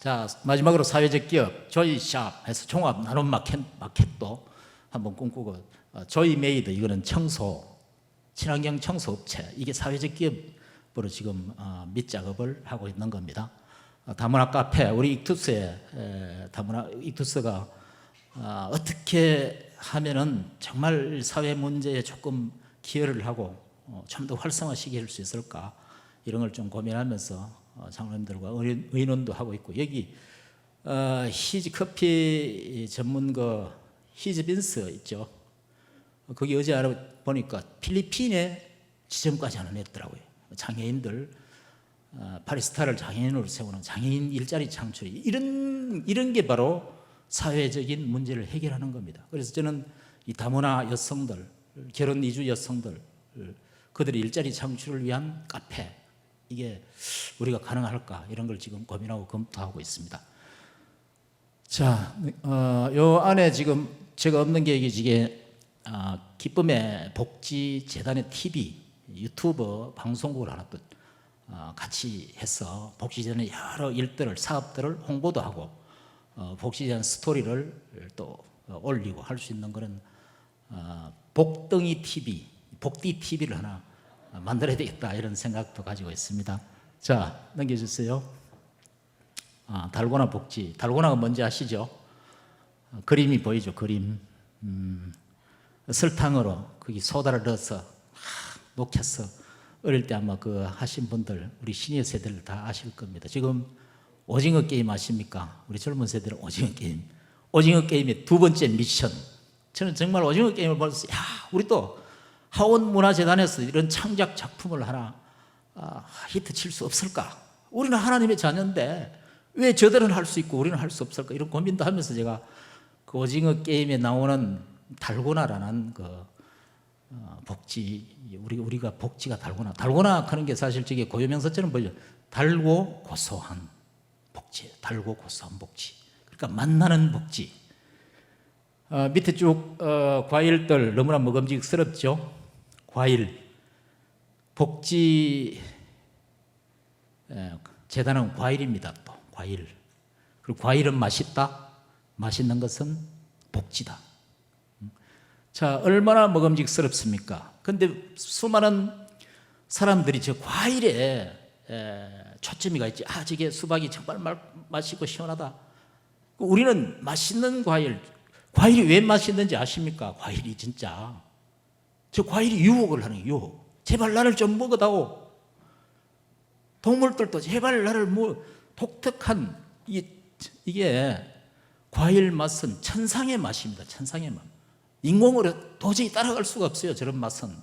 자, 마지막으로 사회적 기업 조이샵 해서 종합 나눔 마켓도 한번 꿈꾸고, 조이 메이드, 이거는 청소, 친환경 청소업체, 이게 사회적 기업으로 지금 밑작업을 하고 있는 겁니다. 다문화 카페, 우리 익투스에 다문화 익투스가 어떻게 하면은 정말 사회 문제에 조금 기여를 하고 좀 더 활성화시킬 수 있을까, 이런 걸 좀 고민하면서 장로님들과 의논도 하고 있고, 여기 히즈 커피 전문 그 히즈빈스 있죠. 거기 어제 알아보니까 필리핀에 지점까지 하나 냈더라고요. 장애인들 바리스타를 장애인으로 세우는 장애인 일자리 창출이, 이런 게 바로 사회적인 문제를 해결하는 겁니다. 그래서 저는 이 다문화 여성들, 결혼 이주 여성들, 그들의 일자리 창출을 위한 카페, 이게 우리가 가능할까, 이런 걸 지금 고민하고 검토하고 있습니다. 자, 요 안에 지금 제가 없는 게 이게 기쁨의 복지 재단의 TV 유튜브 방송국을 하나 또 같이 해서 복지재단의 여러 일들을, 사업들을 홍보도 하고 복지재단 스토리를 또 올리고 할 수 있는 그런 복덩이 TV, 복디 TV를 하나 만들어야 되겠다, 이런 생각도 가지고 있습니다. 자, 넘겨주세요. 달고나 복지. 달고나가 뭔지 아시죠? 그림이 보이죠, 그림. 설탕으로 거기 소다를 넣어서 녹여서, 어릴 때 아마 그 하신 분들, 우리 시니어 세대를 다 아실 겁니다. 지금 오징어 게임 아십니까? 우리 젊은 세대는 오징어 게임. 오징어 게임의 두 번째 미션. 저는 정말 오징어 게임을 보면서, 우리 또 하원문화재단에서 이런 창작 작품을 하나 히트 칠 수 없을까? 우리는 하나님의 자녀인데 왜 저들은 할 수 있고 우리는 할 수 없을까? 이런 고민도 하면서 제가 그 오징어 게임에 나오는 달고나라는 그 복지, 우리가 복지가 달고나 하는 게 사실 저게 고유명사처럼 보이죠. 달고 고소한 복지, 달고 고소한 복지. 그러니까 만나는 복지. 밑에 쭉 과일들 너무나 먹음직스럽죠. 과일, 복지 재단은 과일입니다. 또 과일. 그리고 과일은 맛있다. 맛있는 것은 복지다. 자, 얼마나 먹음직스럽습니까? 근데 수많은 사람들이 저 과일에 초점이 가 있지. 저게 수박이 정말 맛있고 시원하다. 우리는 맛있는 과일이 왜 맛있는지 아십니까? 과일이 진짜. 저 과일이 유혹을 하는 거예요, 유혹. 제발 나를 좀 먹어다오. 동물들도 제발 나를 독특한, 이게 과일 맛은 천상의 맛입니다. 천상의 맛. 인공으로 도저히 따라갈 수가 없어요, 저런 맛은.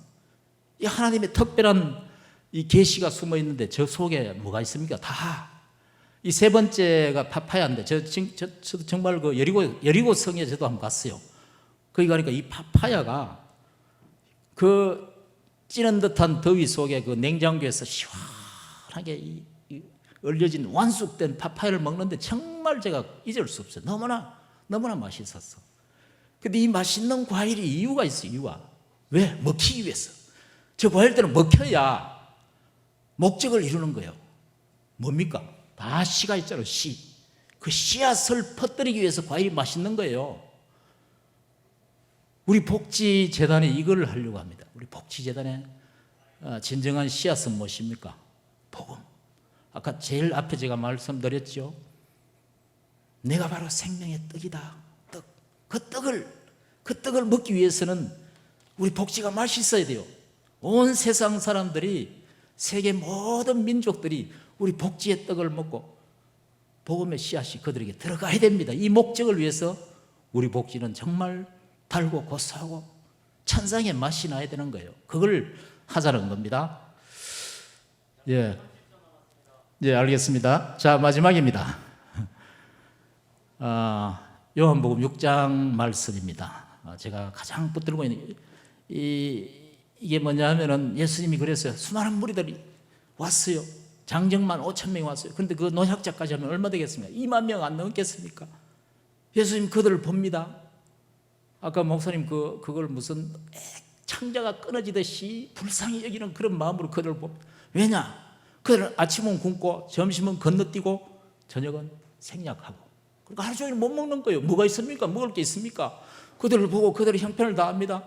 이 하나님의 특별한 이 계시가 숨어 있는데 저 속에 뭐가 있습니까? 다. 이 세 번째가 파파야인데, 저도 정말 그 여리고 성에 저도 한번 갔어요. 거기 가니까 이 파파야가 그 찌는 듯한 더위 속에 그 냉장고에서 시원하게 얼려진 완숙된 파파야를 먹는데 정말 제가 잊을 수 없어요. 너무나 맛있었어. 근데 이 맛있는 과일이 이유가 있어요, 이유가. 왜? 먹히기 위해서. 저 과일들은 먹혀야 목적을 이루는 거예요. 뭡니까? 다 씨가 있잖아요, 씨. 그 씨앗을 퍼뜨리기 위해서 과일이 맛있는 거예요. 우리 복지재단이 이걸 하려고 합니다. 우리 복지재단의 진정한 씨앗은 무엇입니까? 복음. 아까 제일 앞에 제가 말씀드렸죠. 내가 바로 생명의 떡이다. 떡. 그 떡을 먹기 위해서는 우리 복지가 맛있어야 돼요. 온 세상 사람들이, 세계 모든 민족들이 우리 복지의 떡을 먹고 복음의 씨앗이 그들에게 들어가야 됩니다. 이 목적을 위해서 우리 복지는 정말 달고 고소하고 천상의 맛이 나야 되는 거예요. 그걸 하자는 겁니다. 예, 알겠습니다. 자, 마지막입니다. 요한복음 6장 말씀입니다. 제가 가장 붙들고 있는 이게 뭐냐 하면은 예수님이 그랬어요. 수많은 무리들이 왔어요. 장정만 5,000명이 왔어요. 그런데 그 노약자까지 하면 얼마 되겠습니까? 2만 명 안 넘겠습니까? 예수님 그들을 봅니다. 아까 목사님 그걸 무슨 창자가 끊어지듯이 불쌍히 여기는 그런 마음으로 그들을 봅니다. 왜냐? 그들은 아침은 굶고 점심은 건너뛰고 저녁은 생략하고, 그러니까 하루 종일 못 먹는 거예요. 뭐가 있습니까? 먹을 게 있습니까? 그들을 보고 그들의 형편을 다합니다.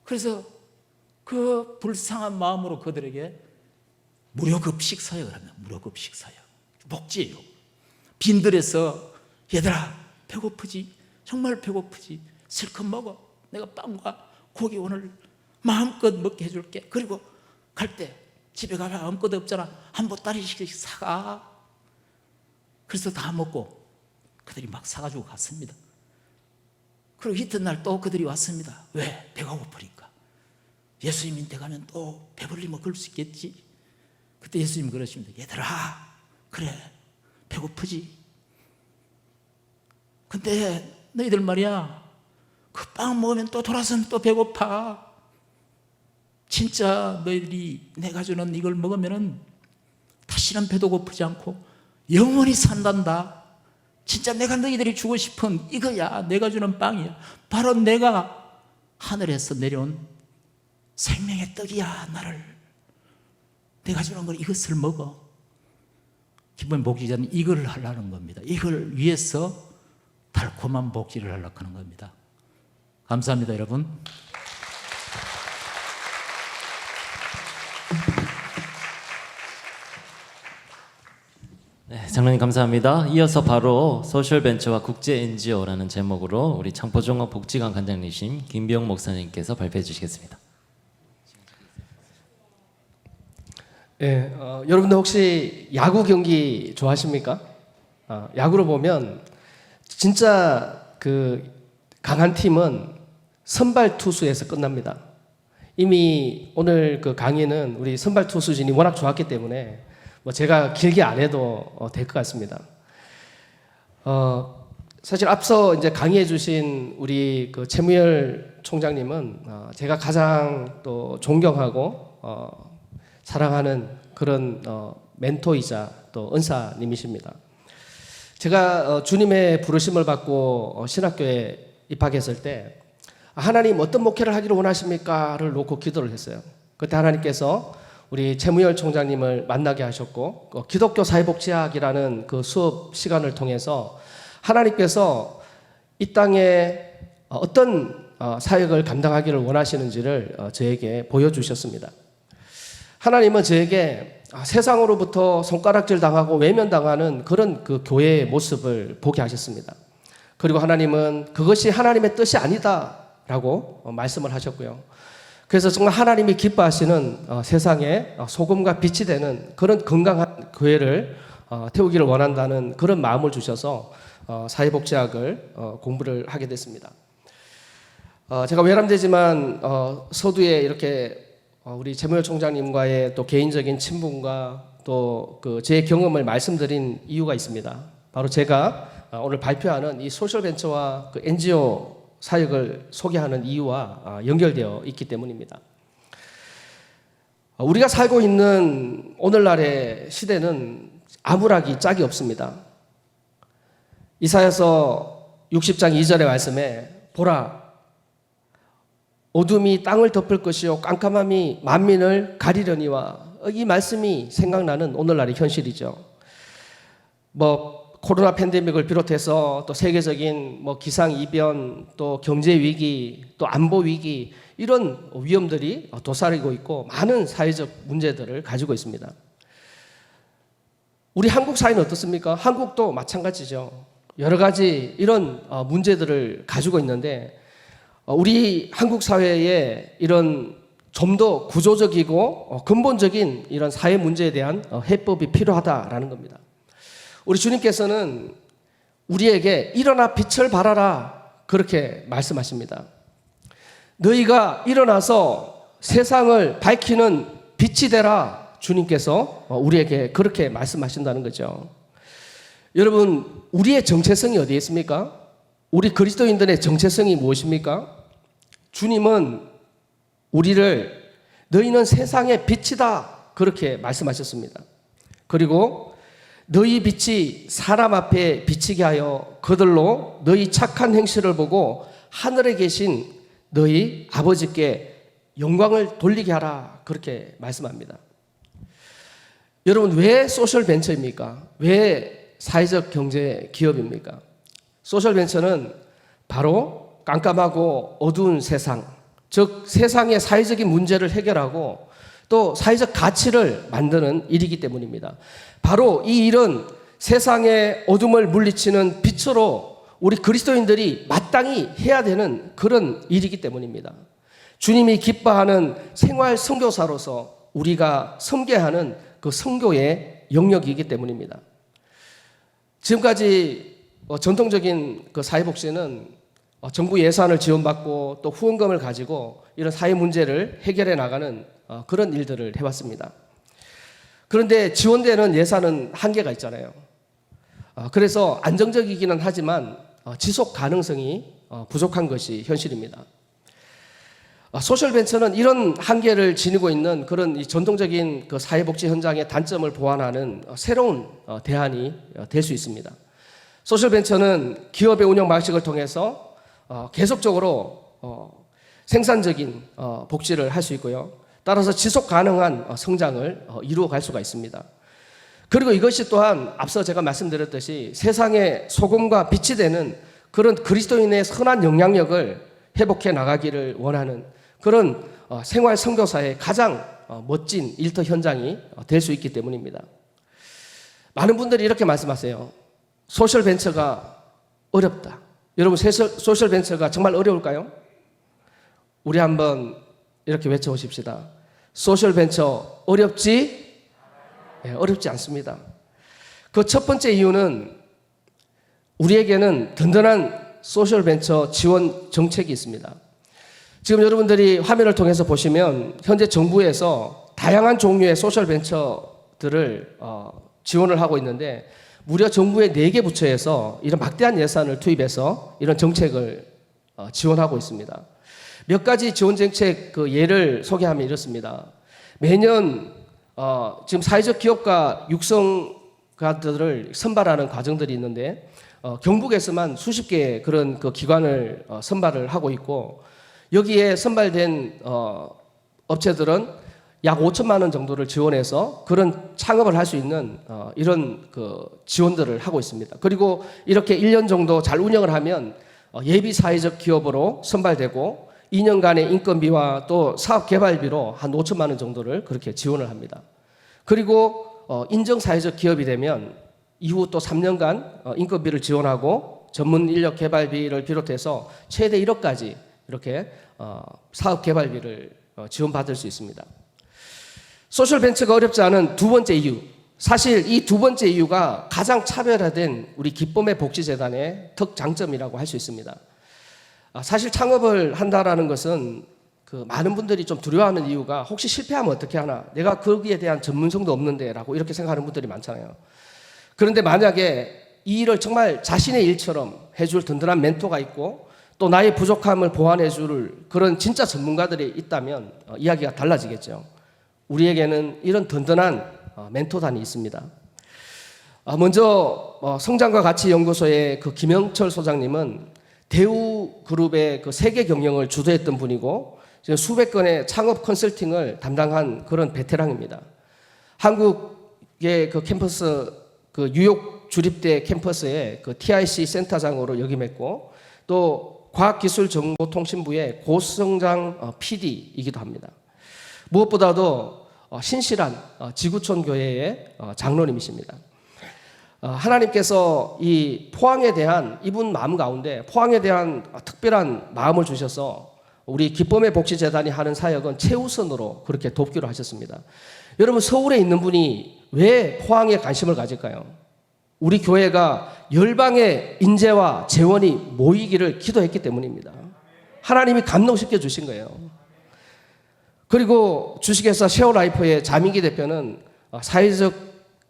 그래서 그 불쌍한 마음으로 그들에게 무료 급식 사역을 합니다. 무료 급식 사역. 복지예요. 빈들에서 얘들아 배고프지? 정말 배고프지? 실컷 먹어. 내가 빵과 고기 오늘 마음껏 먹게 해줄게. 그리고 갈 때 집에 가면 아무것도 없잖아. 한 보따리씩 사가. 그래서 다 먹고 그들이 막 사가지고 갔습니다. 그리고 이튿날 또 그들이 왔습니다. 왜? 배가 고프니까. 예수님한테 가면 또 배불리면 그럴 수 있겠지. 그때 예수님 그러십니다. 얘들아, 그래 배고프지? 근데 너희들 말이야, 그 빵 먹으면 또 돌아서는 또 배고파. 진짜 너희들이 내가 주는 이걸 먹으면은 다시는 배도 고프지 않고 영원히 산단다. 진짜 내가 너희들이 주고 싶은 이거야. 내가 주는 빵이야. 바로 내가 하늘에서 내려온 생명의 떡이야. 내가 주는 걸 이것을 먹어. 기본 복지자는 이걸 하려는 겁니다. 이걸 위해서 달콤한 복지를 하려고 하는 겁니다. 감사합니다, 여러분. 네, 장로님 감사합니다. 이어서 바로 소셜벤처와 국제 NGO라는 제목으로 우리 창포종합 복지관 관장님이신 김병 목사님께서 발표해 주시겠습니다. 예, 여러분들 혹시 야구 경기 좋아하십니까? 야구로 보면 진짜 그 강한 팀은 선발 투수에서 끝납니다. 이미 오늘 그 강의는 우리 선발 투수진이 워낙 좋았기 때문에 뭐 제가 길게 안 해도 될 것 같습니다. 사실 앞서 이제 강의해 주신 우리 그 최무열 총장님은 제가 가장 또 존경하고 사랑하는 그런 멘토이자 또 은사님이십니다. 제가 주님의 부르심을 받고 신학교에 입학했을 때 하나님 어떤 목회를 하기를 원하십니까?를 놓고 기도를 했어요. 그때 하나님께서 우리 최무열 총장님을 만나게 하셨고 기독교 사회복지학이라는 그 수업 시간을 통해서 하나님께서 이 땅에 어떤 사역을 감당하기를 원하시는지를 저에게 보여주셨습니다. 하나님은 저에게 세상으로부터 손가락질 당하고 외면당하는 그런 그 교회의 모습을 보게 하셨습니다. 그리고 하나님은 그것이 하나님의 뜻이 아니다라고 말씀을 하셨고요. 그래서 정말 하나님이 기뻐하시는 세상에 소금과 빛이 되는 그런 건강한 교회를 태우기를 원한다는 그런 마음을 주셔서 사회복지학을 공부를 하게 됐습니다. 제가 외람되지만 서두에 이렇게 우리 최무열 총장님과의 또 개인적인 친분과 또 그 제 경험을 말씀드린 이유가 있습니다. 바로 제가 오늘 발표하는 이 소셜벤처와 그 NGO 사역을 소개하는 이유와 연결되어 있기 때문입니다. 우리가 살고 있는 오늘날의 시대는 암울하기 짝이 없습니다. 이사야서 60장 2절의 말씀에 보라 어둠이 땅을 덮을 것이요 깜깜함이 만민을 가리려니와 이 말씀이 생각나는 오늘날의 현실이죠. 뭐 코로나 팬데믹을 비롯해서 또 세계적인 뭐 기상 이변, 또 경제 위기, 또 안보 위기 이런 위험들이 도사리고 있고 많은 사회적 문제들을 가지고 있습니다. 우리 한국 사회는 어떻습니까? 한국도 마찬가지죠. 여러 가지 이런 문제들을 가지고 있는데 우리 한국 사회에 이런 좀 더 구조적이고 근본적인 이런 사회 문제에 대한 해법이 필요하다라는 겁니다. 우리 주님께서는 우리에게 일어나 빛을 발하라 그렇게 말씀하십니다. 너희가 일어나서 세상을 밝히는 빛이 되라 주님께서 우리에게 그렇게 말씀하신다는 거죠. 여러분 우리의 정체성이 어디에 있습니까? 우리 그리스도인들의 정체성이 무엇입니까? 주님은 우리를 너희는 세상의 빛이다 그렇게 말씀하셨습니다. 그리고 너희 빛이 사람 앞에 비치게 하여 그들로 너희 착한 행실을 보고 하늘에 계신 너희 아버지께 영광을 돌리게 하라 그렇게 말씀합니다. 여러분 왜 소셜벤처입니까? 왜 사회적 경제 기업입니까? 소셜벤처는 바로 깜깜하고 어두운 세상, 즉 세상의 사회적인 문제를 해결하고 또 사회적 가치를 만드는 일이기 때문입니다. 바로 이 일은 세상의 어둠을 물리치는 빛으로 우리 그리스도인들이 마땅히 해야 되는 그런 일이기 때문입니다. 주님이 기뻐하는 생활 선교사로서 우리가 섬겨하는 그 선교의 영역이기 때문입니다. 지금까지 전통적인 그 사회복지는 정부 예산을 지원받고 또 후원금을 가지고 이런 사회 문제를 해결해 나가는 그런 일들을 해왔습니다. 그런데 지원되는 예산은 한계가 있잖아요. 그래서 안정적이기는 하지만 지속 가능성이 부족한 것이 현실입니다. 소셜벤처는 이런 한계를 지니고 있는 그런 이 전통적인 그 사회복지 현장의 단점을 보완하는 새로운 대안이 될 수 있습니다. 소셜벤처는 기업의 운영 방식을 통해서 계속적으로 생산적인 복지를 할 수 있고요. 따라서 지속 가능한 성장을 이루어갈 수가 있습니다. 그리고 이것이 또한 앞서 제가 말씀드렸듯이 세상의 소금과 빛이 되는 그런 그리스도인의 선한 영향력을 회복해 나가기를 원하는 그런 생활 선교사의 가장 멋진 일터 현장이 될 수 있기 때문입니다. 많은 분들이 이렇게 말씀하세요. 소셜벤처가 어렵다. 여러분 소셜벤처가 정말 어려울까요? 우리 한번 이렇게 외쳐보십시다. 소셜벤처 어렵지? 네, 어렵지 않습니다. 그 첫 번째 이유는 우리에게는 든든한 소셜벤처 지원 정책이 있습니다. 지금 여러분들이 화면을 통해서 보시면 현재 정부에서 다양한 종류의 소셜벤처들을 지원을 하고 있는데 무려 정부의 4개 부처에서 이런 막대한 예산을 투입해서 이런 정책을 지원하고 있습니다. 몇 가지 지원 정책 그 예를 소개하면 이렇습니다. 매년 지금 사회적 기업가 육성가들을 선발하는 과정들이 있는데 경북에서만 수십 개의 그런 그 기관을 선발을 하고 있고 여기에 선발된 업체들은 약 5천만 원 정도를 지원해서 그런 창업을 할 수 있는 이런 그 지원들을 하고 있습니다. 그리고 이렇게 1년 정도 잘 운영을 하면 예비 사회적 기업으로 선발되고 2년간의 인건비와 또 사업 개발비로 한 5천만 원 정도를 그렇게 지원을 합니다. 그리고 인정 사회적 기업이 되면 이후 또 3년간 인건비를 지원하고 전문 인력 개발비를 비롯해서 최대 1억까지 이렇게 사업 개발비를 지원받을 수 있습니다. 소셜벤처가 어렵지 않은 두 번째 이유, 사실 이 두 번째 이유가 가장 차별화된 우리 기쁨의 복지재단의 특장점이라고 할 수 있습니다. 사실 창업을 한다라는 것은 그 많은 분들이 좀 두려워하는 이유가 혹시 실패하면 어떻게 하나, 내가 거기에 대한 전문성도 없는데라고 이렇게 생각하는 분들이 많잖아요. 그런데 만약에 이 일을 정말 자신의 일처럼 해줄 든든한 멘토가 있고 또 나의 부족함을 보완해 줄 그런 진짜 전문가들이 있다면 이야기가 달라지겠죠. 우리에게는 이런 든든한 멘토단이 있습니다. 먼저 성장과 가치 연구소의 그 김영철 소장님은 대우그룹의 그 세계 경영을 주도했던 분이고 지금 수백 건의 창업 컨설팅을 담당한 그런 베테랑입니다. 한국의 그 캠퍼스 그 뉴욕 주립대 캠퍼스의 그 TIC 센터장으로 역임했고 또 과학기술정보통신부의 고성장 PD이기도 합니다. 무엇보다도 신실한 지구촌 교회의 장로님이십니다. 하나님께서 이 포항에 대한 이분 마음 가운데 포항에 대한 특별한 마음을 주셔서 우리 기쁨의 복지재단이 하는 사역은 최우선으로 그렇게 돕기로 하셨습니다. 여러분 서울에 있는 분이 왜 포항에 관심을 가질까요? 우리 교회가 열방의 인재와 재원이 모이기를 기도했기 때문입니다. 하나님이 감동시켜 주신 거예요. 그리고 주식회사 쉐어라이프의 자민기 대표는 사회적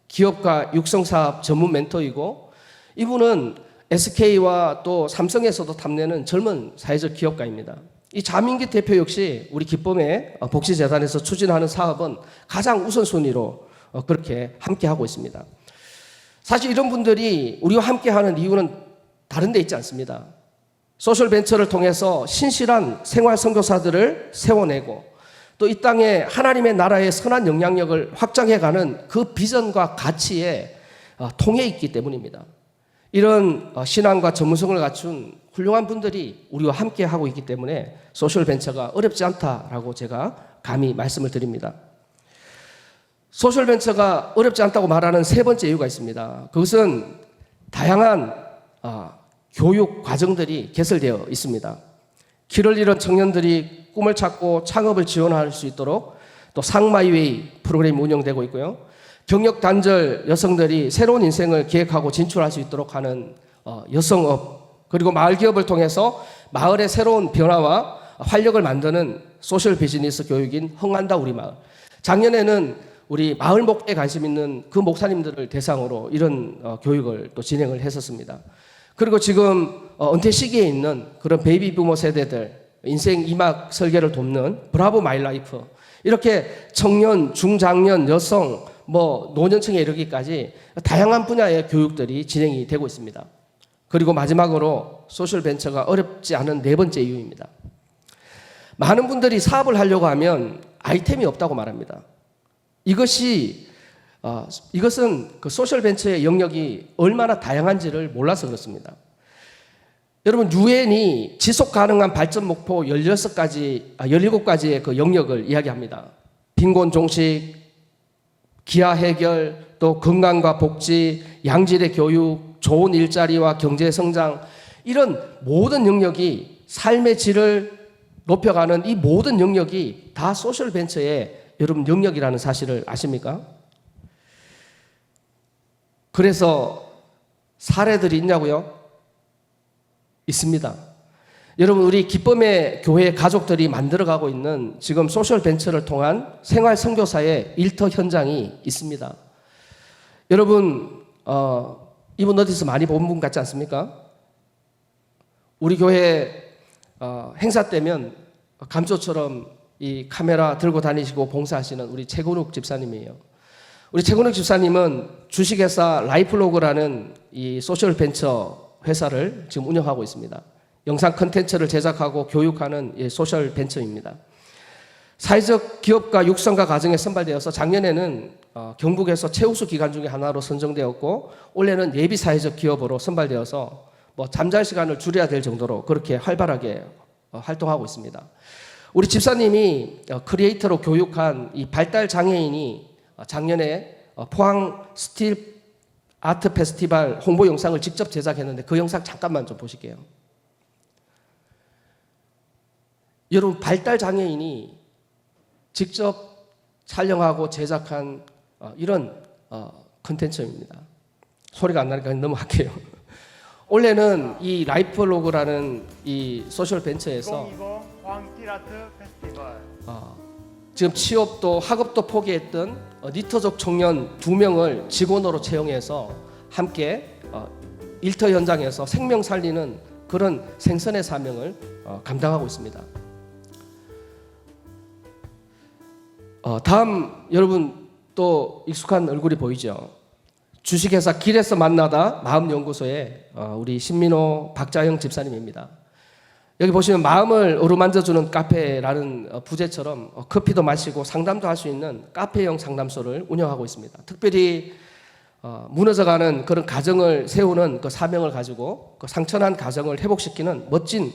기업가 육성사업 전문 멘토이고 이분은 SK와 또 삼성에서도 탐내는 젊은 사회적 기업가입니다. 이 자민기 대표 역시 우리 기쁨의 복지재단에서 추진하는 사업은 가장 우선순위로 그렇게 함께하고 있습니다. 사실 이런 분들이 우리와 함께하는 이유는 다른 데 있지 않습니다. 소셜벤처를 통해서 신실한 생활 선교사들을 세워내고 또 이 땅에 하나님의 나라의 선한 영향력을 확장해가는 그 비전과 가치에 통해 있기 때문입니다. 이런 신앙과 전문성을 갖춘 훌륭한 분들이 우리와 함께 하고 있기 때문에 소셜 벤처가 어렵지 않다라고 제가 감히 말씀을 드립니다. 소셜 벤처가 어렵지 않다고 말하는 세 번째 이유가 있습니다. 그것은 다양한 교육 과정들이 개설되어 있습니다. 길을 잃은 청년들이 꿈을 찾고 창업을 지원할 수 있도록 또 상마이웨이 프로그램이 운영되고 있고요. 경력 단절 여성들이 새로운 인생을 기획하고 진출할 수 있도록 하는 여성업, 그리고 마을 기업을 통해서 마을의 새로운 변화와 활력을 만드는 소셜 비즈니스 교육인 흥한다 우리 마을. 작년에는 우리 마을 목회에 관심 있는 그 목사님들을 대상으로 이런 교육을 또 진행을 했었습니다. 그리고 지금 은퇴 시기에 있는 그런 베이비 부모 세대들 인생 2막 설계를 돕는 브라보 마이 라이프, 이렇게 청년, 중장년, 여성, 노년층에 이르기까지 다양한 분야의 교육들이 진행이 되고 있습니다. 그리고 마지막으로 소셜 벤처가 어렵지 않은 네 번째 이유입니다. 많은 분들이 사업을 하려고 하면 아이템이 없다고 말합니다. 이것은 그 소셜 벤처의 영역이 얼마나 다양한지를 몰라서 그렇습니다. 여러분, 유엔이 지속 가능한 발전 목표 17가지의 그 영역을 이야기합니다. 빈곤 종식, 기아 해결, 또 건강과 복지, 양질의 교육, 좋은 일자리와 경제 성장, 이런 모든 영역이 삶의 질을 높여가는 이 모든 영역이 다 소셜 벤처의 여러분 영역이라는 사실을 아십니까? 그래서 사례들이 있냐고요? 있습니다. 여러분, 우리 기쁨의 교회 가족들이 만들어가고 있는 지금 소셜 벤처를 통한 생활 선교사의 일터 현장이 있습니다. 여러분, 이분 어디서 많이 본 분 같지 않습니까? 우리 교회 행사 때면 감초처럼 이 카메라 들고 다니시고 봉사하시는 우리 최근욱 집사님이에요. 우리 최근욱 집사님은 주식회사 라이플로그라는 이 소셜 벤처 회사를 지금 운영하고 있습니다. 영상 컨텐츠를 제작하고 교육하는 소셜 벤처입니다. 사회적 기업가 육성과 과정에 선발되어서 작년에는 경북에서 최우수 기관 중에 하나로 선정되었고, 올해는 예비 사회적 기업으로 선발되어서 잠잘 시간을 줄여야 될 정도로 그렇게 활발하게 활동하고 있습니다. 우리 집사님이 크리에이터로 교육한 이 발달 장애인이 작년에 포항 스틸 아트 페스티벌 홍보 영상을 직접 제작했는데 그 영상 잠깐만 좀 보실게요. 여러분, 발달 장애인이 직접 촬영하고 제작한 이런 컨텐츠입니다. 소리가 안 나니까 넘어갈게요. 올해는 이 라이프로그라는 이 소셜 벤처에서 지금 취업도 학업도 포기했던 니터족 청년 2명을 직원으로 채용해서 함께 일터 현장에서 생명 살리는 그런 생선의 사명을 감당하고 있습니다. 다음, 여러분 또 익숙한 얼굴이 보이죠? 주식회사 길에서 만나다 마음연구소의 우리 신민호 박자영 집사님입니다. 여기 보시면 마음을 어루만져주는 카페라는 부제처럼 커피도 마시고 상담도 할 수 있는 카페형 상담소를 운영하고 있습니다. 특별히 무너져가는 그런 가정을 세우는 그 사명을 가지고 그 상처난 가정을 회복시키는 멋진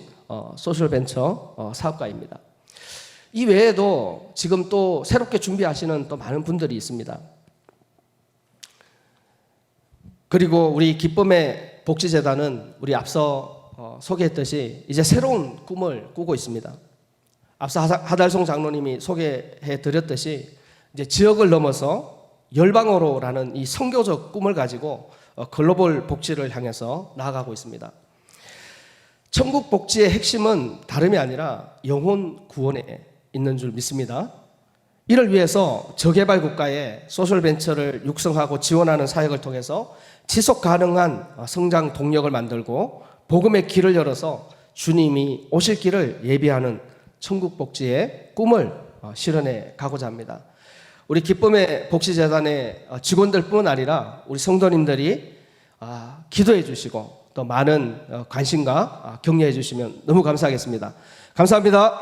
소셜벤처 사업가입니다. 이 외에도 지금 또 새롭게 준비하시는 또 많은 분들이 있습니다. 그리고 우리 기쁨의 복지재단은 우리 앞서 소개했듯이 이제 새로운 꿈을 꾸고 있습니다. 앞서 하달송 장로님이 소개해 드렸듯이 이제 지역을 넘어서 열방으로라는 이 선교적 꿈을 가지고 글로벌 복지를 향해서 나아가고 있습니다. 천국 복지의 핵심은 다름이 아니라 영혼 구원에 있는 줄 믿습니다. 이를 위해서 저개발 국가의 소셜벤처를 육성하고 지원하는 사역을 통해서 지속 가능한 성장 동력을 만들고 복음의 길을 열어서 주님이 오실 길을 예비하는 천국 복지의 꿈을 실현해 가고자 합니다. 우리 기쁨의 복지재단의 직원들뿐 아니라 우리 성도님들이 기도해 주시고 또 많은 관심과 격려해 주시면 너무 감사하겠습니다. 감사합니다.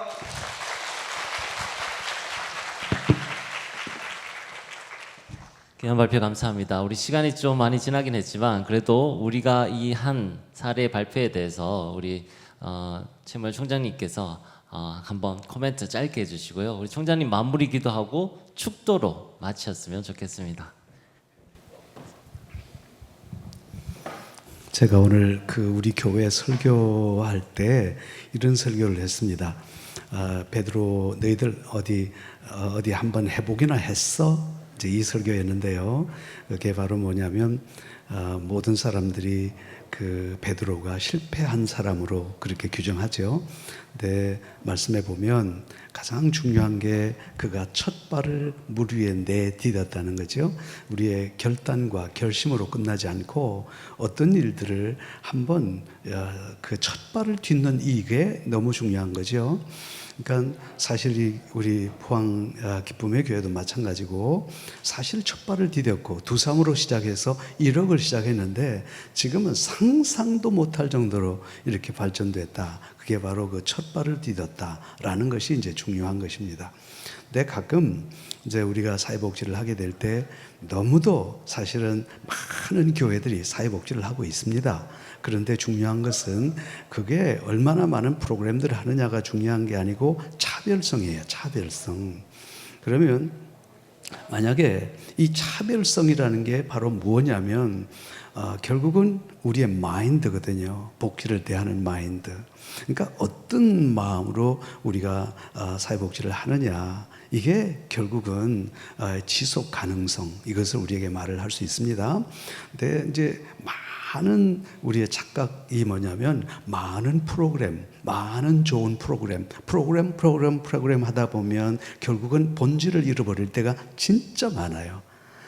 귀한 발표 감사합니다. 우리 시간이 좀 많이 지나긴 했지만 그래도 우리가 이 한 사례 발표에 대해서 우리 최무열 총장님께서 한번 코멘트 짧게 해주시고요. 우리 총장님 마무리 기도하고 축도로 마쳤으면 좋겠습니다. 제가 오늘 우리 교회 설교할 때 이런 설교를 했습니다. 베드로 너희들 어디 한번 해보기나 했어? 이제 이 설교였는데요. 그게 바로 뭐냐면 모든 사람들이 베드로가 실패한 사람으로 그렇게 규정하죠. 근데 말씀해 보면 가장 중요한 게 그가 첫 발을 물 위에 내디뎠다는 거죠. 우리의 결단과 결심으로 끝나지 않고 어떤 일들을 한번 그 첫 발을 딛는 이게 너무 중요한 거죠. 그러니까 사실 우리 포항 기쁨의 교회도 마찬가지고 사실 첫 발을 디뎠고 두삼으로 시작해서 1억을 시작했는데 지금은 상상도 못할 정도로 이렇게 발전됐다. 그게 바로 그 첫 발을 디뎠다라는 것이 이제 중요한 것입니다. 근데 가끔 이제 우리가 사회복지를 하게 될 때 너무도 사실은 많은 교회들이 사회복지를 하고 있습니다. 그런데 중요한 것은 그게 얼마나 많은 프로그램들을 하느냐가 중요한 게 아니고 차별성이에요. 차별성. 그러면 만약에 이 차별성이라는 게 바로 뭐냐면 결국은 우리의 마인드거든요. 복지를 대하는 마인드. 그러니까 어떤 마음으로 우리가 사회복지를 하느냐, 이게 결국은 지속 가능성, 이것을 우리에게 말을 할 수 있습니다. 근데 이제 많은 우리의 착각이 뭐냐면 많은 프로그램, 많은 좋은 프로그램 하다 보면 결국은 본질을 잃어버릴 때가 진짜 많아요.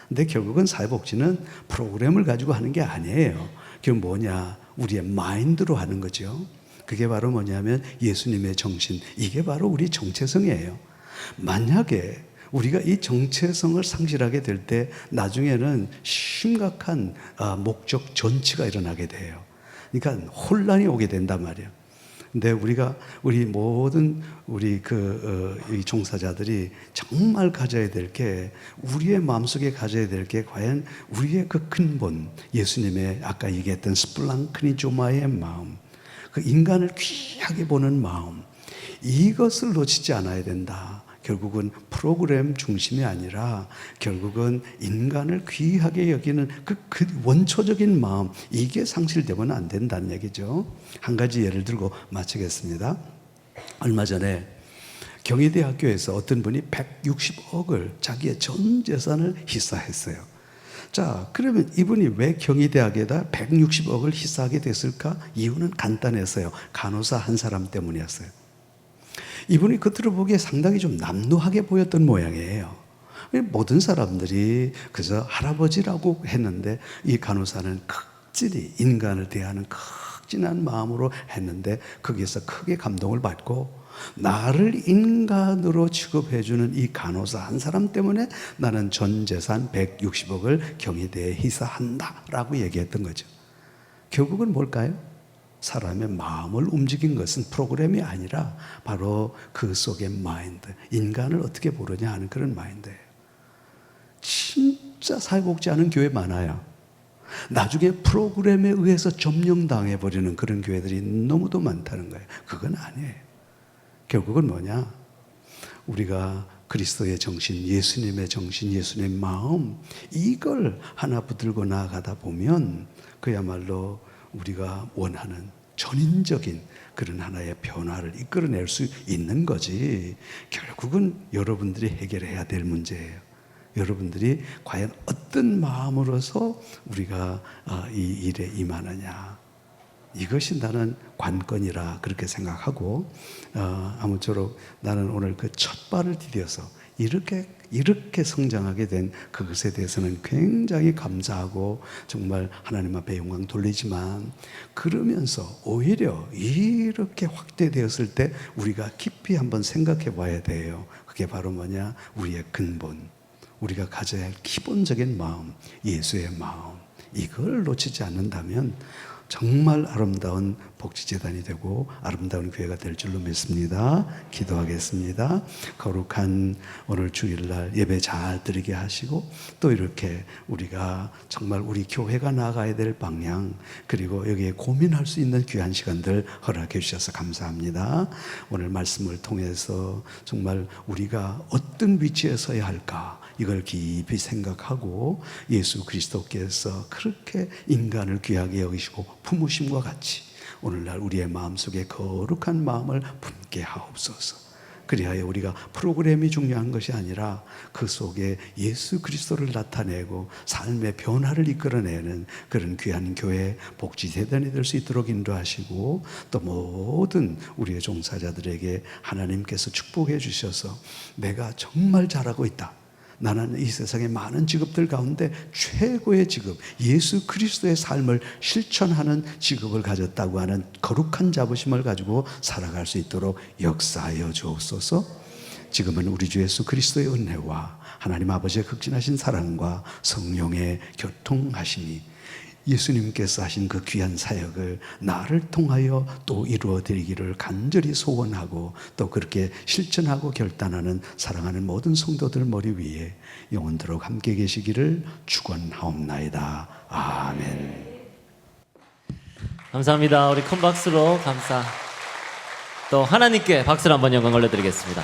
근데 결국은 사회복지는 프로그램을 가지고 하는 게 아니에요. 그럼 뭐냐? 우리의 마인드로 하는 거죠. 그게 바로 뭐냐면 예수님의 정신, 이게 바로 우리 정체성이에요. 만약에 우리가 이 정체성을 상실하게 될 때 나중에는 심각한 목적 전치가 일어나게 돼요. 그러니까 혼란이 오게 된단 말이에요. 근데 우리 모든 이 종사자들이 정말 가져야 될 게, 우리의 마음속에 가져야 될 게 과연 우리의 그 근본, 예수님의 아까 얘기했던 스플랑크니조마의 마음, 그 인간을 귀하게 보는 마음, 이것을 놓치지 않아야 된다. 결국은 프로그램 중심이 아니라 결국은 인간을 귀하게 여기는 그 원초적인 마음, 이게 상실되면 안 된다는 얘기죠. 한 가지 예를 들고 마치겠습니다. 얼마 전에 경희대학교에서 어떤 분이 160억을 자기의 전 재산을 희사했어요. 자, 그러면 이분이 왜 경희대학에다 160억을 희사하게 됐을까? 이유는 간단했어요. 간호사 한 사람 때문이었어요. 이분이 겉으로 보기에 상당히 좀 남루하게 보였던 모양이에요. 모든 사람들이 그저 할아버지라고 했는데 이 간호사는 극진히 인간을 대하는 극진한 마음으로 했는데 거기에서 크게 감동을 받고, 나를 인간으로 취급해주는 이 간호사 한 사람 때문에 나는 전 재산 160억을 경희대에 희사한다라고 얘기했던 거죠. 결국은 뭘까요? 사람의 마음을 움직인 것은 프로그램이 아니라 바로 그 속의 마인드, 인간을 어떻게 보느냐 하는 그런 마인드예요. 진짜 사회복지하는 교회 많아요. 나중에 프로그램에 의해서 점령당해버리는 그런 교회들이 너무도 많다는 거예요. 그건 아니에요. 결국은 뭐냐? 우리가 그리스도의 정신, 예수님의 정신, 예수님의 마음, 이걸 하나 붙들고 나아가다 보면 그야말로 우리가 원하는 전인적인 그런 하나의 변화를 이끌어낼 수 있는 거지. 결국은 여러분들이 해결해야 될 문제예요. 여러분들이 과연 어떤 마음으로서 우리가 이 일에 임하느냐, 이것이 나는 관건이라 그렇게 생각하고, 아무쪼록 나는 오늘 그 첫 발을 디뎌서 이렇게 성장하게 된 그것에 대해서는 굉장히 감사하고 정말 하나님 앞에 영광 돌리지만, 그러면서 오히려 이렇게 확대되었을 때 우리가 깊이 한번 생각해 봐야 돼요. 그게 바로 뭐냐? 우리의 근본, 우리가 가져야 할 기본적인 마음, 예수의 마음, 이걸 놓치지 않는다면 정말 아름다운 복지재단이 되고 아름다운 교회가 될 줄로 믿습니다. 기도하겠습니다. 거룩한 오늘 주일날 예배 잘 드리게 하시고 또 이렇게 우리가 정말 우리 교회가 나아가야 될 방향 그리고 여기에 고민할 수 있는 귀한 시간들 허락해 주셔서 감사합니다. 오늘 말씀을 통해서 정말 우리가 어떤 위치에 서야 할까 이걸 깊이 생각하고 예수 그리스도께서 그렇게 인간을 귀하게 여기시고 품으심과 같이 오늘날 우리의 마음속에 거룩한 마음을 품게 하옵소서. 그리하여 우리가 프로그램이 중요한 것이 아니라 그 속에 예수 그리스도를 나타내고 삶의 변화를 이끌어내는 그런 귀한 교회 복지재단이 될 수 있도록 인도하시고 또 모든 우리의 종사자들에게 하나님께서 축복해 주셔서 내가 정말 잘하고 있다. 나는 이 세상의 많은 직업들 가운데 최고의 직업, 예수 그리스도의 삶을 실천하는 직업을 가졌다고 하는 거룩한 자부심을 가지고 살아갈 수 있도록 역사하여 주옵소서. 지금은 우리 주 예수 그리스도의 은혜와 하나님 아버지의 극진하신 사랑과 성령의 교통하심이 예수님께서 하신 그 귀한 사역을 나를 통하여 또 이루어드리기를 간절히 소원하고 또 그렇게 실천하고 결단하는 사랑하는 모든 성도들 머리 위에 영원토록 함께 계시기를 축원하옵나이다. 아멘. 감사합니다. 우리 큰 박수로 감사. 또 하나님께 박수를 한번 영광 올려드리겠습니다.